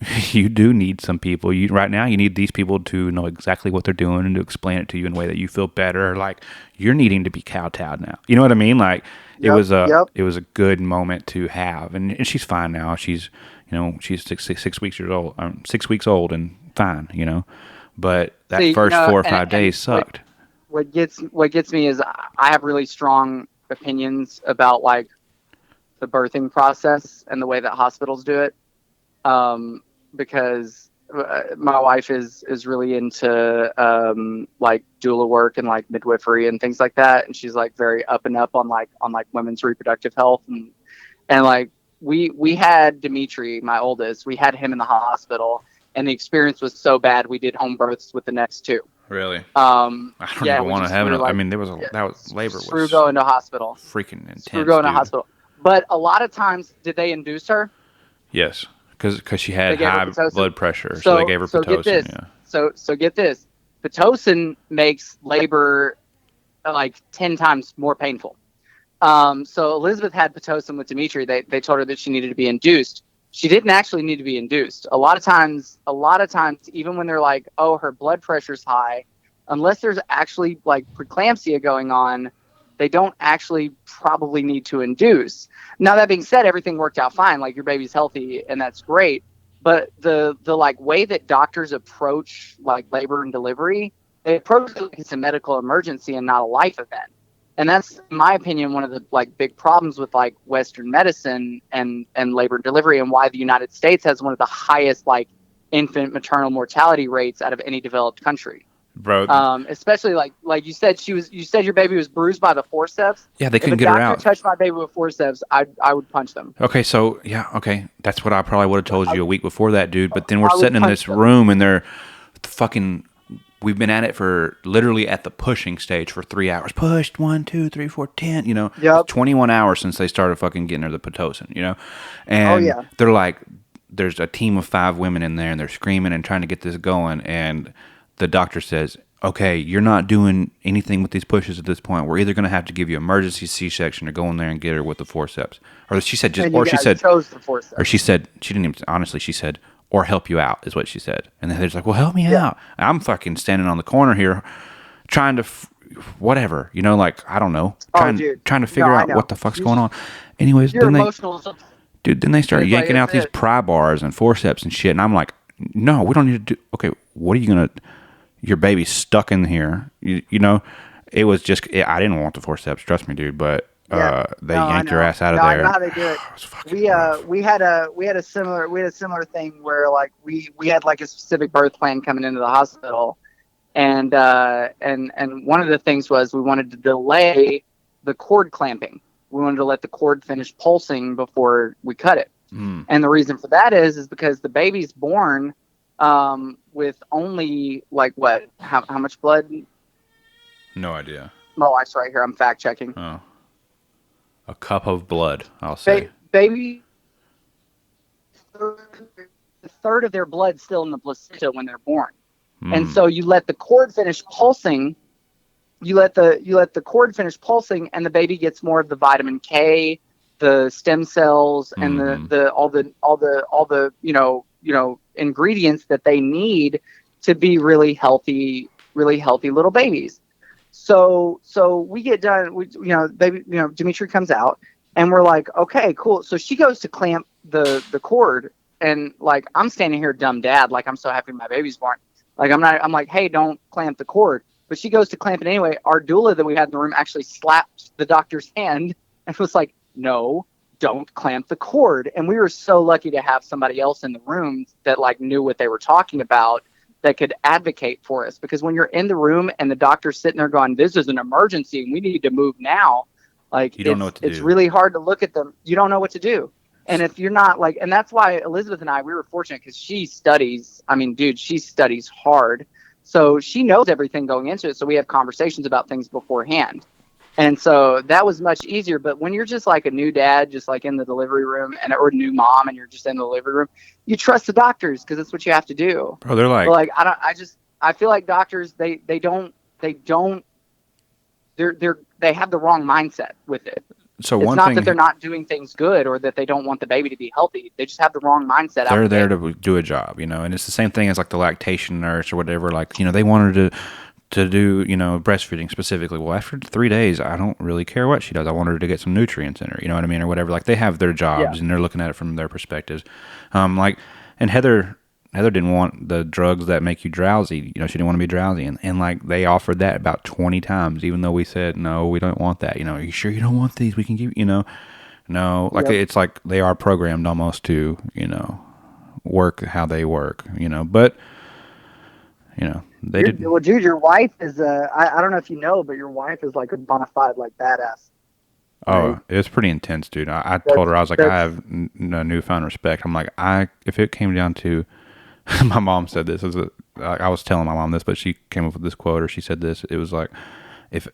do need some people. Right now you need these people to know exactly what they're doing and to explain it to you in a way that you feel better. Like you're needing to be kowtowed now. You know what I mean? Like it was a good moment to have, and she's fine now. She's she's 6 weeks old, 6 weeks old and fine, but that first 4 or 5 days sucked. What gets me is I have really strong opinions about like the birthing process and the way that hospitals do it, because my wife is really into like doula work and like midwifery and things like that, and she's like very up and up on like women's reproductive health and like we had Dimitri, my oldest, we had him in the hospital. And the experience was so bad, we did home births with the next two. Really? I don't even want to have it. I mean, labor was screw going to hospital. Freaking intense. Screw going to hospital. But a lot of times, did they induce her? Yes, because she had They gave her high Pitocin. blood pressure, so they gave her so get Pitocin. this. Yeah. So get this. Pitocin makes labor like 10 times more painful. So Elizabeth had Pitocin with Dimitri. They told her that she needed to be induced. She didn't actually need to be induced. A lot of times, even when they're like, oh, her blood pressure's high, unless there's actually like preeclampsia going on, they don't actually probably need to induce. Now, that being said, everything worked out fine. Like, your baby's healthy, and that's great. But the like way that doctors approach like labor and delivery, they approach it like it's a medical emergency and not a life event. And that's, in my opinion, one of the like big problems with like Western medicine and labor and delivery, and why the United States has one of the highest like infant maternal mortality rates out of any developed country. Bro. Especially like you said, you said your baby was bruised by the forceps. Yeah, they couldn't get her out. If a doctor touched my baby with forceps, I would punch them. Okay, so yeah, okay, that's what I probably would have told you a week before that, dude. But then we're I would sitting in punch this them. room, and they're fucking. We've been at it for literally at the pushing stage for 3 hours. Pushed 1, 2, 3, 4, 10. You know, Yep. It's 21 hours since they started fucking getting her the Pitocin. You know, and yeah. they're like, there's a team of 5 women in there, and they're screaming and trying to get this going. And the doctor says, okay, you're not doing anything with these pushes at this point. We're either going to have to give you emergency C-section or go in there and get her with the forceps. Or she said, And you guys chose the forceps. or she said, she didn't even, honestly, she said, or help you out, is what she said. And then they're like, well, help me out. I'm fucking standing on the corner here trying to, whatever, you know, like, I don't know, trying to figure out what the fuck's going on. Anyways, then they start yanking out these pry bars and forceps and shit. And I'm like, no, we don't need to do, okay, what are you going to, your baby's stuck in here. You know, it was just, I didn't want the forceps, trust me, dude, but they yanked her ass out of there. I know how they do it. We had a similar thing where like we had like a specific birth plan coming into the hospital, and one of the things was we wanted to delay the cord clamping. We wanted to let the cord finish pulsing before we cut it. And the reason for that is because the baby's born with only like what? How much blood? No idea. My wife's right here. I'm fact checking. Oh. A cup of blood, I'll say. Baby, a third of their blood's still in the placenta when they're born. And so you let the cord finish pulsing. You let the cord finish pulsing, and the baby gets more of the vitamin K, the stem cells, and all the ingredients that they need to be really healthy little babies. So we get done. Dimitri comes out, and we're like, okay, cool. So she goes to clamp the cord, and like I'm standing here, dumb dad, like I'm so happy my baby's born. Like I'm like, hey, don't clamp the cord. But she goes to clamp it anyway. Our doula that we had in the room actually slapped the doctor's hand and was like, no, don't clamp the cord. And we were so lucky to have somebody else in the room that like knew what they were talking about, that could advocate for us. Because when you're in the room and the doctor's sitting there going, this is an emergency and we need to move now, like you don't know what to do. It's really hard to look at them. You don't know what to do. And if you're not like, and that's why Elizabeth and I, we were fortunate because she studies hard. So she knows everything going into it. So we have conversations about things beforehand. And so that was much easier. But when you're just like a new dad, just like in the delivery room, or a new mom, and you're just in the delivery room, you trust the doctors because that's what you have to do. Bro, they're like, but like I feel like doctors, they have the wrong mindset with it. So it's one not thing, that they're not doing things good or that they don't want the baby to be healthy. They just have the wrong mindset. They're there to do a job, you know, and it's the same thing as like the lactation nurse or whatever. Like, you know, they wanted to do, you know, breastfeeding specifically. Well, after 3 days, I don't really care what she does. I want her to get some nutrients in her, you know what I mean, or whatever. Like they have their jobs and they're looking at it from their perspectives. And Heather didn't want the drugs that make you drowsy. You know, she didn't want to be drowsy. And like they offered that about 20 times, even though we said, no, we don't want that. You know, are you sure you don't want these? We can give, you know, no, like it's like they are programmed almost to, you know, work how they work, you know, but, you know, they did. Well, dude, your wife is, I don't know if you know, but your wife is like a bona fide, like badass. Oh, right? It was pretty intense, dude. I told her, I was like, I have a newfound respect. I'm like, if it came down to, my mom said this, I was telling my mom this, but she came up with this quote, or she said this. It was like, if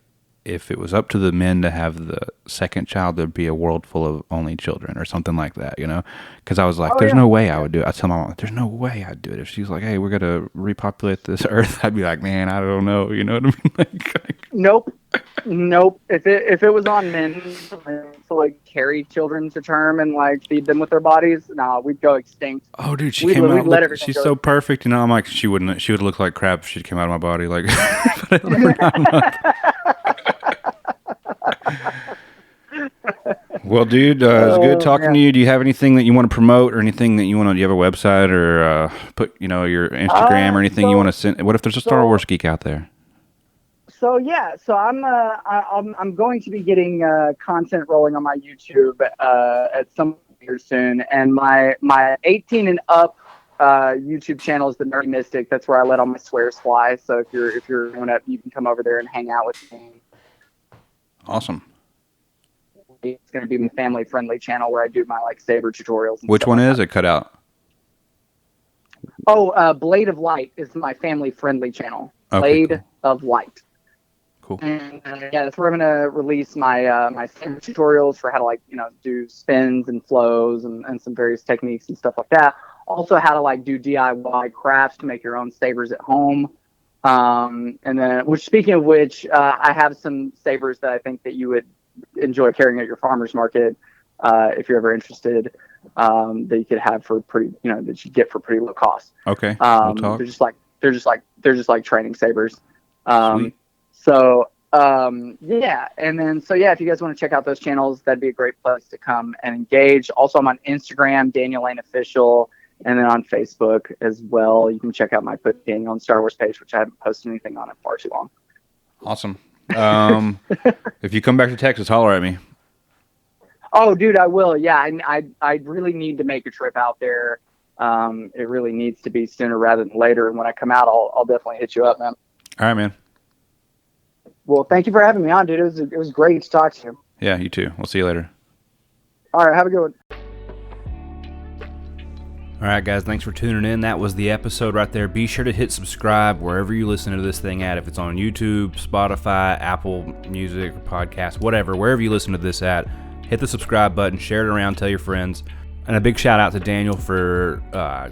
if it was up to the men to have the second child, there'd be a world full of only children or something like that, you know? Because I was like, there's no way I would do it. I tell my mom, there's no way I'd do it. If she's like, hey, we're going to repopulate this earth, I'd be like, man, I don't know. You know what I mean? Nope. If it was on men to like carry children to term and like feed them with their bodies, nah, we'd go extinct. Oh, dude, she came out. She's so perfect, you know. I'm like, she would look like crap if she came out of my body, like. Well, dude, it's good talking to you. Do you have anything that you want to promote, or anything that you want to? Do you have a website, or put, you know, your Instagram, or anything you want to send? What if there's a Star Wars geek out there? So I'm going to be getting content rolling on my YouTube at some point here soon, and my 18 and up YouTube channel is the Nerdy Mystic. That's where I let all my swears fly. So if you're going up, you can come over there and hang out with me. Awesome. It's going to be my family friendly channel where I do my like saber tutorials. Which one is it? Cut out. Oh, Blade of Light is my family friendly channel. Okay, Blade of Light. Cool. And yeah, that's where I'm going to release my my saber tutorials for how to like, you know, do spins and flows and some various techniques and stuff like that. Also how to like do DIY crafts to make your own sabers at home. And then, which speaking of which, I have some sabers that I think that you would enjoy carrying at your farmer's market, if you're ever interested, that you could have for pretty, you know, that you get for pretty low cost. Okay. We'll talk. They're just like training sabers. Sweet. So yeah, and then so yeah, if you guys want to check out those channels, that'd be a great place to come and engage. Also, I'm on Instagram, Daniel Lane Official, and then on Facebook as well. You can check out my Put Daniel on Star Wars page, which I haven't posted anything on in far too long. Awesome. If you come back to Texas, holler at me. Oh, dude, I will. Yeah, I really need to make a trip out there. It really needs to be sooner rather than later. And when I come out, I'll definitely hit you up, man. All right, man. Well, thank you for having me on, dude. It was great to talk to you. Yeah, you too. We'll see you later. All right, have a good one. All right, guys, thanks for tuning in. That was the episode right there. Be sure to hit subscribe wherever you listen to this thing at. If it's on YouTube, Spotify, Apple Music, podcast, whatever, wherever you listen to this at, hit the subscribe button, share it around, tell your friends. And a big shout out to Daniel for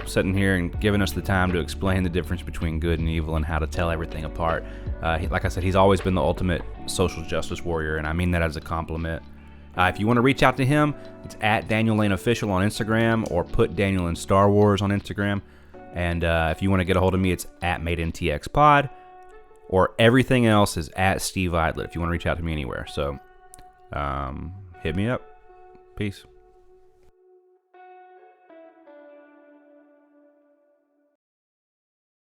sitting here and giving us the time to explain the difference between good and evil and how to tell everything apart. Like I said, he's always been the ultimate social justice warrior, and I mean that as a compliment. If you want to reach out to him, it's at Daniel Lane Official on Instagram, or put Daniel in Star Wars on Instagram. And if you want to get a hold of me, it's at MadeInTXPod, or everything else is at Steve Idlet if you want to reach out to me anywhere. So hit me up. Peace.